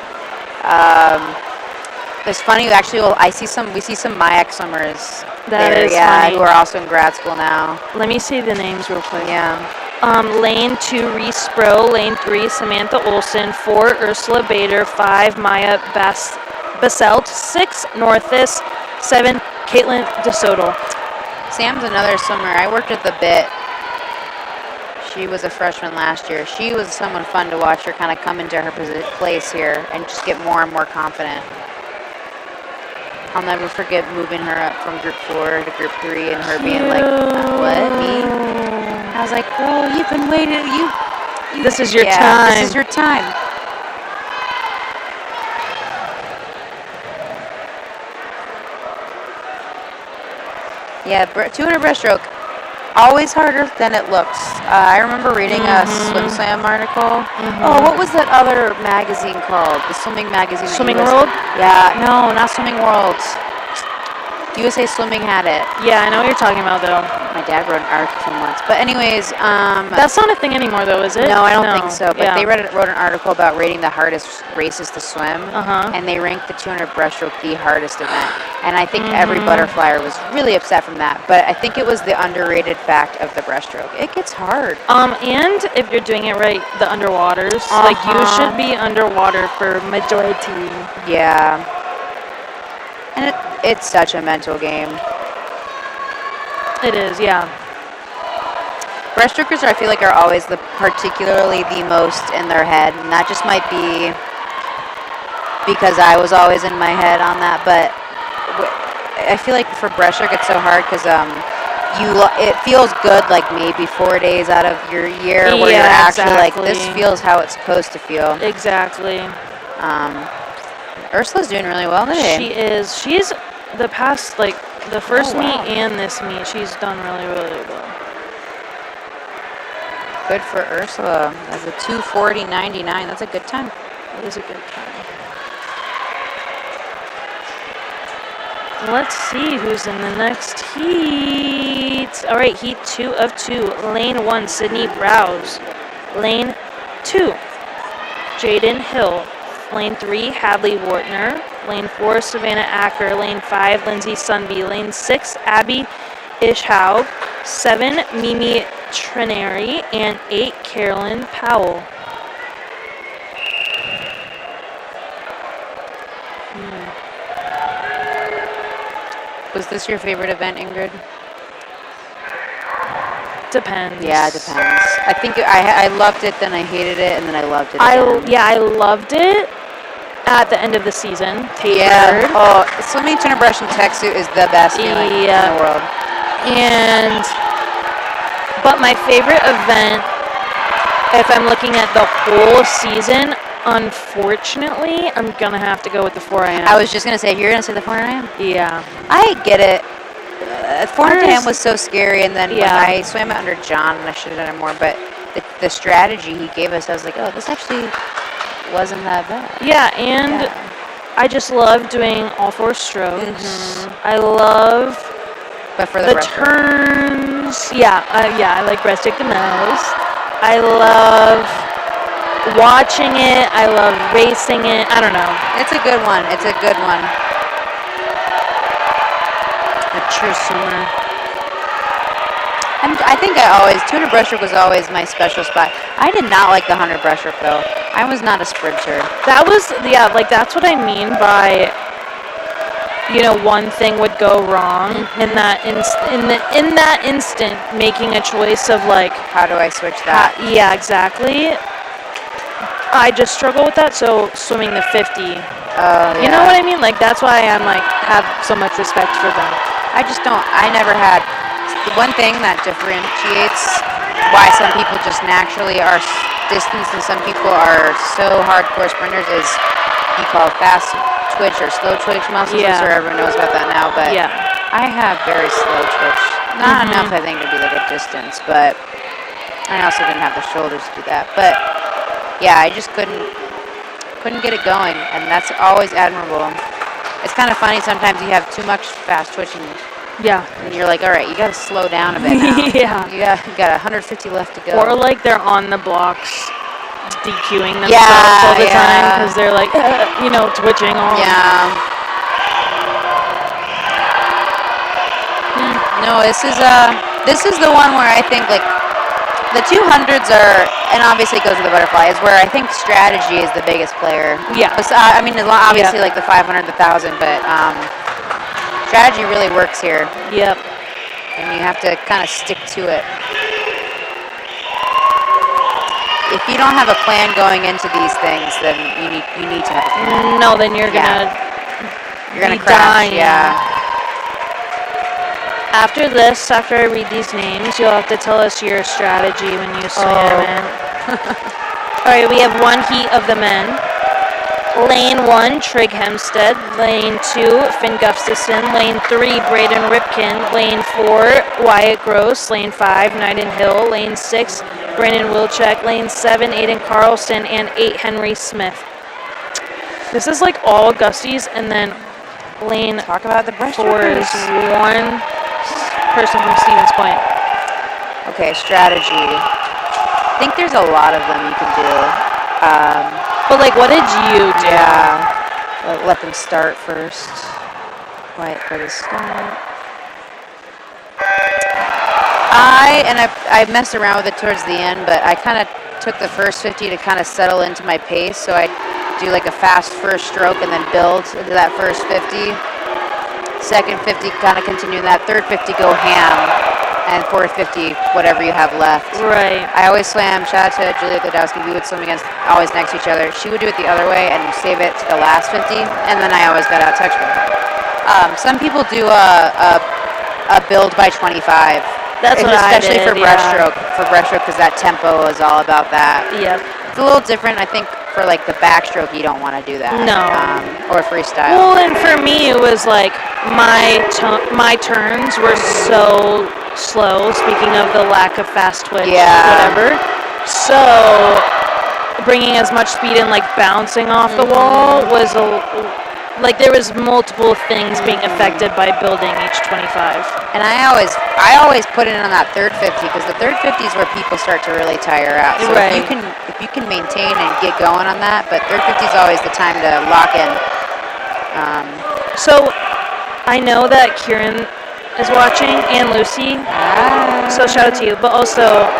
It's funny, actually. Well, we see some MIAC swimmers there, funny. who are also in grad school now. Let me see the names real quick. Yeah. Lane 2, Reese Bro. Lane 3, Samantha Olson. 4, Ursula Bader. 5, Maya Baselt. 6, Northis. 7, Caitlin DeSoto. Sam's another swimmer. I worked at the BIT. She was a freshman last year. She was someone fun to watch her kind of come into her place here and just get more and more confident. I'll never forget moving her up from group 4 to group 3 and her being like, what, me? I was like, girl, you've been waiting. This is your time. This is your time. Yeah, 200 breaststroke. always harder than it looks. I remember reading a Swim Slam article. Oh, what was that other magazine called? The swimming magazine. Swimming World? Yeah, no, not Swimming World. USA Swimming had it. Yeah, I know what you're talking about, though. My dad wrote an article once. But anyways, that's not a thing anymore, though, is it? No, I don't think so. But they wrote an article about rating the hardest races to swim, and they ranked the 200 breaststroke the hardest event. And I think every butterflyer was really upset from that. But I think it was the underrated fact of the breaststroke. It gets hard. And if you're doing it right, the underwaters, like you should be underwater for majority. Yeah. And it's such a mental game. It is, yeah. Breaststrokers, I feel like, are always particularly the most in their head, and that just might be because I was always in my head on that. But I feel like for breaststroke, it's so hard because it feels good like maybe 4 days out of your year where you're actually like, this feels how it's supposed to feel. Exactly. Ursula's doing really well today. She is. She's the past, like, the first meet and this meet, she's done really, really well. Good for Ursula. That's a 2:40.99. That's a good time. That is a good time. Let's see who's in the next heat. All right, heat 2 of 2. Lane 1, Sydney Browse. Lane 2, Jaden Hill. Lane 3, Hadley Wartner. Lane 4, Savannah Acker. Lane 5, Lindsay Sunby. Lane 6, Abby Ishaug. 7, Mimi Trinary. And 8, Carolyn Powell. Was this your favorite event, Ingrid? Depends. Yeah, it depends. I think I loved it, then I hated it, and then I loved it again. I loved it at the end of the season. Tapered. Yeah. Oh, swimming 200 brush and tech suit is the best feeling in the world. But my favorite event, if I'm looking at the whole season, unfortunately, I'm gonna have to go with the 4am. I was just gonna say, if you're gonna say the 4am. Yeah. I get it. 4am was so scary, and then when I swam it under John, and I should have done it more, but the strategy he gave us, I was like, oh, this actually wasn't that bad. Yeah, and I just love doing all 4 strokes. I love but for the turns. I like breaststroke the most. I love watching it. I love racing it. I don't know. It's a good one. It's a good one. A true swimmer. I think 200 breaststroke was always my special spot. I did not like the 100 breaststroke though. I was not a sprinter. That was that's what I mean by one thing would go wrong in that instant making a choice of like, how do I switch that? Yeah, exactly. I just struggle with that. So swimming the 50. You know what I mean? Like that's why I'm like have so much respect for them. I just don't. I never had. The one thing that differentiates why some people just naturally are distance and some people are so hardcore sprinters is you call fast twitch or slow twitch muscles. I'm sure everyone knows about that now, but I have very slow twitch. Not enough, I think, to be like a distance, but I also didn't have the shoulders to do that. But yeah, I just couldn't get it going, and that's always admirable. It's kind of funny sometimes you have too much fast twitching. Yeah. And you're like, all right, you got to slow down a bit now. You got 150 left to go. Or like they're on the blocks DQing themselves all the time because they're like, twitching all. Yeah. No, this is the one where I think like the 200s are, and obviously it goes with the butterfly, is where I think strategy is the biggest player. Yeah. I mean, obviously like the 500, the 1,000, but strategy really works here. Yep. And you have to kind of stick to it. If you don't have a plan going into these things, then you need to have a plan. No, then you're gonna crash. dying. Yeah. After this, after I read these names, you'll have to tell us your strategy when you swim it. All right, we have one heat of the men. Lane 1, Trig Hempstead. Lane 2, Finn Gustafson. Lane 3, Braden Ripken. Lane 4, Wyatt Gross. Lane 5, Knighton Hill. Lane 6, Brandon Wilczek. Lane 7, Aiden Carlson. And 8, Henry Smith. This is like all Gusties, and then lane Talk about the 4 breaststroke. is one person from Stevens Point. Okay, strategy. I think there's a lot of them you can do. But like, what did you do? Yeah. Let them start first. Wait for the start. I messed around with it towards the end, but I kind of took the first 50 to kind of settle into my pace. So I do like a fast first stroke and then build into that first 50. Second 50, kind of continue that. Third 50, go ham. And fourth 50, whatever you have left. Right. I always swam. Shout out to Julia Godowski. We would swim against always next to each other. She would do it the other way and save it to the last 50, and then I always got out touch with her. Some people do a build by 25. That's what I especially did, for breaststroke. For breaststroke, because that tempo is all about that. Yep. It's a little different, I think. For like the backstroke, you don't want to do that. No. Or freestyle. Well, and for me, it was like my turns were so slow. Speaking of the lack of fast twitch, whatever. So bringing as much speed and like bouncing off the wall was like there was multiple things being affected by building each 25. And I always put it on that third 50 because the third 50 is where people start to really tire out. So right. if you can maintain and get going on that, but third 50 is always the time to lock in. So I know that Kieran is watching and Lucy. So shout out to you. But also,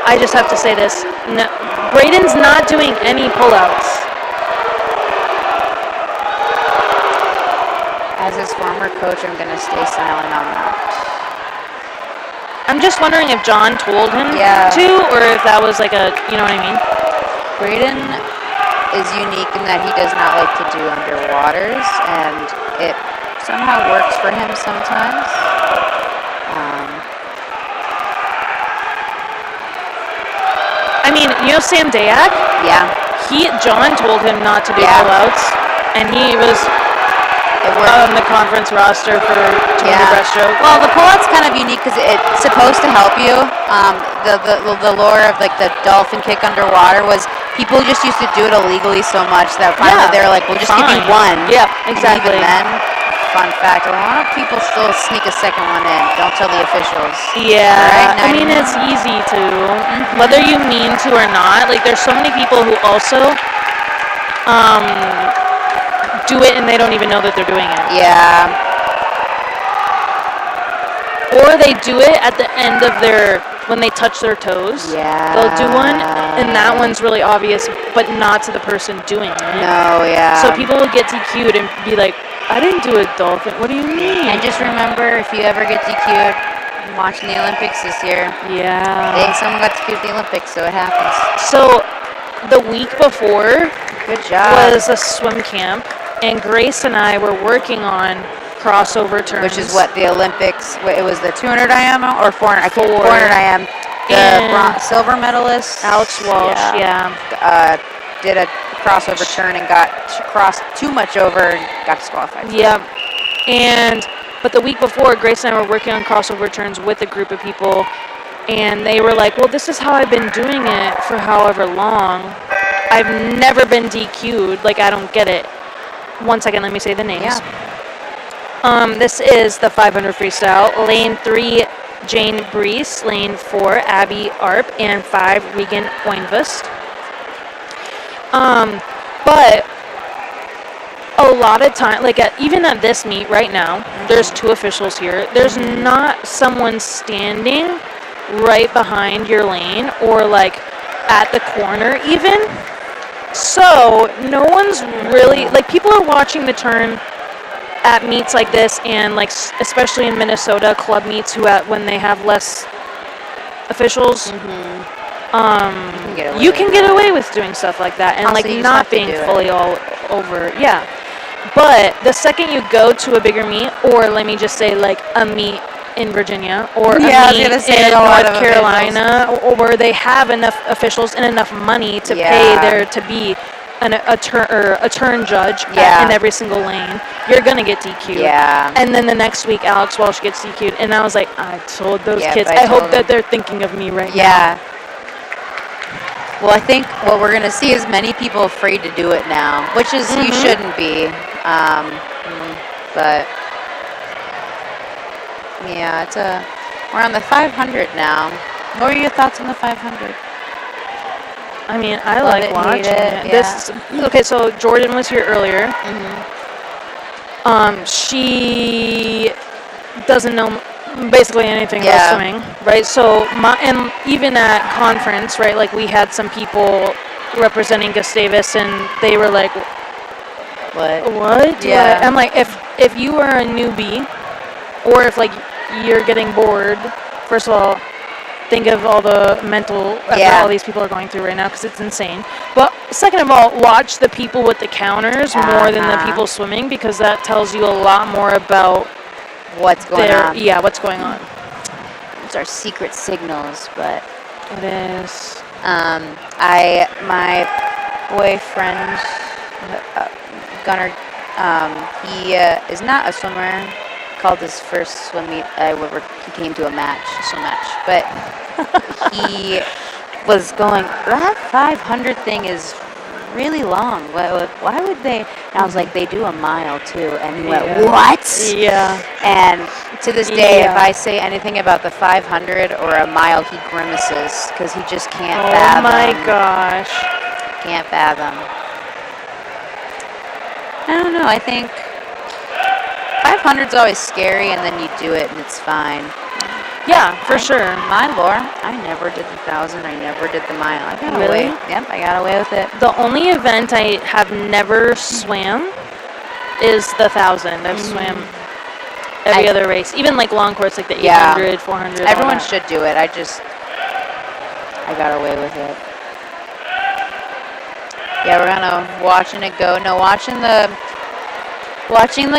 I just have to say this: no, Braden's not doing any pullouts. As his former coach, I'm going to stay silent on that. I'm just wondering if John told him to, or if that was like a, you know what I mean? Braden is unique in that he does not like to do underwaters, and it somehow works for him sometimes. I mean, you know Sam Dayak? Yeah. John told him not to do pullouts, and he was on the conference roster for 200 breaststroke. Well, the pullout's kind of unique because it's supposed to help you. The lore of like the dolphin kick underwater was people just used to do it illegally so much that finally they're like, we'll just give you one. Yeah, exactly. And even then, fun fact, a lot of people still sneak a second one in. Don't tell the officials. Yeah, right? I mean, it's easy to, whether you mean to or not. Like, there's so many people who also do it and they don't even know that they're doing it. Yeah. Or they do it at the end of when they touch their toes. Yeah. They'll do one, and that one's really obvious, but not to the person doing it. No, yeah. So people will get DQ'd and be like, I didn't do a dolphin. What do you mean? And just remember, if you ever get DQ'd, I'm watching the Olympics this year. Yeah. I think someone got DQ'd at the Olympics, so it happens. So the week before Good job. was a swim camp, and Grace and I were working on crossover turns. Which is what the Olympics, it was the 200 IM or 400? I can't 400 IM. The silver medalist, Alex Walsh, did a crossover turn and crossed too much over and got disqualified. Yep. But the week before, Grace and I were working on crossover turns with a group of people, and they were like, well, this is how I've been doing it for however long. I've never been DQ'd. Like, I don't get it. 1 second, let me say the names. Yeah. This is the 500 freestyle. Lane 3, Jane Brees. Lane 4, Abby Arp. And 5, Regan Oinvest. But a lot of time, like even at this meet right now, there's 2 officials here. There's not someone standing right behind your lane or like at the corner even. So no one's really, like, people are watching the turn at meets like this, and like especially in Minnesota club meets when they have less officials. You can get away with doing stuff like that and Also, like not being fully all over. Yeah. But the second you go to a bigger meet, or let me just say like a meet in Virginia or a meet in North Carolina, or where they have enough officials and enough money to pay there to be a turn judge in every single lane, you're gonna get DQ'd. Yeah. And then the next week, Alex Walsh gets DQ'd, and I was like, I told those kids. I hope that they're thinking of me right now. Yeah. Well, I think what we're gonna see is many people afraid to do it now, which is you shouldn't be. But yeah, we're on the 500 now. What were your thoughts on the 500? I mean, I like watching it. Yeah. Okay, so Jordan was here earlier. She doesn't know basically anything about swimming, right? So, and even at conference, right, like we had some people representing Gustavus, and they were like, What? Yeah. I'm like, if you are a newbie, or if like you're getting bored, first of all, think of all the mental effort all these people are going through right now, because it's insane. But second of all, watch the people with the counters more than the people swimming, because that tells you a lot more about what's going on. Yeah, what's going on. It's our secret signals, but it is. My boyfriend, Gunnar, he is not a swimmer. Called his first swim meet. He came to a swim match, but he was going, that 500 thing is really long. Why would they? And I was like, they do a mile too. And he went, what? Yeah. And to this day, if I say anything about the 500 or a mile, he grimaces because he just can't fathom. Oh my gosh. Can't fathom. I don't know. I think 500's always scary, and then you do it, and it's fine. Yeah, for sure. My lore, I never did the 1,000. I never did the mile. I got away. Yep, I got away with it. The only event I have never swam is the 1,000. I've swam every other race, even like long course, like the 800, 400. Everyone should do it. I got away with it. Yeah, we're gonna watching it go. No, watching the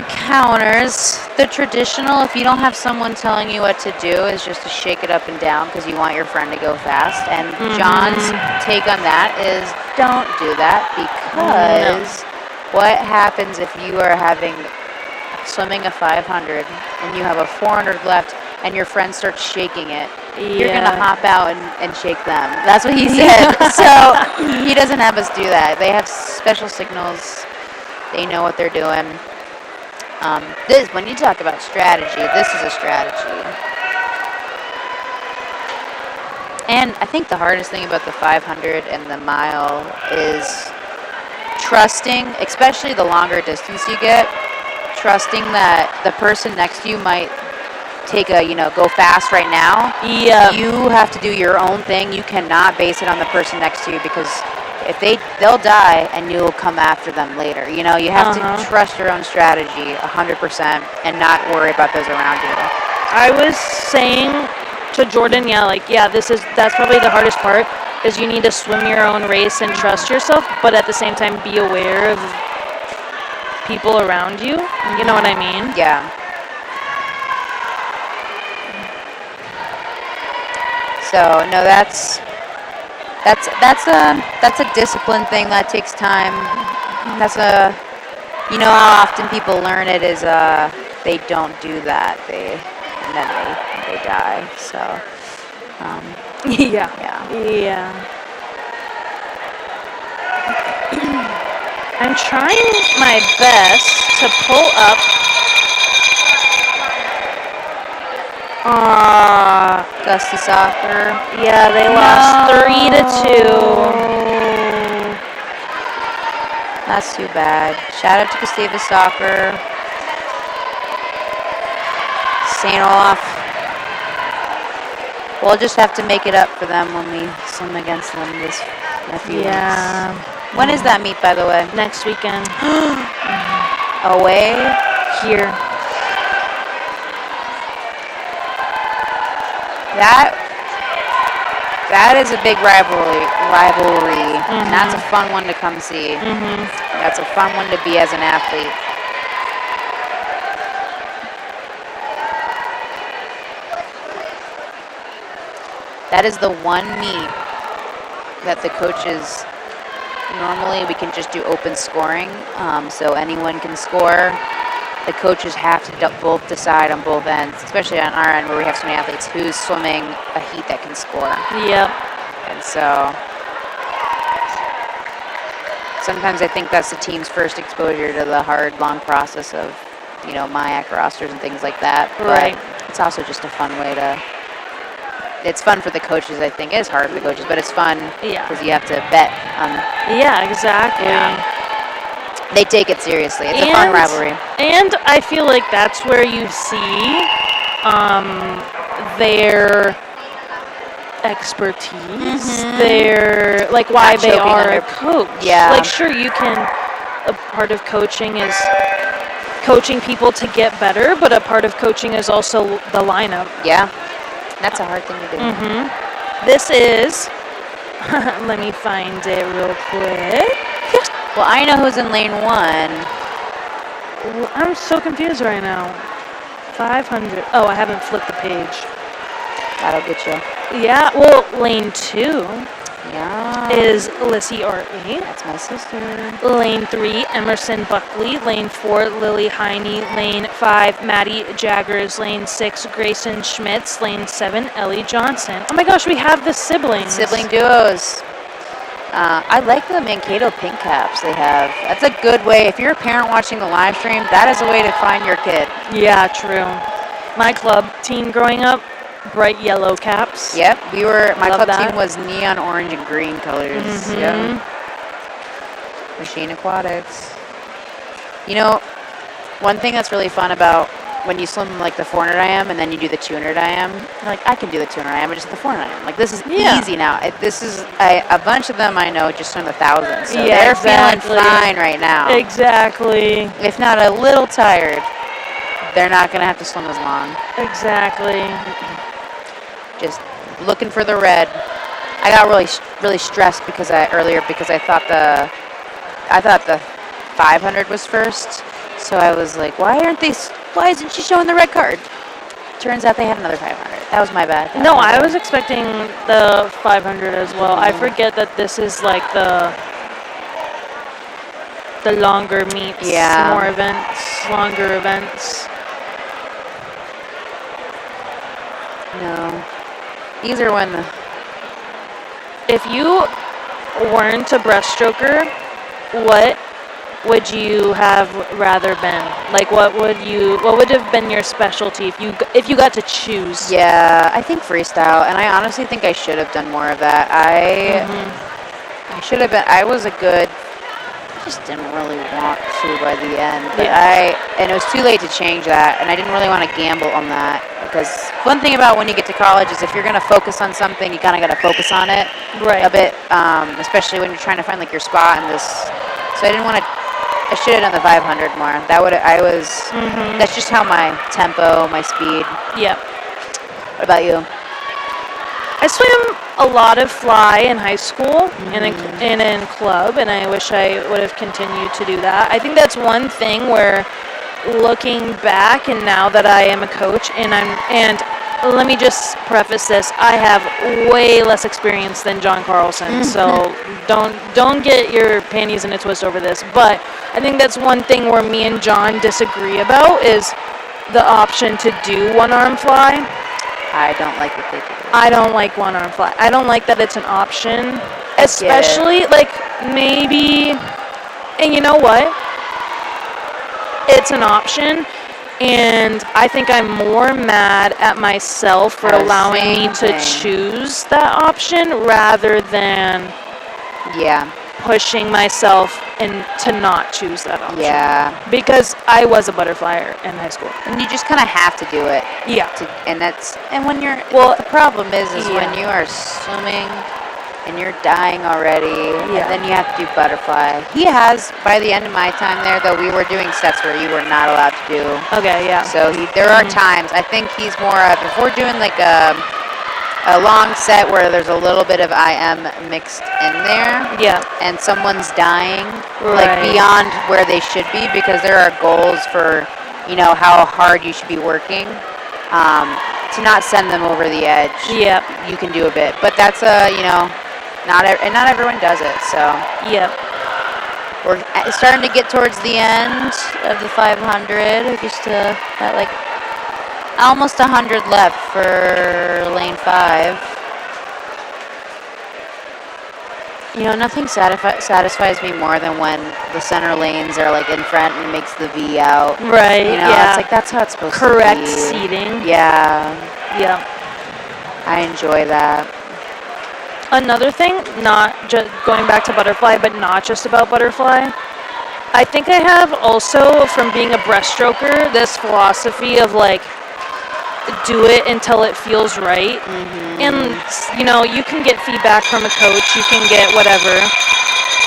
counters. The traditional, if you don't have someone telling you what to do, is just to shake it up and down because you want your friend to go fast. And John's take on that is don't do that, because what happens if you are swimming a 500 and you have a 400 left and your friend starts shaking it? You're going to hop out and shake them. That's what he said. So he doesn't have us do that. They have special signals. They know what they're doing. When you talk about strategy, this is a strategy. And I think the hardest thing about the 500 and the mile is trusting, especially the longer distance you get, trusting that the person next to you might take go fast right now. Yeah. You have to do your own thing. You cannot base it on the person next to you, because if they'll die and you'll come after them later. You have to trust your own strategy 100% and not worry about those around you. I was saying to Jordan, that's probably the hardest part, is you need to swim your own race and trust yourself, but at the same time be aware of people around you. You know what I mean? Yeah. So no, that's a discipline thing that takes time. That's how often people learn it is they don't do that, and then they die. So yeah. I'm trying my best to pull up. Gusty Soccer. Yeah, they lost 3-2. That's too bad. Shout out to Gustavus Soccer. St. Olaf. We'll just have to make it up for them when we swim against them in a few weeks. When is that meet, by the way? Next weekend. Away? Here. That is a big rivalry, and that's a fun one to come see. That's a fun one to be as an athlete. That is the one meet that the coaches normally we can just do open scoring, so anyone can score. The coaches have to both decide on both ends, especially on our end where we have so many athletes, who's swimming a heat that can score. Yep. And so sometimes I think that's the team's first exposure to the hard, long process of, MIAC rosters and things like that. Right. But it's also just a fun way to. It's fun for the coaches, I think. It's hard for the coaches, but it's fun because you have to bet on. Yeah, exactly. Yeah. They take it seriously. It's a fun rivalry. And I feel like that's where you see their expertise, their, like, why Not they choking are under- a coach. Yeah. Like, sure, you can, a part of coaching is coaching people to get better, but a part of coaching is also the lineup. Yeah. That's a hard thing to do. This is, let me find it real quick. Well, I know who's in lane 1. I'm so confused right now. 500. Oh, I haven't flipped the page. That'll get you. Yeah, well, lane 2 Yeah. is Lissy R.A. That's my sister. Lane 3, Emerson Buckley. Lane 4, Lily Heine. Lane 5, Maddie Jaggers. Lane 6, Grayson Schmitz. Lane 7, Ellie Johnson. Oh my gosh, we have the siblings. Sibling duos. I like the Mankato pink caps they have. That's a good way. If you're a parent watching the live stream, that is a way to find your kid. Yeah, true. My club team growing up, bright yellow caps. Yep, my Love club that. team was neon orange and green colors. Yep. Machine Aquatics. One thing that's really fun about when you swim like the 400 IM and then you do the 200 IM, you're like, I can do the 200 IM, but just the 400 IM. Like, this is easy now. A bunch of them I know just swim the 1,000, so they're feeling fine right now. Exactly. If not a little tired, they're not going to have to swim as long. Exactly. Just looking for the red. I got really stressed because I thought the 500 was first. So I was like, why isn't she showing the red card? Turns out they had another 500. That was my bad. No, I was expecting the 500 as well. I forget that this is like the longer meets, more events, longer events. No. These are when If you weren't a breaststroker, what would you have rather been? Like, what would have been your specialty if you got to choose? Yeah, I think freestyle, and I honestly think I should have done more of that. I should have been. I just didn't really want to by the end. But and it was too late to change that, and I didn't really want to gamble on that because one thing about when you get to college is if you're gonna focus on something, you kind of got to focus on it a bit, especially when you're trying to find like your spot in this. So I didn't want to. I should have done the 500 more. That's just how my tempo, my speed. Yep. What about you? I swam a lot of fly in high school and in club, and I wish I would have continued to do that. I think that's one thing where, looking back, and now that I am a coach, and let me just preface this: I have way less experience than John Carlson, so don't get your panties in a twist over this. But I think that's one thing where me and John disagree about is the option to do one-arm fly. I don't like what they do. I don't like one-arm fly. I don't like that it's an option, especially like maybe. And you know what? It's an option. And I think I'm more mad at myself for allowing me to choose that option rather than pushing myself and to not choose that option. Yeah. Because I was a butterflyer in high school. And you just kind of have to do it. Yeah. And when you're, the problem is when you are swimming and you're dying already, and then you have to do butterfly. He has, by the end of my time there, though, we were doing sets where you were not allowed to do. Okay, yeah. So there are times, I think he's more of, if we're doing like a long set where there's a little bit of IM mixed in there, and someone's dying, like beyond where they should be, because there are goals for, how hard you should be working. To not send them over the edge. Yeah. You can do a bit, but that's not everyone does it. So Yep. we're starting to get towards the end of the 500. Just at like almost 100 left for lane 5. You know, nothing satisfies me more than when the center lanes are like in front and it makes the V out. Right. You know, Yeah. it's like that's how it's supposed Correct to be. seating. Yeah. Yep. I enjoy that. Another thing, not just going back to butterfly, but not just about butterfly. I think I have also, from being a breaststroker, this philosophy of like, do it until it feels right. And, you know, you can get feedback from a coach, you can get whatever.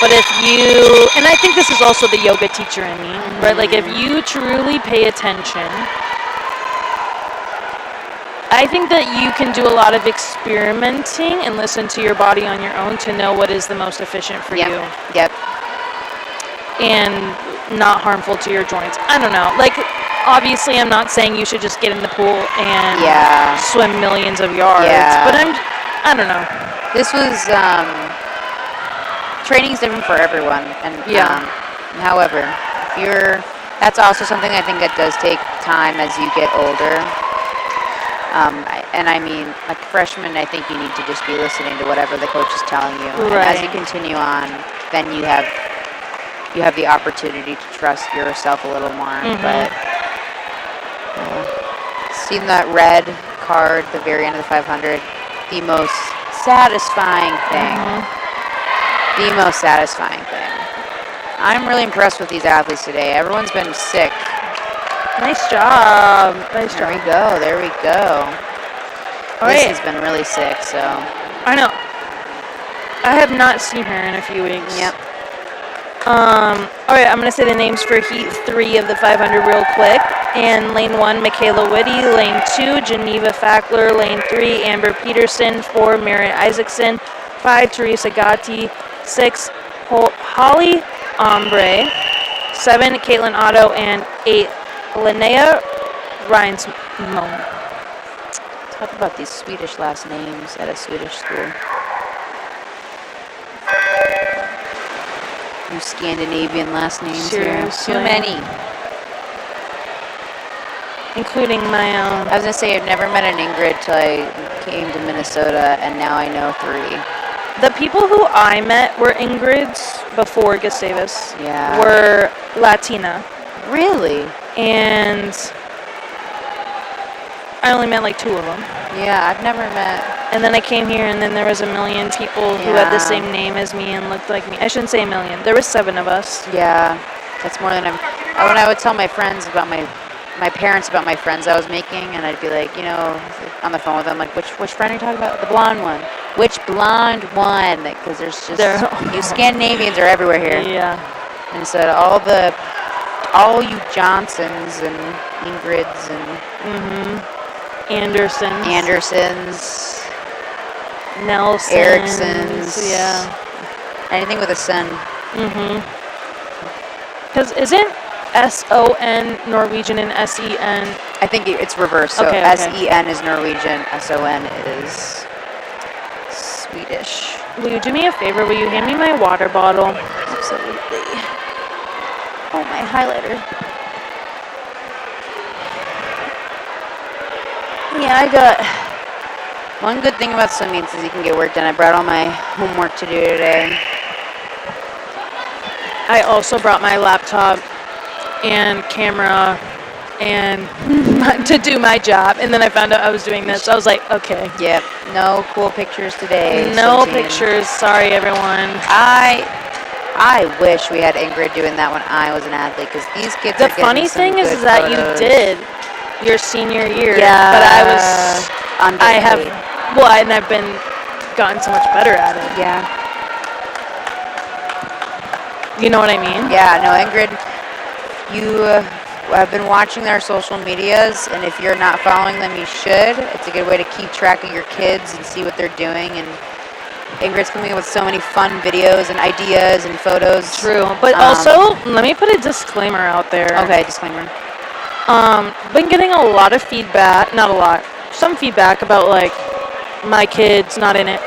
But if you, and I think this is also the yoga teacher in me, right? Like, if you truly pay attention, I think that you can do a lot of experimenting and listen to your body on your own to know what is the most efficient for you. Yep. And not harmful to your joints. I don't know. Like, obviously, I'm not saying you should just get in the pool and swim millions of yards. Yeah. But I don't know. This was, training's different for everyone. And, however, that's also something I think that does take time as you get older. And I mean, like freshmen, I think you need to just be listening to whatever the coach is telling you. Right. And as you continue on, then you have the opportunity to trust yourself a little more. But seeing that red card at the very end of the 500, the most satisfying thing. The most satisfying thing. I'm really impressed with these athletes today. Everyone's been sick. Nice job. Nice job. There we go. This has been really sick, so. I know. I have not seen her in a few weeks. Yep. All right, I'm going to say the names for Heat 3 of the 500 real quick. And Lane 1, Michaela Whitty. Lane 2, Geneva Fackler. Lane 3, Amber Peterson. 4, Merritt Isaacson. 5, Teresa Gatti. 6, Holly Ombre. 7, Caitlin Otto. And 8, Linnea Reinsmoen. Talk about these Swedish last names at a Swedish school. You Scandinavian last names. Seriously. Too many. Including my own. I was going to say, I've never met an Ingrid till I came to Minnesota, and now I know 3. The people who I met were Ingrids before Gustavus. Yeah. Were Latina. Really? And I only met like 2 of them. Yeah, I've never met. And then I came here, and then there was a million people who had the same name as me and looked like me. I shouldn't say a million. There was 7 of us. Yeah, that's more than when I would tell my friends about my parents about my friends I was making, and I'd be like, you know, on the phone with them, like, which friend are you talking about? The blonde one. Which blonde one? Because there's just you Scandinavians are everywhere here. Yeah. And so all you Johnsons and Ingrids and Andersons. Nelsons. Ericksons. Yeah. Anything with a son. Because isn't S-O-N Norwegian and S-E-N? I think it's reversed. So S-E-N is Norwegian, S-O-N is Swedish. Will you do me a favor? Will you hand me my water bottle? Absolutely. Oh, my highlighter. Yeah, I got one good thing about swimming is you can get work done. I brought all my homework to do today. I also brought my laptop and camera and to do my job, and then I found out I was doing this. So I was like, okay. Yep. No cool pictures today. No pictures. Sorry, everyone. I wish we had Ingrid doing that when I was an athlete, because these kids The are getting funny some thing is good that photos. you did your senior year. Yeah. But I've been gotten so much better at it. Yeah. You know what I mean? Yeah, no, Ingrid, you have been watching their social medias, and if you're not following them, you should. It's a good way to keep track of your kids and see what they're doing, and Ingrid's coming up with so many fun videos and ideas and photos. True, but also, let me put a disclaimer out there. Okay, disclaimer. Been getting a lot of feedback, not a lot, some feedback about, like, my kids not in it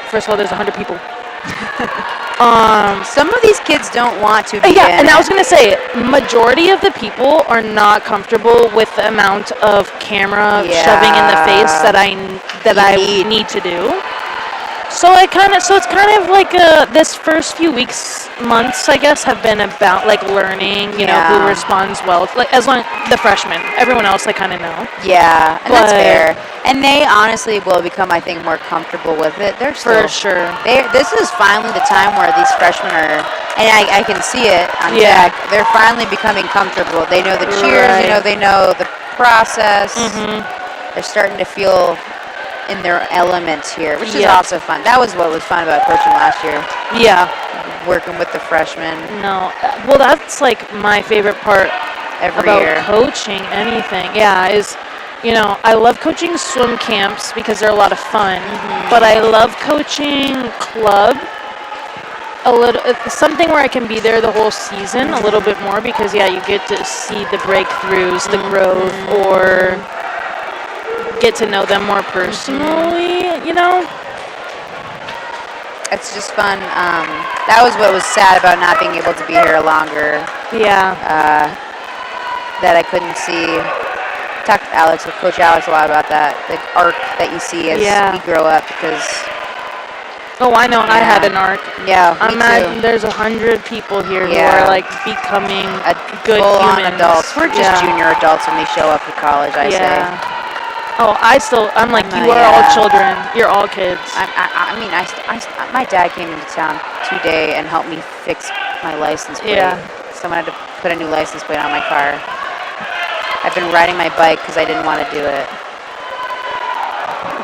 first of all, there's 100 people. Some of these kids don't want to be Yeah, in and it. I was going to say, majority of the people are not comfortable with the amount of camera shoving in the face that I need to do. So it's kind of like this first few months, I guess, have been about like learning, you know, who responds well. Like as long the freshmen, everyone else I kind of know. Yeah, and that's fair. And they honestly will become, I think, more comfortable with it. They're still, For sure. This is finally the time where these freshmen are, and I can see it on deck. They're finally becoming comfortable. They know the cheers, you know, they know the process. They're starting to feel in their element here, which is also fun. That was what was fun about coaching last year. Yeah. Working with the freshmen. No. Well, that's like my favorite part about coaching anything. Yeah, is, you know, I love coaching swim camps because they're a lot of fun, but I love coaching club something where I can be there the whole season a little bit more because, yeah, you get to see the breakthroughs, the growth, or get to know them more personally, you know? It's just fun. That was what was sad about not being able to be here longer. Yeah. That I couldn't see. Talked to Coach Alex a lot about that, the arc that you see as we grow up because... Oh, I know. I had an arc. Yeah, me too. There's 100 people here who are like becoming good humans. Adults. We're just junior adults when they show up to college, I say. Oh, I'm like, you are all children. You're all kids. My dad came into town today and helped me fix my license plate. Yeah. Someone had to put a new license plate on my car. I've been riding my bike because I didn't want to do it.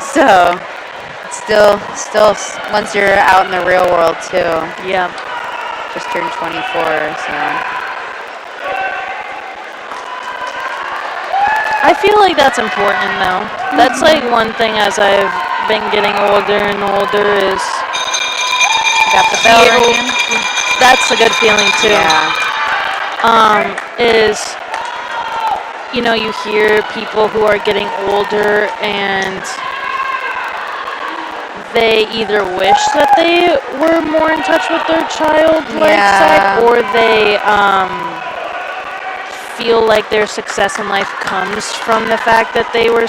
So, still, once you're out in the real world too. Yeah. Just turned 24, so. I feel like that's important, though. That's like one thing as I've been getting older and older is got the bell ringing. That's a good feeling too. Yeah. Is, you know, you hear people who are getting older and they either wish that they were more in touch with their childlike side, or they feel like their success in life comes from the fact that they were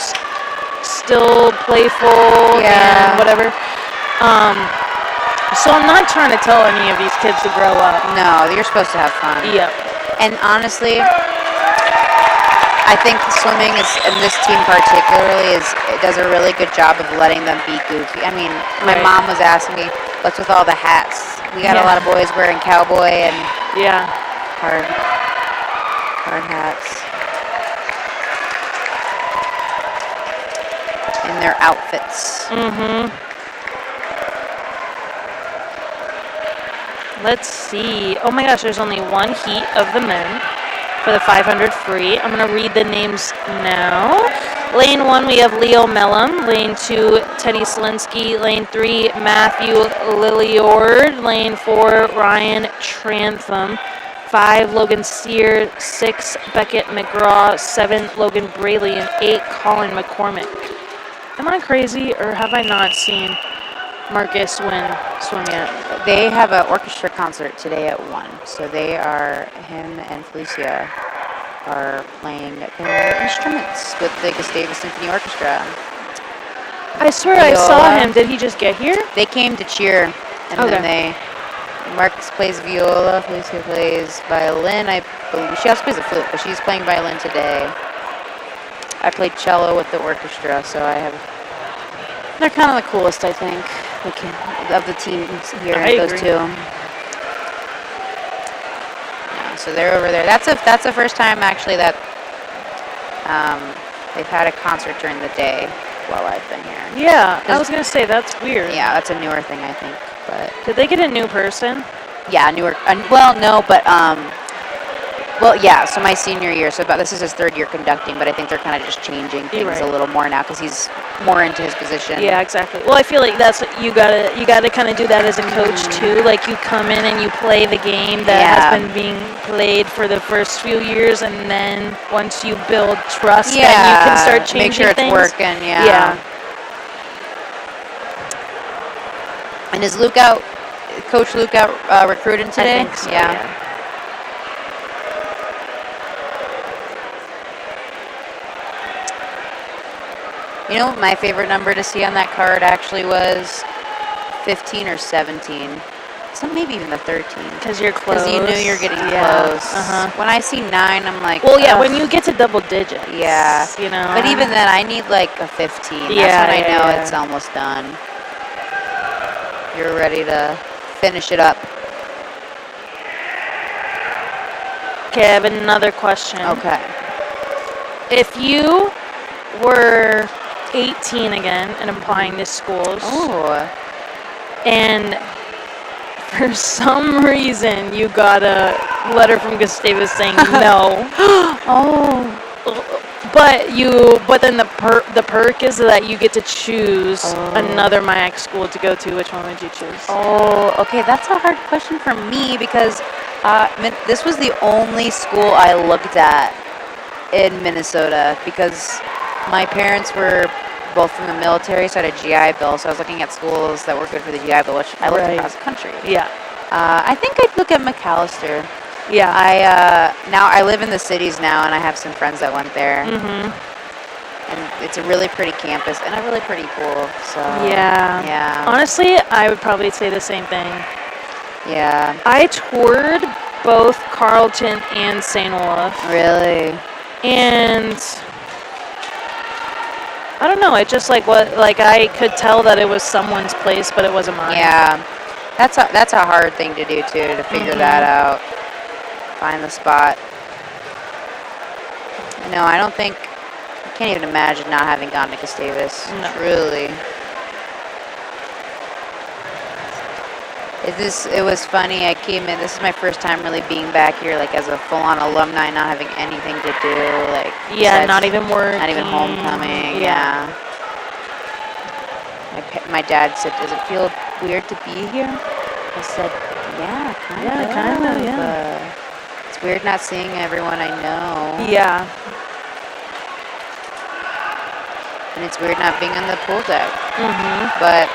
still playful and whatever. So I'm not trying to tell any of these kids to grow up. No, you're supposed to have fun. Yep. And honestly, I think swimming and this team particularly it does a really good job of letting them be goofy. I mean, my mom was asking me, what's with all the hats? We got a lot of boys wearing cowboy and hard hats in their outfits. Let's see. Oh my gosh, there's only one heat of the men for the 500 free. I'm going to read the names now. Lane 1, we have Leo Mellum. Lane 2, Teddy Selinsky. Lane 3, Matthew Lilliord. Lane 4, Ryan Trantham. 5, Logan Sear. 6, Beckett McGraw. 7, Logan Braley. And 8, Colin McCormick. Am I crazy, or have I not seen Marcus swim yet? They have an orchestra concert today at 1. So him and Felicia are playing their instruments with the Gustavus Symphony Orchestra. I swear I saw him. Did he just get here? They came to cheer, and then Marcus plays viola, Felicia plays violin. I believe she also plays the flute, but she's playing violin today. I played cello with the orchestra, so they're kind of the coolest, I think, of the teams here. Those two. Yeah, so they're over there. That's the first time actually that they've had a concert during the day while I've been here. Yeah, I was gonna say that's weird. Yeah, that's a newer thing, I think. But did they get a new person? Yeah, newer. Well, no, but well, yeah, so my senior year, this is his 3rd year conducting, but I think they're kind of just changing things a little more now because he's more into his position. Yeah, exactly. Well, I feel like that's what you gotta kind of do that as a coach too. Like you come in and you play the game that has been being played for the first few years, and then once you build trust, then you can start changing make sure it's things. working. Yeah. And is Coach Luke out recruiting today? I think so, Yeah. You know what my favorite number to see on that card actually was 15 or 17. So maybe even the 13. Because you're close. Because you knew you're getting close. When I see 9, I'm like, well, yeah, when you get to double digits. Yeah. You know. But even then, I need like a 15. That's Yeah, when I know yeah. it's almost done. You're ready to finish it up. Okay, I have another question. Okay. If you were 18 again and applying to schools, and for some reason you got a letter from Gustavus saying no, but then the perk is that you get to choose another MIAC school to go to. Which one would you choose? Oh, okay. That's a hard question for me because this was the only school I looked at in Minnesota because my parents were both from the military, so I had a GI Bill. So I was looking at schools that were good for the GI Bill, which I looked across the country. Yeah. I think I'd look at McAllister. Yeah. Now I live in the cities now, and I have some friends that went there. And it's a really pretty campus and a really pretty pool. So yeah. Honestly, I would probably say the same thing. Yeah. I toured both Carleton and St. Olaf. Really? And I don't know. It just I could tell that it was someone's place, but it wasn't mine. Yeah. That's a hard thing to do too, to figure that out. Find the spot. No, I don't think. I can't even imagine not having gone to Gustavus. No. Truly. It was funny. I came in. This is my first time really being back here, like as a full-on alumni, not having anything to do, like not even work, not even homecoming. Yeah. My dad said, "Does it feel weird to be here?" I said, "Yeah, kind of. Yeah. It's weird not seeing everyone I know. Yeah. And it's weird not being on the pool deck. But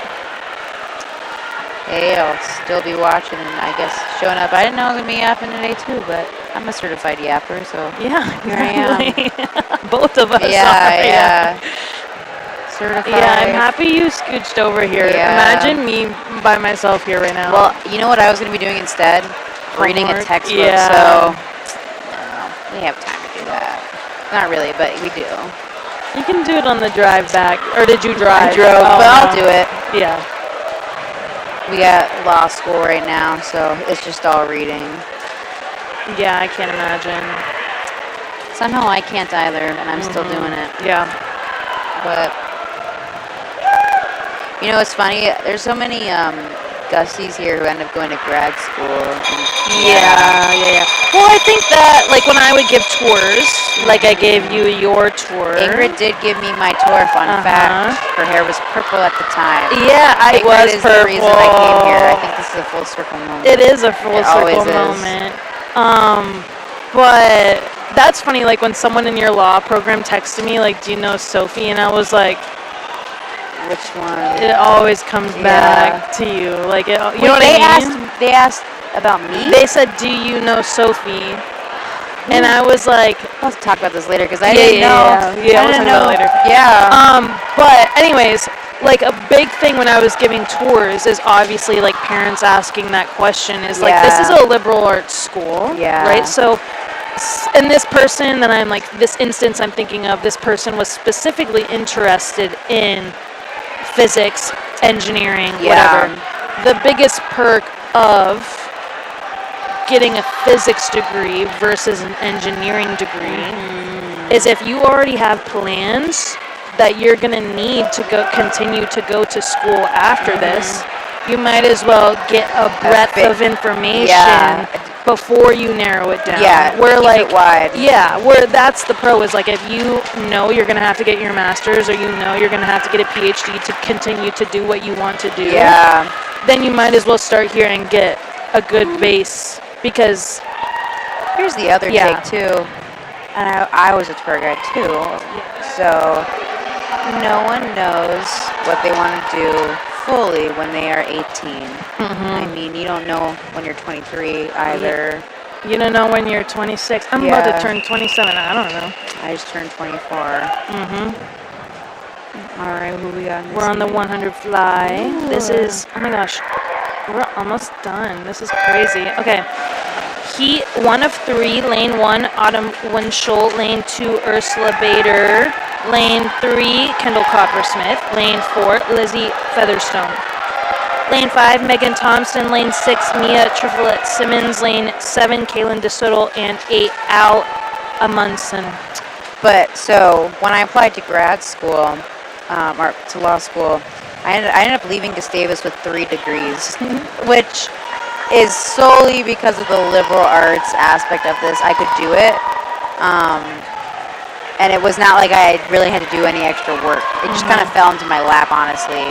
hey, I'll still be watching and I guess showing up. I didn't know I was gonna be yapping today too, but I'm a certified yapper, so yeah, here I am. Both of us are. Yeah. Certified. Yeah, I'm happy you scooched over here. Yeah. Imagine me by myself here right now. Well, you know what I was gonna be doing instead? Reading a textbook. Yeah. So no, we have time to do that. Not really, but we do. You can do it on the drive back. Or did you drive? I drove, but no. I'll do it. Yeah. We got law school right now, so it's just all reading. Yeah, I can't imagine. Somehow I can't either, and I'm still doing it. Yeah. But, you know, it's funny. There's so many Gusties here who end up going to grad school. Yeah. Well, I think that, like, when I would give tours, like I gave you your tour. Ingrid did give me my tour, fun fact. Her hair was purple at the time. Yeah, it was is purple. the reason I came here. I think this is a full circle moment. It is a full circle always moment. But that's funny, like, when someone in your law program texted me, like, do you know Sophie? And I was like, which one? it always comes back to you. Like, you know what I mean? They asked about me? They said, do you know Sophie? And I was like, I'll talk about this later because I didn't know. Yeah, we'll talk about it later. Yeah. But anyways, like a big thing when I was giving tours is obviously like parents asking that question is like, this is a liberal arts school, right? So, and this person that I'm like, this instance I'm thinking of, this person was specifically interested in physics, engineering, whatever. The biggest perk of getting a physics degree versus an engineering degree is if you already have plans that you're going to need to continue to go to school after this, you might as well get a breadth of information before you narrow it down. Yeah, where keep it wide. Yeah, where that's the pro is like if you know you're going to have to get your master's or you know you're going to have to get a PhD to continue to do what you want to do, then you might as well start here and get a good base. Because here's the other take too, and I was a tour guide too, so no one knows what they want to do fully when they are 18. I mean, you don't know when you're 23 either. You don't know when you're 26. I'm about to turn 27. I don't know. I just turned 24. All right, who we got? We're on the 100 fly. Ooh. This is, oh my gosh, we're almost done. This is crazy. Okay. Heat 1 of 3, lane 1, Autumn Winchell, lane 2, Ursula Bader, lane 3, Kendall Coppersmith, lane 4, Lizzie Featherstone, lane 5, Megan Thompson, lane 6, Mia Trifolette Simmons, lane 7, Kaylin DeSoto, and 8, Al Amundsen. But so when I applied to grad school, or to law school, I ended up leaving Gustavus with 3 degrees, which is solely because of the liberal arts aspect of this. I could do it, and it was not like I really had to do any extra work. It just kind of fell into my lap, honestly.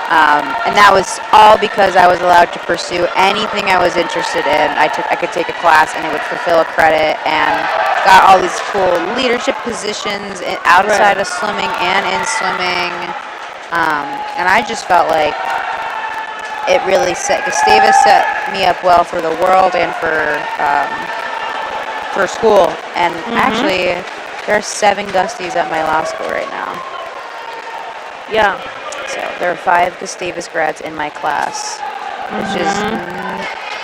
And that was all because I was allowed to pursue anything I was interested in. I could take a class and it would fulfill a credit, and got all these cool leadership positions outside of swimming and in swimming. And I just felt like it really Gustavus set me up well for the world and for school. And actually, there are 7 Gusties at my law school right now. Yeah. So there are 5 Gustavus grads in my class, which is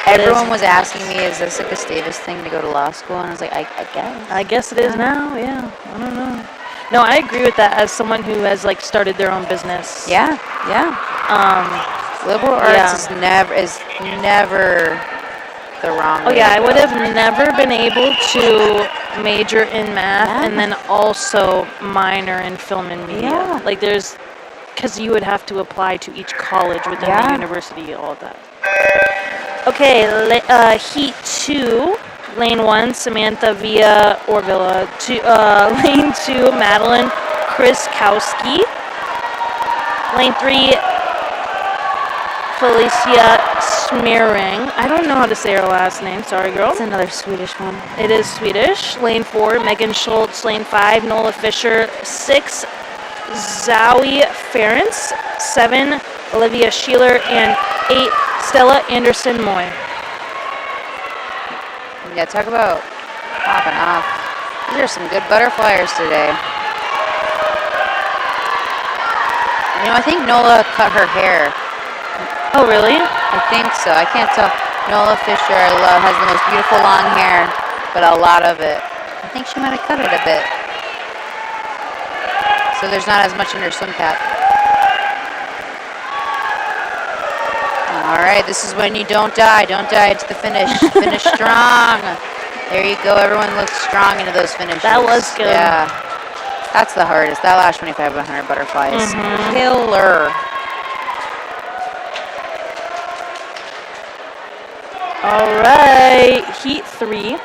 everyone was asking me, "Is this a Gustavus thing to go to law school?" And I was like, "I guess." I guess it is now. Yeah. I don't know. No, I agree with that as someone who has like started their own business. Yeah. Liberal arts is never the wrong way. Oh yeah, I would have never been able to major in math and then also minor in film and media. Yeah. Like because you would have to apply to each college within the university, all of that. Okay, heat 2, lane 1, Samantha Villa Orvilla, lane 2, Madeline Kriskowski, lane 3, Felicia Smearing. I don't know how to say her last name. Sorry, girl. It's another Swedish one. It is Swedish. Lane 4, Megan Schultz. Lane 5, Nola Fisher. 6, Zoe Ference. 7, Olivia Sheeler. And 8, Stella Anderson-Moy. Yeah, talk about popping off. These are some good butterflyers today. You know, I think Nola cut her hair. Oh, really? I think so. I can't tell. Nola Fisher, has the most beautiful long hair, but a lot of it. I think she might have cut it a bit. So there's not as much in her swim cap. All right, this is when you don't die. Don't die to the finish. Finish strong. There you go. Everyone looks strong into those finishes. That was good. Yeah. That's the hardest. That last 25 100 butterflies. Killer. All right, heat 3.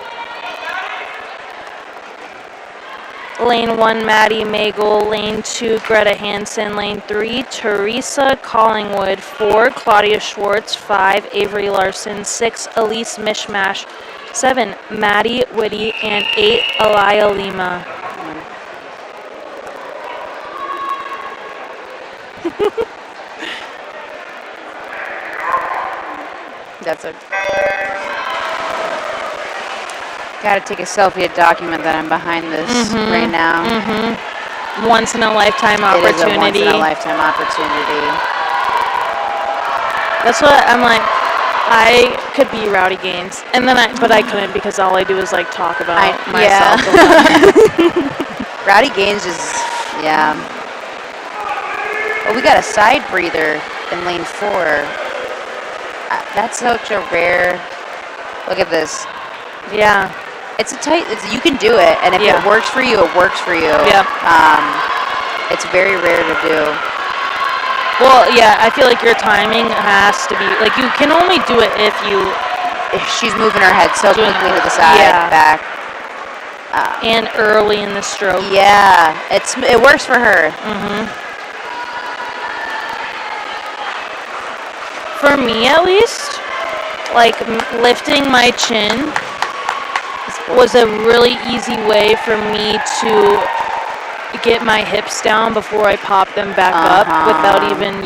Lane 1, Maddie Magel. Lane 2, Greta Hansen. Lane 3, Teresa Collingwood. 4, Claudia Schwartz. 5, Avery Larson. 6, Elise Mishmash. 7, Maddie Whitty. And 8, Alaya Lima. That's a... Gotta take a selfie to document that I'm behind this right now. Once in a lifetime opportunity. It is a once in a lifetime opportunity. That's what I'm like. I could be Rowdy Gaines, and then but I couldn't because all I do is like talk about myself. Rowdy Gaines is Well, we got a side breather in lane 4. That's such a rare. Look at this. Yeah. It's you can do it, and if it works for you, it works for you. Yeah. It's very rare to do. Well, yeah, I feel like your timing has to be like you can only do it if she's moving her head so quickly to the side, back, and early in the stroke. Yeah, it works for her. For me, at least, like lifting my chin was a really easy way for me to get my hips down before I pop them back up without even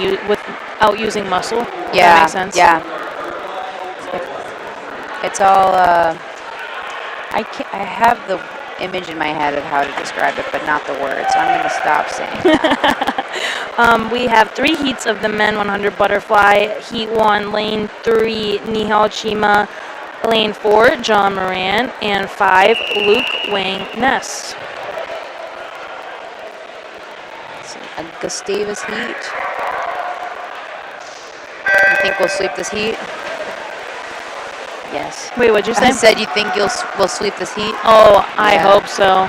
out using muscle. Yeah. That makes sense. Yeah. It's all. I have the image in my head of how to describe it, but not the words. So I'm going to stop saying that. We have 3 heats of the men 100 butterfly. Heat 1, lane 3, Nihal Chima. Lane 4, John Moran. And 5, Luke Wang Ness. It's a Gustavus heat. You think we'll sweep this heat? Yes. Wait, what'd you say? I said you think we'll sweep this heat? Oh, I Yeah. hope so.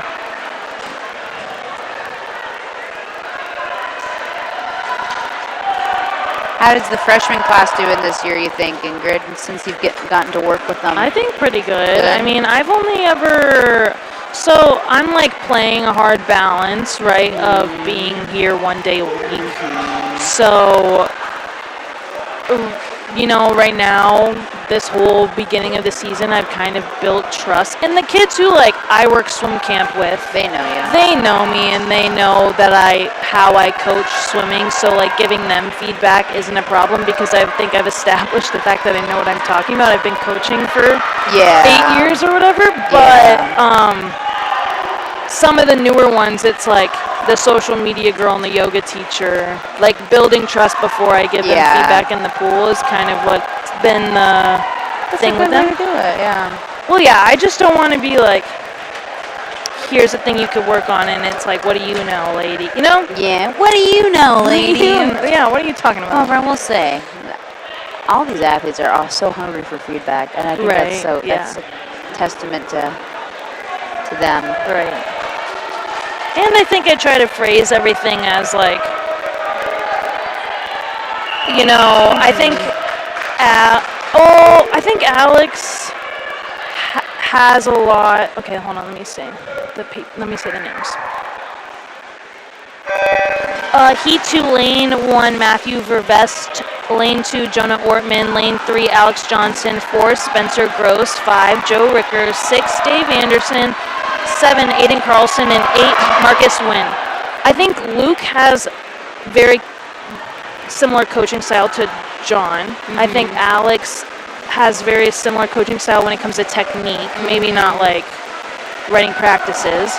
How does the freshman class do in this year, you think, Ingrid, since you've gotten to work with them? I think pretty good. Good. I mean, I've only ever... So I'm like playing a hard balance, right, of being here one day a week. So, you know, right now, this whole beginning of the season, I've kind of built trust. And the kids who, like, I work swim camp with, They know you. they know me and they know that how I coach swimming. So, like, giving them feedback isn't a problem because I think I've established the fact that I know what I'm talking about. I've been coaching for 8 years or whatever. But some of the newer ones, it's like the social media girl and the yoga teacher, like building trust before I give them feedback in the pool is kind of what's been the thing with them. That's a good way to do it, yeah. Well, yeah, I just don't want to be like, here's a thing you could work on, and it's like, what do you know, lady? You know? Yeah. What do you know, lady? Yeah, what are you talking about? However, I will say, all these athletes are all so hungry for feedback, and I think that's a testament to them. Right. And I think I try to phrase everything as like, you know, I think Alex has a lot. Okay, hold on. Let me say the names. Heat 2, lane 1, Matthew Vervest. Lane 2, Jonah Ortman. Lane 3, Alex Johnson. 4, Spencer Gross. 5, Joe Rickers. 6, Dave Anderson. 7, Aiden Carlson. And 8, Marcus Wynn. I think Luke has very similar coaching style to John. I think Alex has very similar coaching style when it comes to technique. Maybe not like writing practices.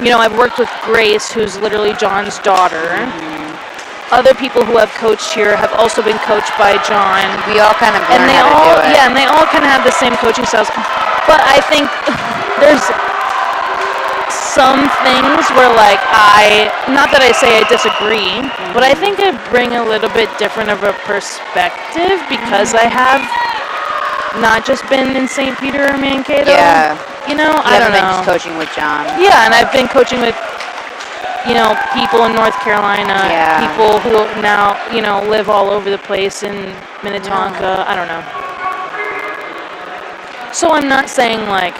You know, I've worked with Grace, who's literally John's daughter. Other people who have coached here have also been coached by John. We all kind of learn how to do it. Yeah, and they all kind of have the same coaching styles. But I think there's some things where, like, not that I say I disagree, but I think I bring a little bit different of a perspective because I have not just been in St. Peter or Mankato. Yeah. You know, I don't know. Been coaching with John. Yeah, and I've been coaching with, you know, people in North Carolina, people who now, you know, live all over the place in Minnetonka. I don't know. So I'm not saying, like,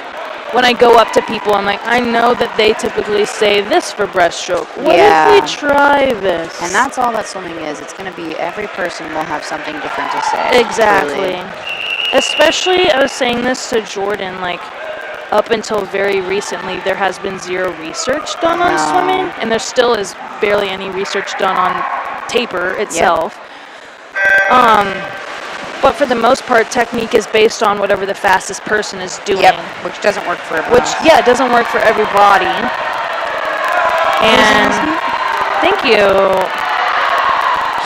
when I go up to people, I'm like, I know that they typically say this for breaststroke. What if we try this? And that's all that swimming is. It's going to be every person will have something different to say. Exactly. Really. Especially, I was saying this to Jordan, like, up until very recently, there has been zero research done on swimming, and there still is barely any research done on taper itself. But for the most part, technique is based on whatever the fastest person is doing. Which doesn't work for everyone. It doesn't work for everybody. And thank you.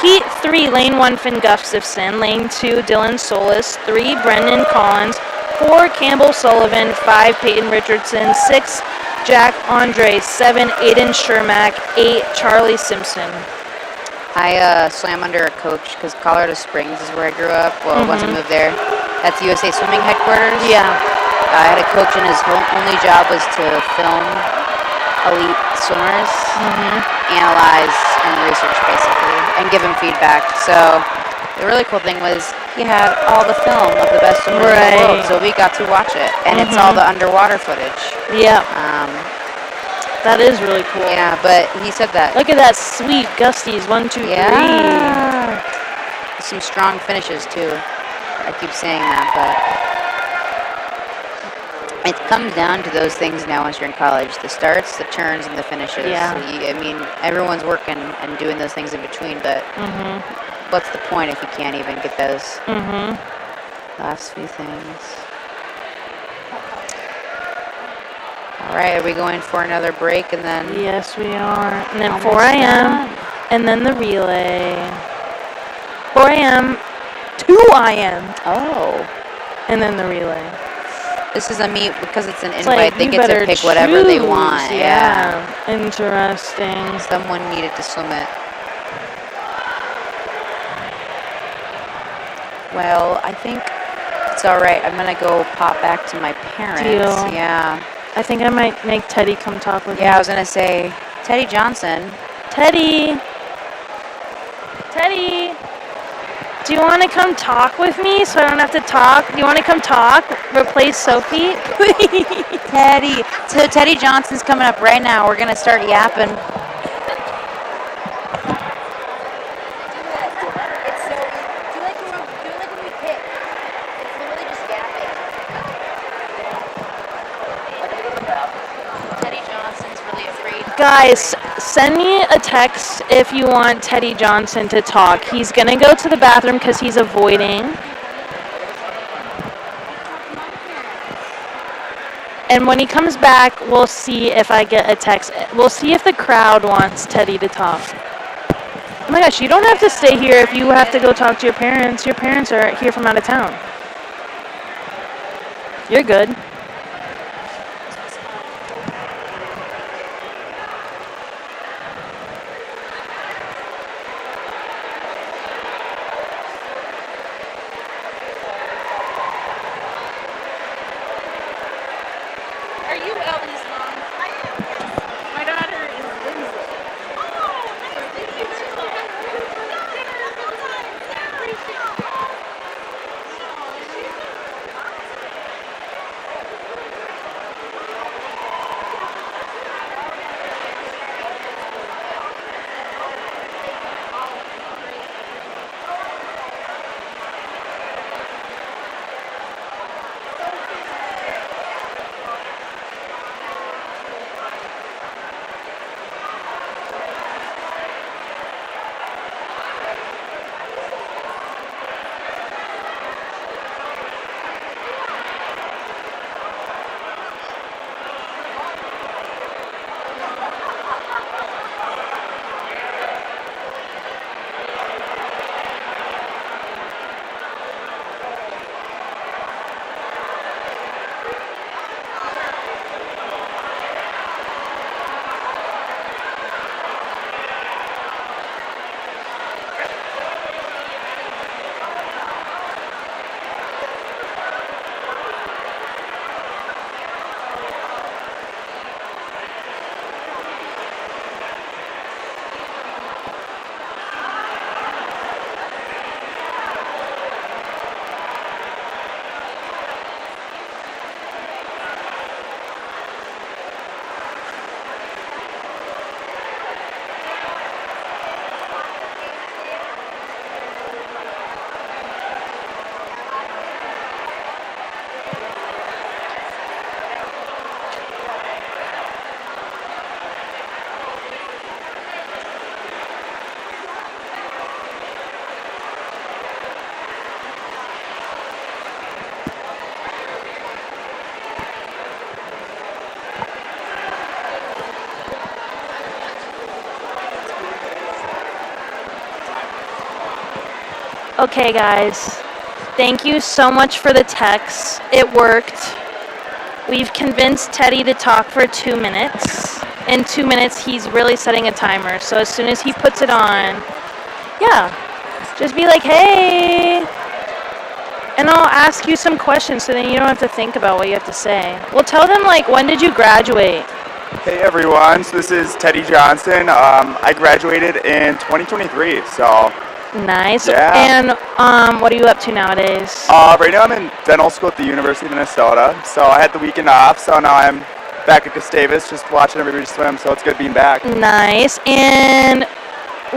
Heat 3, lane 1, Finn Gustafson. Lane 2, Dylan Solis. 3, Brendan Collins. 4, Campbell Sullivan. 5, Peyton Richardson. 6, Jack Andre. 7, Aiden Shermack. 8, Charlie Simpson. I swam under a coach because Colorado Springs is where I grew up. Well, once I moved there, that's USA Swimming headquarters. Yeah. I had a coach and his only job was to film elite swimmers, analyze and research basically, and give them feedback. So the really cool thing was he had all the film of the best swimmers in the world, so we got to watch it, and it's all the underwater footage. Yeah. That is really cool. Yeah, but he said that. Look at that sweet gusties, 1, 2, 3. Some strong finishes too. I keep saying that, but it comes down to those things now once you're in college. The starts, the turns, and the finishes. Yeah. So I mean, everyone's working and doing those things in between, but what's the point if you can't even get those last few things? All right, are we going for another break and then? Yes, we are. And then 4 Almost a.m. done. and then the relay. 4 a.m. 2 a.m. Oh. and then the relay. This is a meet because it's an It's invite. like, They you get to better pick whatever they choose. want. Yeah. Interesting. Someone needed to swim it. Well, I think it's all right. I'm going to go pop back to my parents. Deal. Yeah. I think I might make Teddy come talk with me. Yeah, I was going to say, Teddy Johnson. Teddy. Teddy. Do you want to come talk with me so I don't have to talk? Do you want to come talk? Replace Sophie? Teddy. So Teddy Johnson's coming up right now. We're going to start yapping. Guys, send me a text if you want Teddy Johnson to talk. He's going to go to the bathroom because he's avoiding. And when he comes back, we'll see if I get a text. We'll see if the crowd wants Teddy to talk. Oh my gosh, you don't have to stay here if you have to go talk to your parents. Your parents are here from out of town. You're good. Okay, guys. Thank you so much for the text. It worked. We've convinced Teddy to talk for 2 minutes. In 2 minutes, he's really setting a timer. So as soon as he puts it on, yeah, just be like, hey. And I'll ask you some questions so then you don't have to think about what you have to say. We'll tell them, like, when did you graduate? Hey everyone, so this is Teddy Johnson. I graduated in 2023, so. Nice. Yeah. And what are you up to nowadays? Right now I'm in dental school at the University of Minnesota, so I had the weekend off, so now I'm back at Gustavus just watching everybody swim, so it's good being back. Nice. And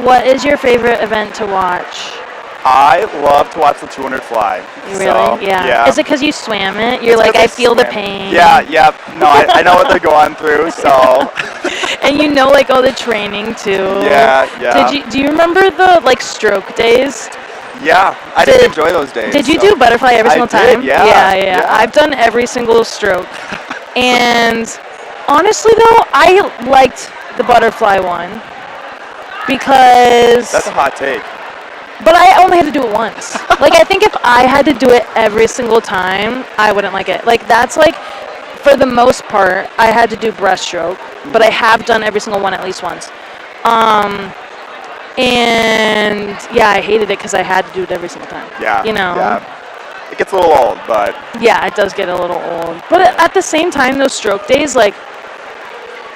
what is your favorite event to watch? I love to watch the 200 fly. Really? So, yeah. Is it because you swam it? You're It's like, 'cause I feel the swim. pain. Yeah. No, I know what they're going through, so. And you know, like, all the training, too. Yeah. Do you remember the, like, stroke days? Yeah, I did enjoy those days. Did you do butterfly every single time? Yeah. I've done every single stroke. And honestly, though, I liked the butterfly one because... That's a hot take. But I only had to do it once. Like, I think if I had to do it every single time, I wouldn't like it. Like, that's like, for the most part, I had to do breaststroke, but I have done every single one at least once. And yeah, I hated it because I had to do it every single time. Yeah. You know? Yeah. It gets a little old, but... Yeah, it does get a little old. But at the same time, those stroke days, like,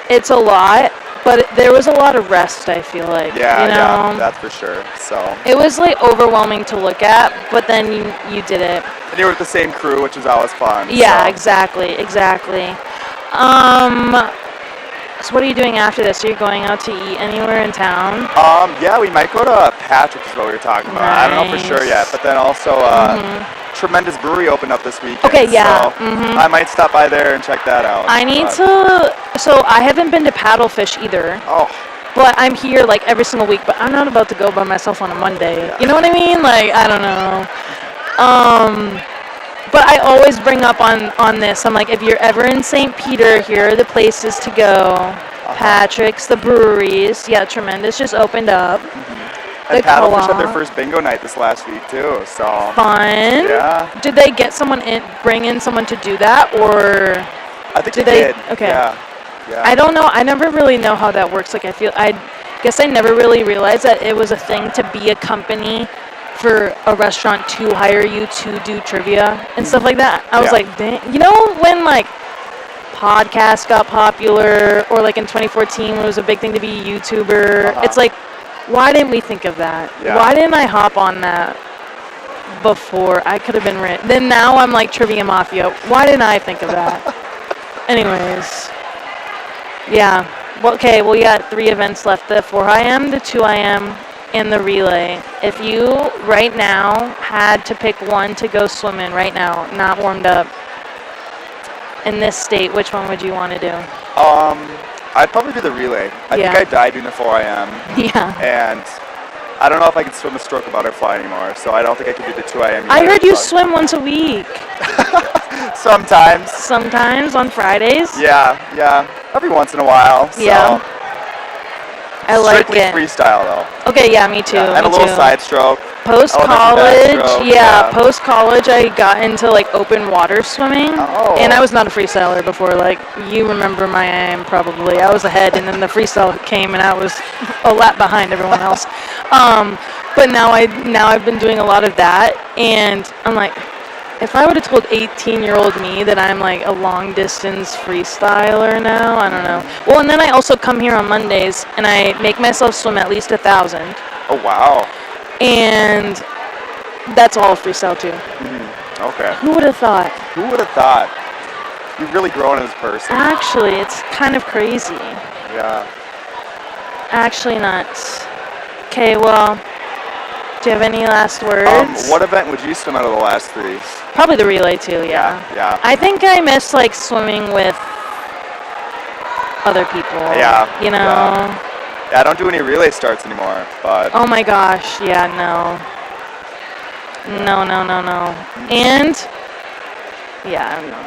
it's a lot. But there was a lot of rest, I feel like. Yeah, you know? yeah, that's for sure. So it was like overwhelming to look at, but then you did it. And you were with the same crew, which is always fun. Yeah, so. exactly. So what are you doing after this? Are you going out to eat anywhere in town? Yeah, we might go to Patrick's, is what we were talking about. Nice. I don't know for sure yet, but then also Tremendous Brewery opened up this weekend. Okay, yeah. So I might stop by there and check that out. I need to. So I haven't been to Paddlefish either. Oh. But I'm here like every single week. But I'm not about to go by myself on a Monday. Yeah. You know what I mean? Like, I don't know. But I always bring up on this. I'm like, if you're ever in St. Peter, here are the places to go. Patrick's, the breweries. Yeah, Tremendous just opened up. And Paddlefish had their first bingo night this last week too. So fun. Yeah. Did they get someone bring in someone to do that, or? I think they did. Okay. Yeah. I don't know. I never really know how that works. Like, I guess I never really realized that it was a thing to be a company for a restaurant to hire you to do trivia and stuff like that. I was like, dang. You know when, like, podcasts got popular, or like in 2014 when it was a big thing to be a YouTuber? It's like, why didn't we think of that? Yeah. Why didn't I hop on that before? I could have been rich. Then now I'm like Trivia Mafia. Why didn't I think of that? Anyways. Yeah. Well, okay, well, we got 3 events left. The 4 IM, the 2 IM, and the relay. If you, right now, had to pick one to go swimming right now, not warmed up, in this state, which one would you want to do? I'd probably do the relay. I think I died doing the 4 IM. Yeah. And I don't know if I can swim the stroke or butterfly anymore, so I don't think I could do the 2 IM. I heard you swim once a week. Sometimes. Sometimes on Fridays? Yeah. Every once in a while. So. Yeah. I like Strictly it. freestyle though. Okay, yeah, me too. Yeah, and me a little too. side stroke. Post-college, yeah. post-college I got into like open water swimming. Oh. And I was not a freestyler before. Like, you remember my aim probably. I was ahead, and then the freestyle came and I was a lap behind everyone else. But now I've been doing a lot of that, and I'm like, if I would have told 18-year-old me that I'm like a long-distance freestyler now, I don't know. Well, and then I also come here on Mondays, and I make myself swim at least 1,000. Oh, wow. And that's all freestyle, too. Okay. Who would have thought? Who would have thought? You've really grown as a person. Actually, it's kind of crazy. Yeah. Actually nuts. Okay, well, do you have any last words? What event would you swim out of the last 3? Probably the relay, too, yeah. Yeah. I think I miss, like, swimming with other people. Yeah. You know? Yeah, I don't do any relay starts anymore, but... Oh, my gosh. Yeah, no. No. And... Yeah, no.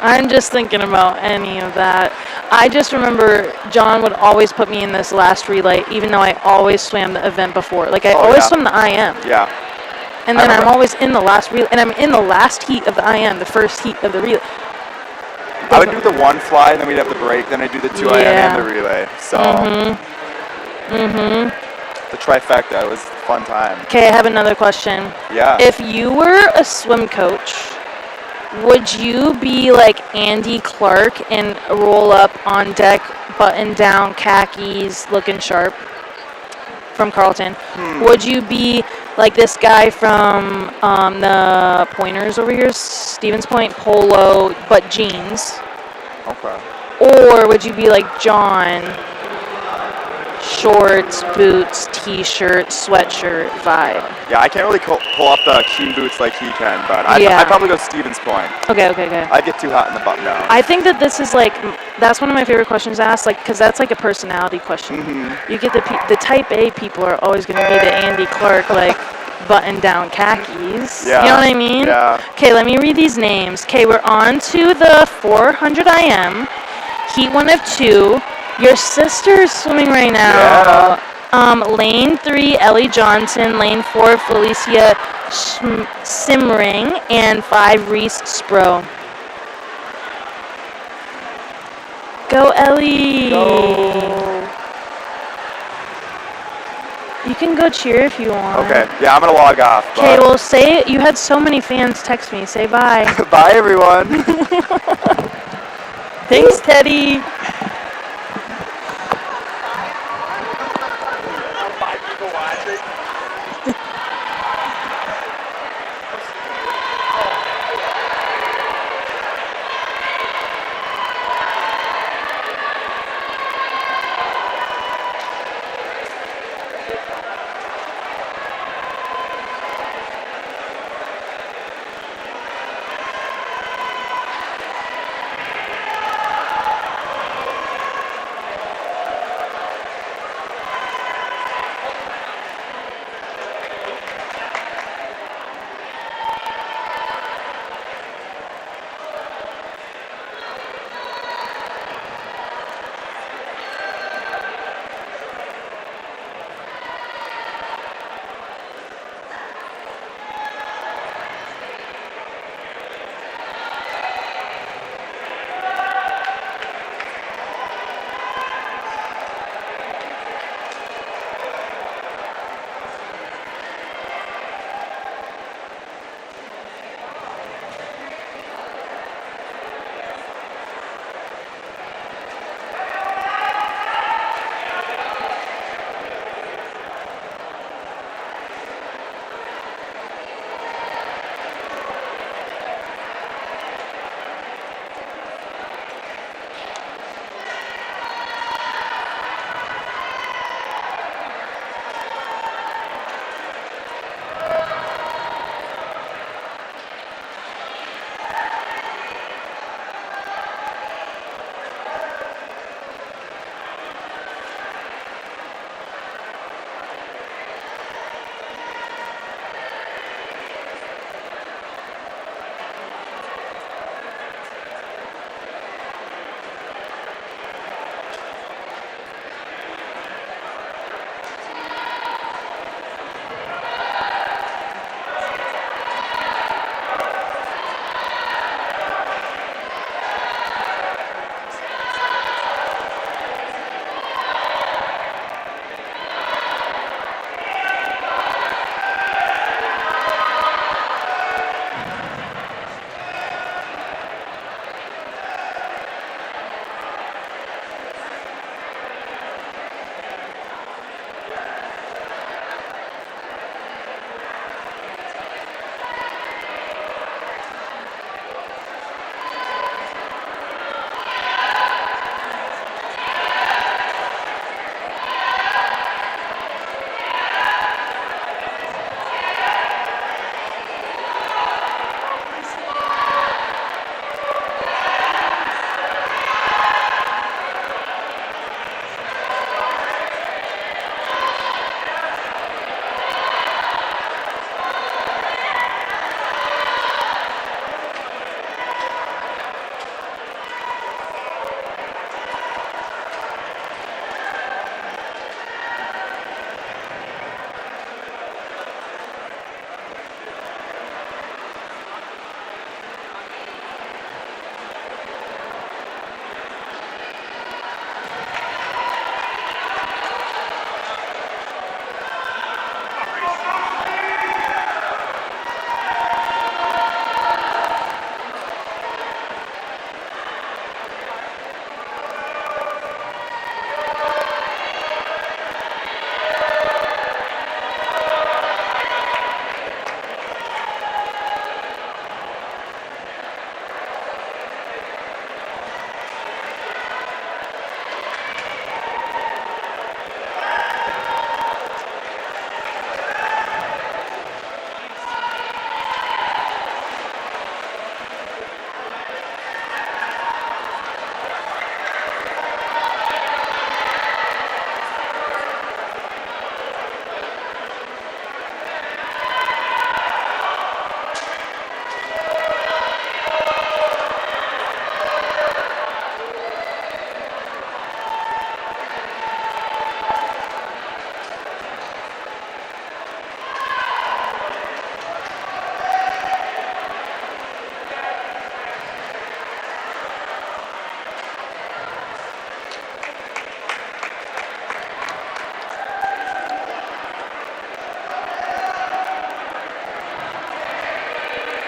I'm just thinking about any of that. I just remember John would always put me in this last relay, even though I always swam the event before. Like, I always swim the IM. Yeah. And then I'm always in the last relay. And I'm in the last heat of the IM, the first heat of the relay. I would do the 1 fly, and then we'd have the break. Then I'd do the 2 IM and the relay. So... The trifecta. It was a fun time. Okay, I have another question. Yeah. If you were a swim coach, would you be like Andy Clark and roll up on deck, button down, khakis, looking sharp from Carleton? Would you be like this guy from the Pointers over here, Stevens Point, polo, but jeans? Okay. Or would you be like John shorts, boots, t-shirt, sweatshirt vibe. Yeah, I can't really pull off the Keen boots like he can, but Yeah. I'd probably go Stevens Point. Okay. I'd get too hot in the button down. I think that this is like, that's one of my favorite questions to ask, like, because that's like a personality question. Mm-hmm. You get the type A people are always going to be the Andy Clark, like, button-down khakis. Yeah. You know what I mean? Yeah. Okay, let me read these names. Okay, we're on to the 400 IM. Heat 1 of 2. Your sister is swimming right now. Yeah. Lane 3, Ellie Johnson. Lane 4, Felicia Simring. And 5, Reese Spro. Go, Ellie! Go. You can go cheer if you want. Okay. Yeah, I'm gonna log off. Okay, well, say you had so many fans text me. Say bye. Bye, everyone. Thanks, Teddy.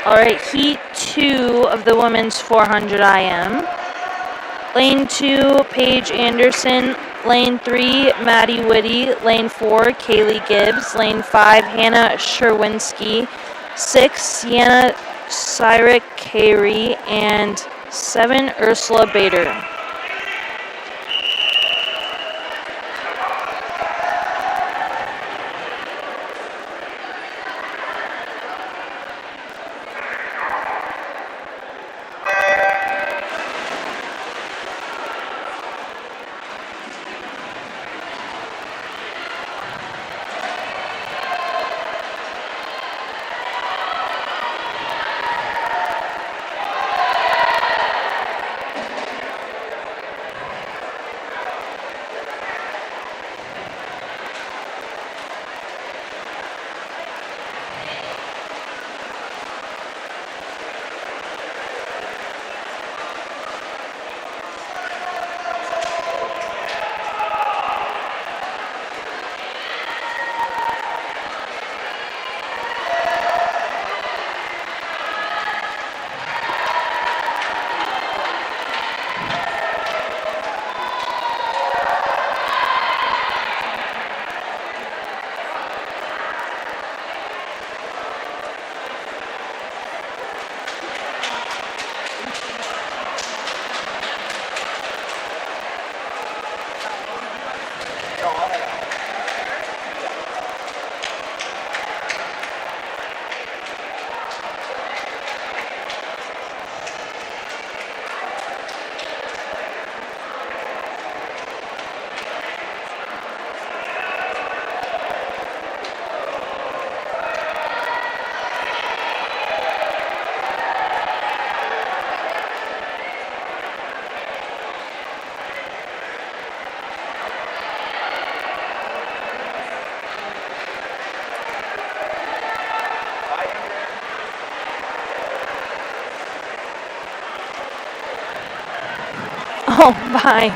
All right, heat 2 of the women's 400 IM. Lane 2, Paige Anderson. Lane 3, Maddie Whitty. Lane 4, Kaylee Gibbs. Lane 5, Hannah Sherwinski. 6, Sienna Cyric Carey. And 7, Ursula Bader. Oh, bye.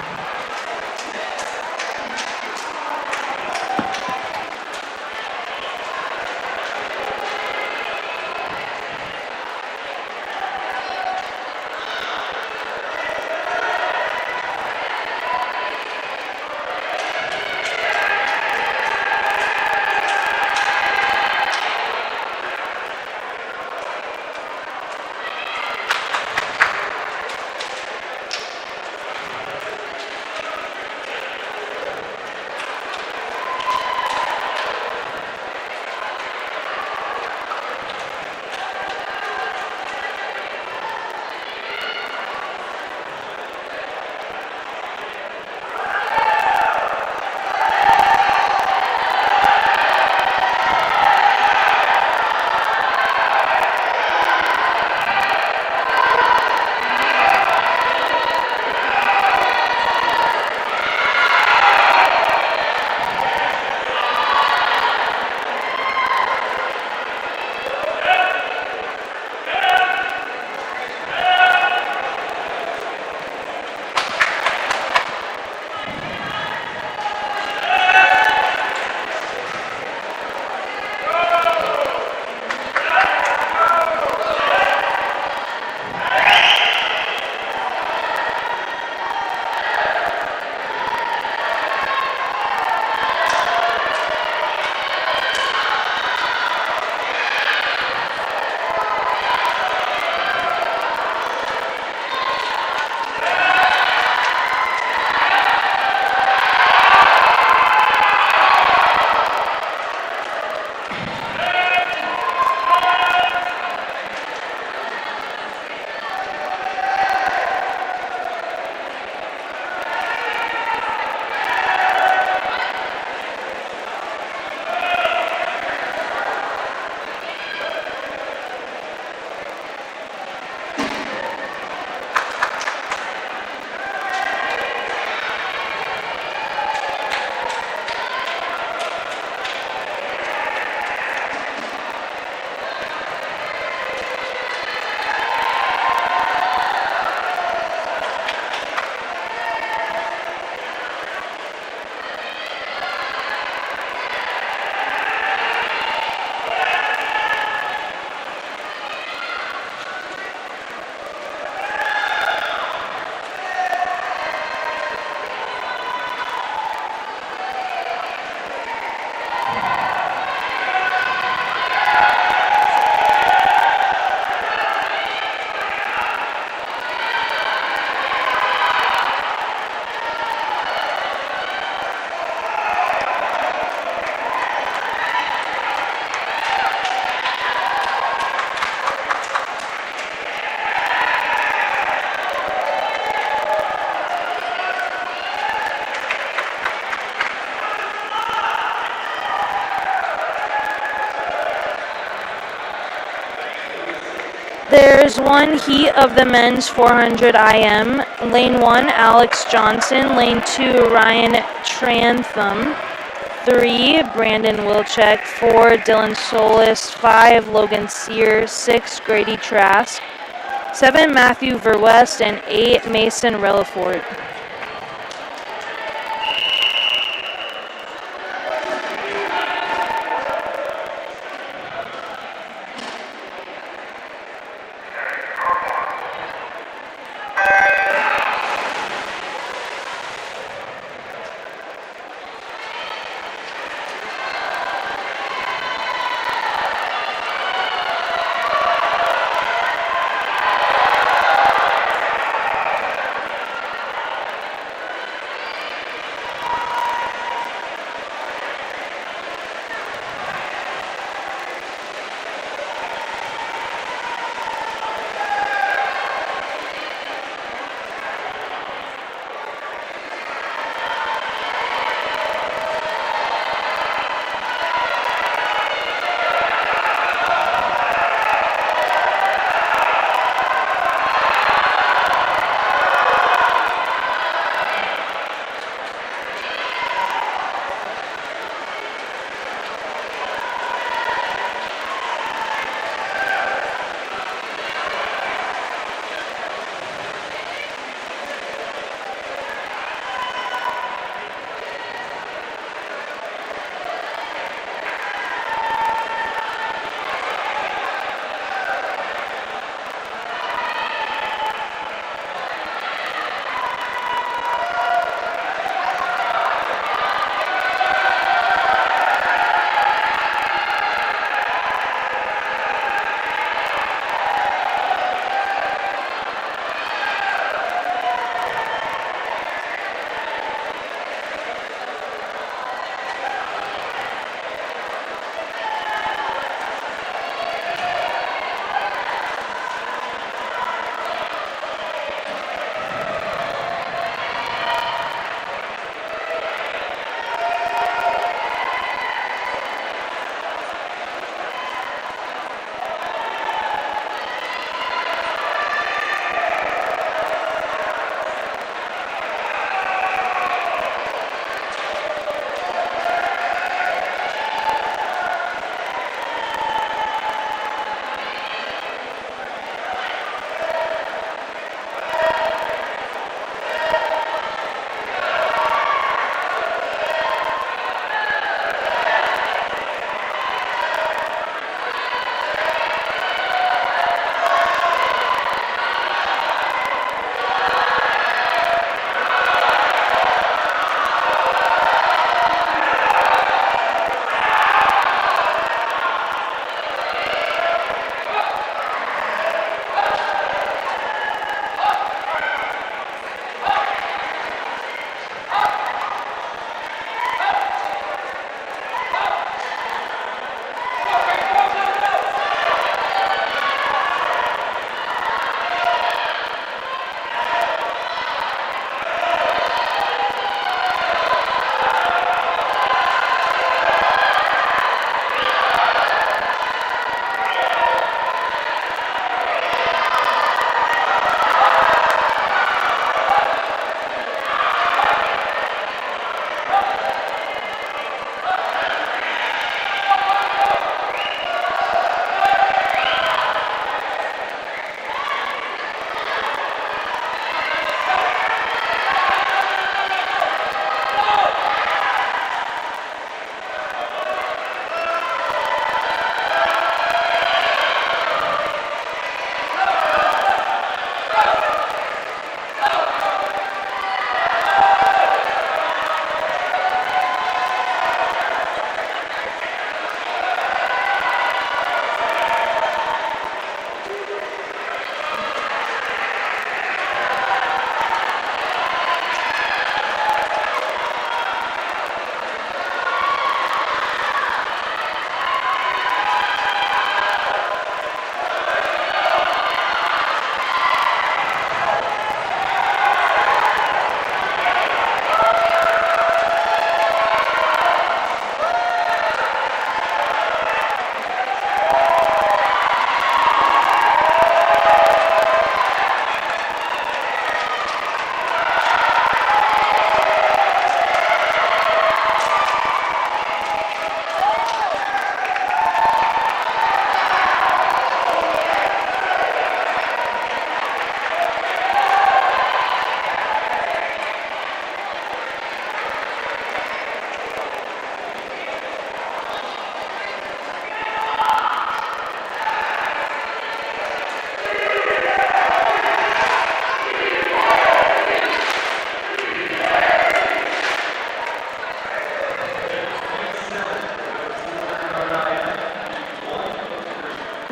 There's one heat of the men's 400 IM. Lane 1, Alex Johnson. Lane 2, Ryan Trantham. 3, Brandon Wilczek. 4, Dylan Solis. 5, Logan Sear. 6, Grady Trask. 7, Matthew Verwest. And 8, Mason Relafort.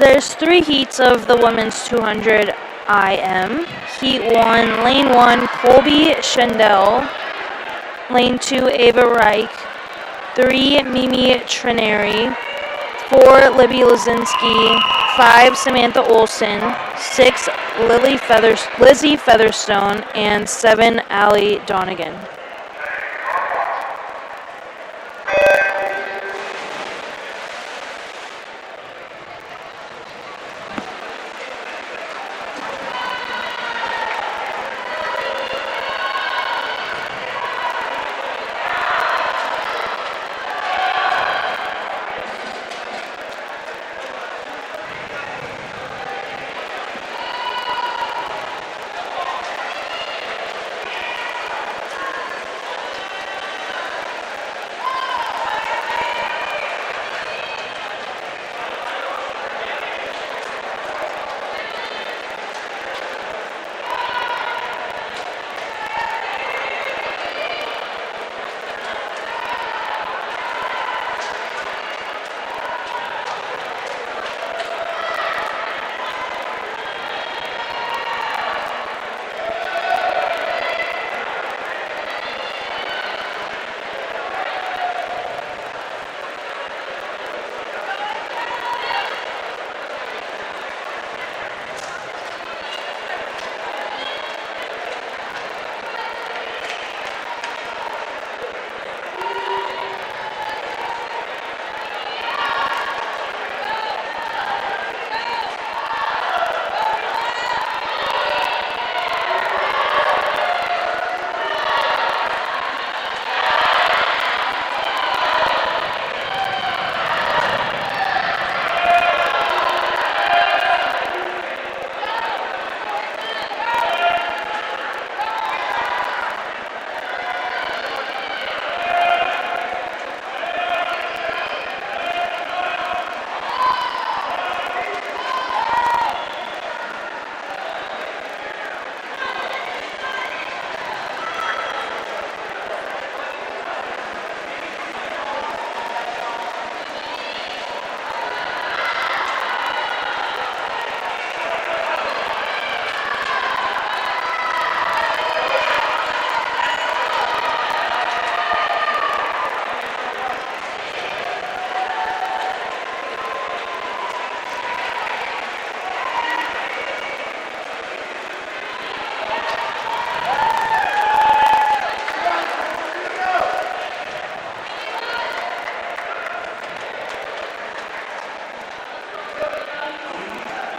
There's 3 heats of the women's 200 IM. Heat 1, Lane 1, Colby Schendel. Lane 2, Ava Reich. 3, Mimi Trineri. 4, Libby Lazinski. 5, Samantha Olson. 6, Lizzie Featherstone. And 7, Allie Donegan.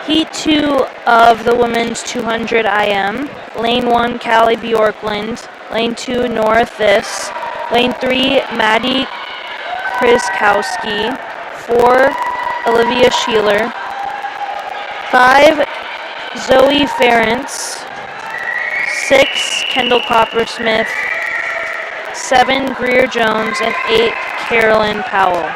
Heat 2 of the women's 200 IM. Lane 1, Callie Bjorkland. Lane 2, Nora This. Lane 3, Maddie Kriskowski. 4, Olivia Sheeler. 5, Zoe Ferentz. 6, Kendall Coppersmith. 7, Greer Jones. And 8, Carolyn Powell.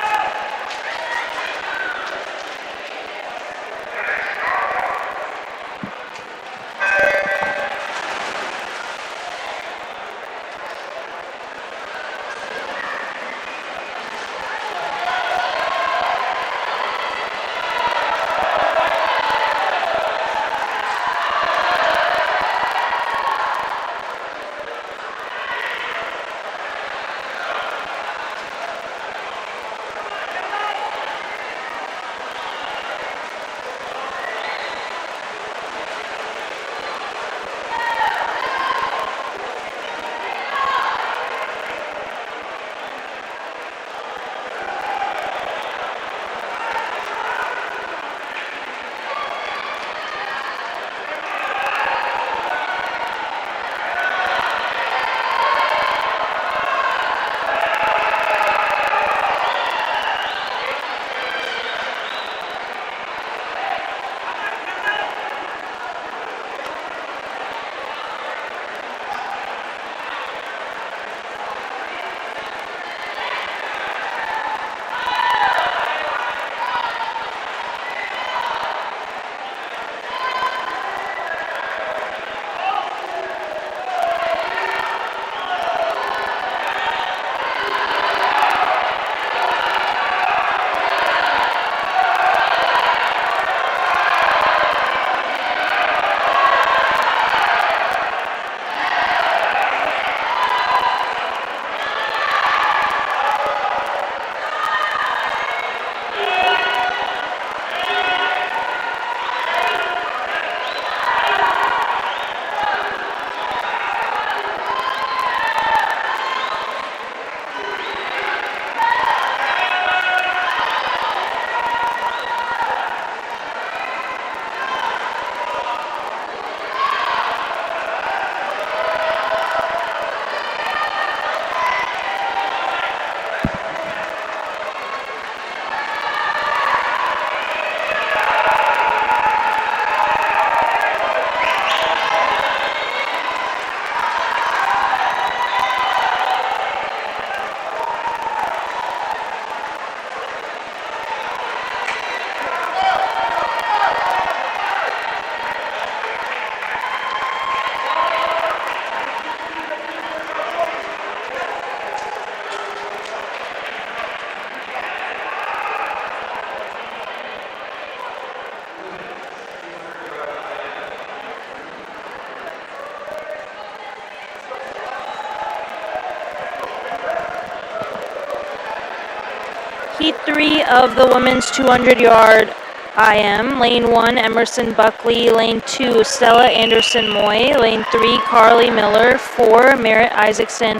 Heat 3 of the women's 200-yard IM. Lane 1, Emerson Buckley. Lane 2, Stella Anderson Moy. Lane 3, Carly Miller. 4, Merritt Isaacson.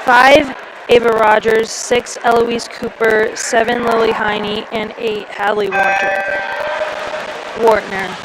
5, Ava Rogers. 6, Eloise Cooper. 7, Lily Heine. And 8, Hadley Wartner.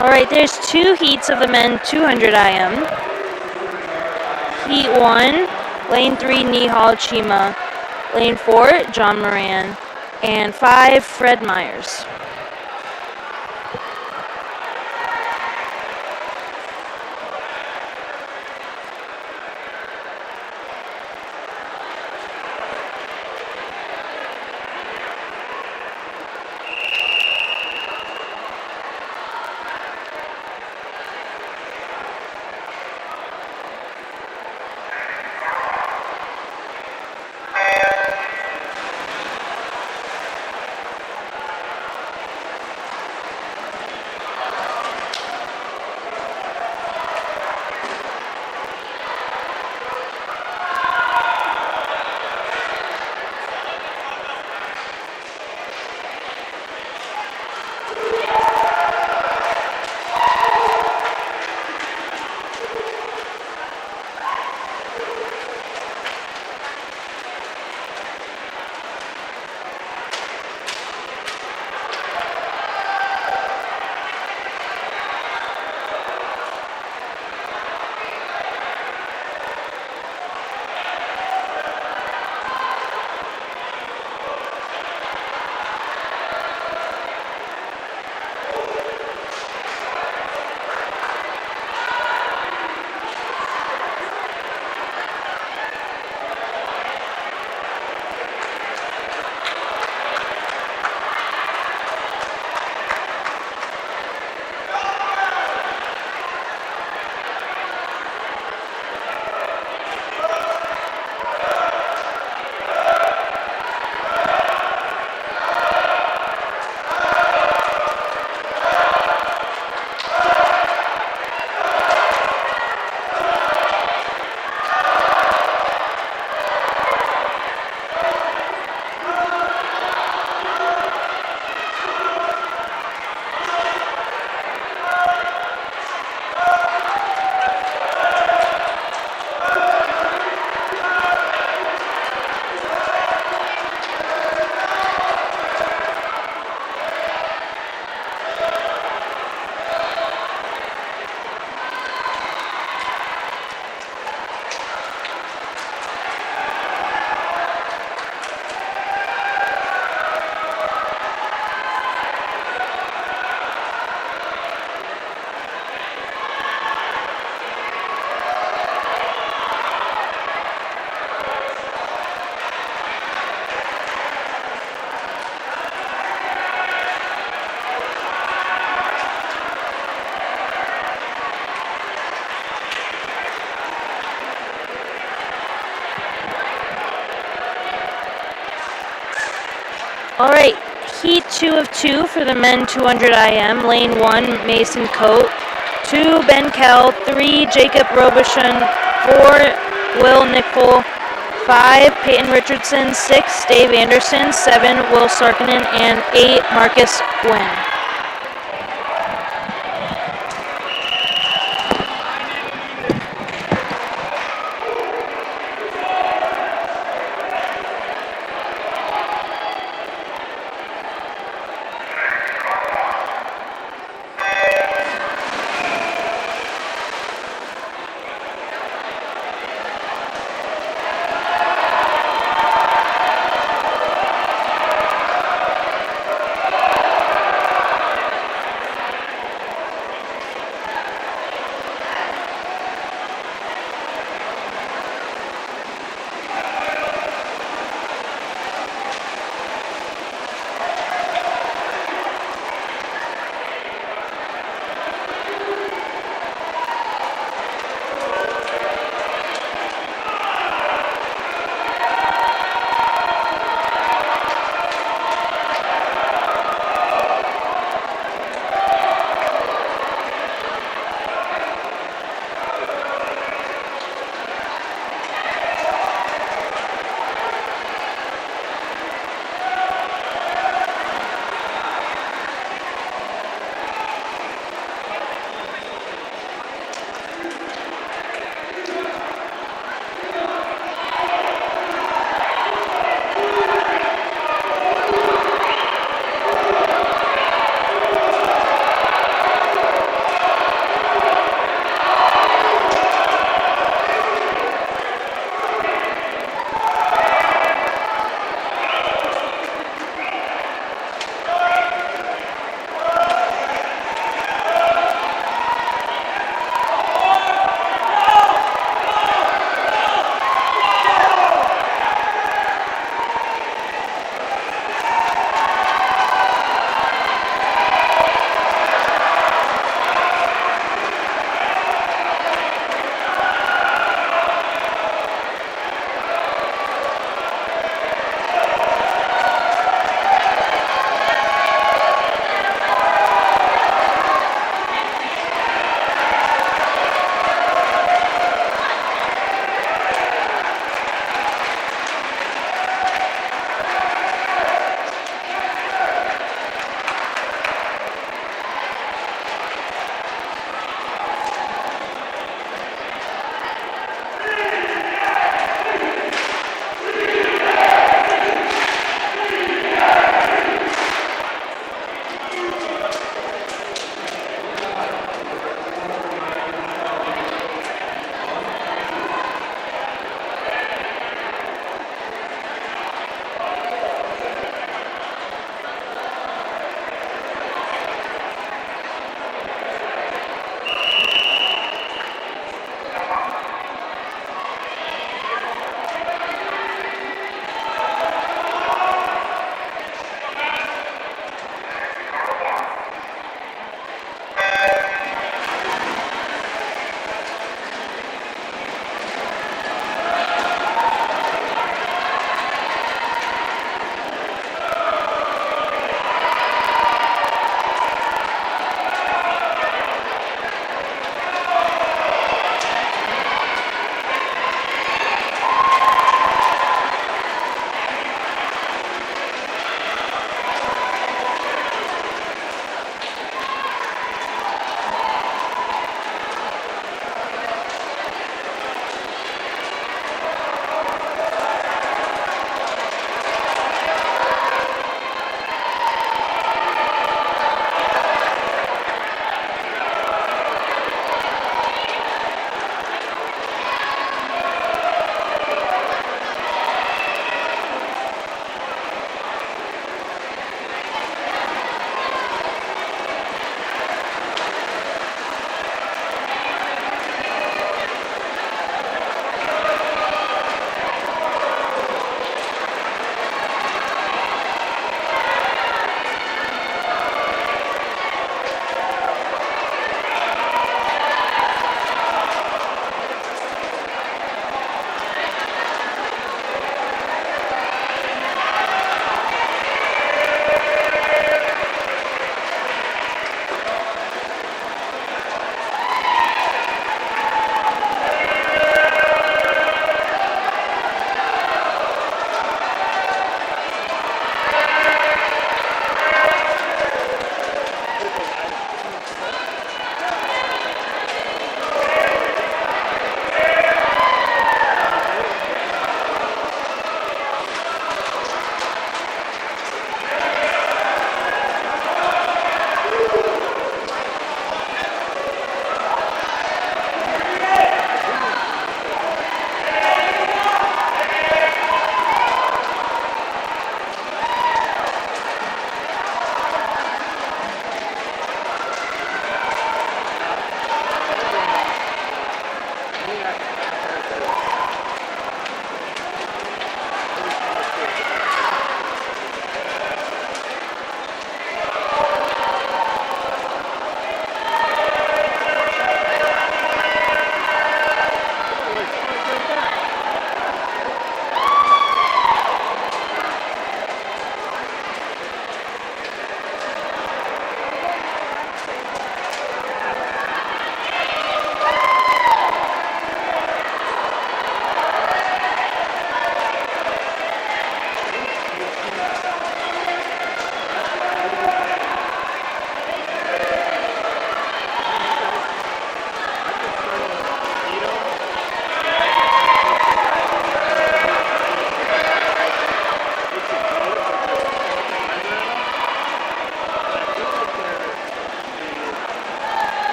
All right, there's 2 heats of the men 200 IM. Heat 1, Lane 3, Nihal Chima. Lane 4, John Moran. And 5, Fred Myers. All right, heat 2 of 2 for the men 200 IM. Lane 1, Mason Coate. 2, Ben Kell. 3, Jacob Robichon. 4, Will Nichol. 5, Peyton Richardson. 6, Dave Anderson. 7, Will Sarkinen. And 8, Marcus Wynn.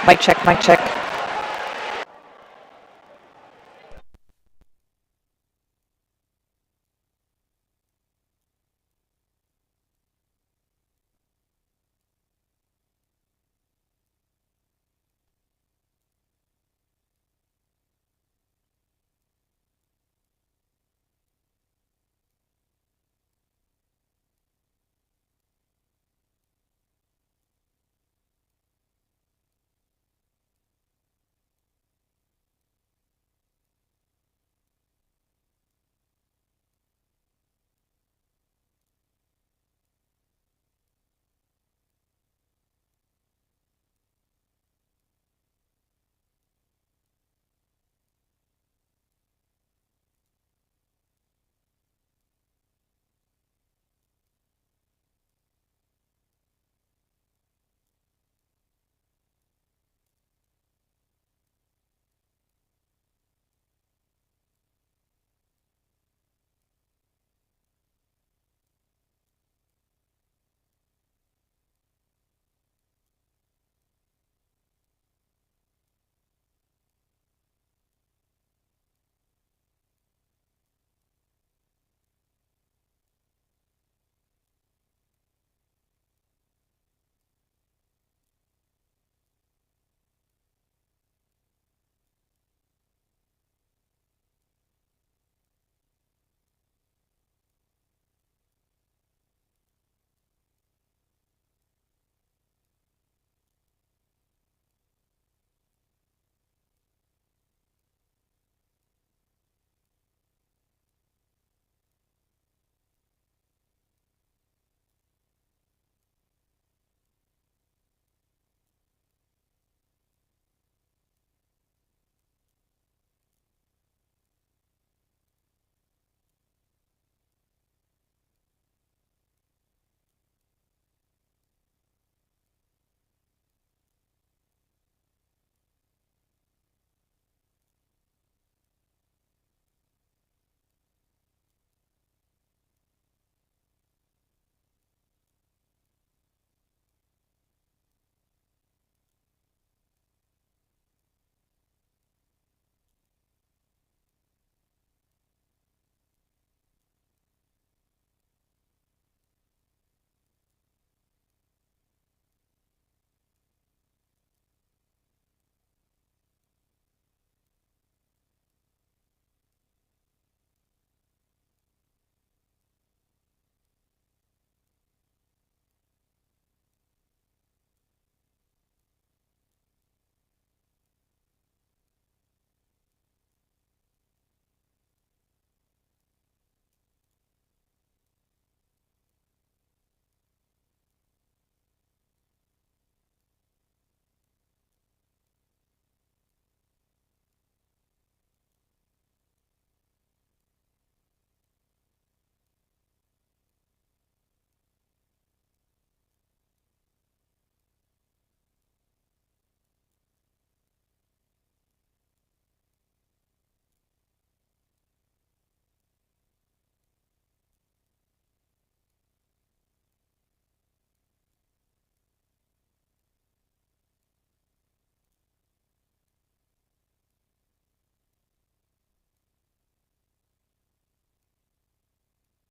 Mic check, mic check.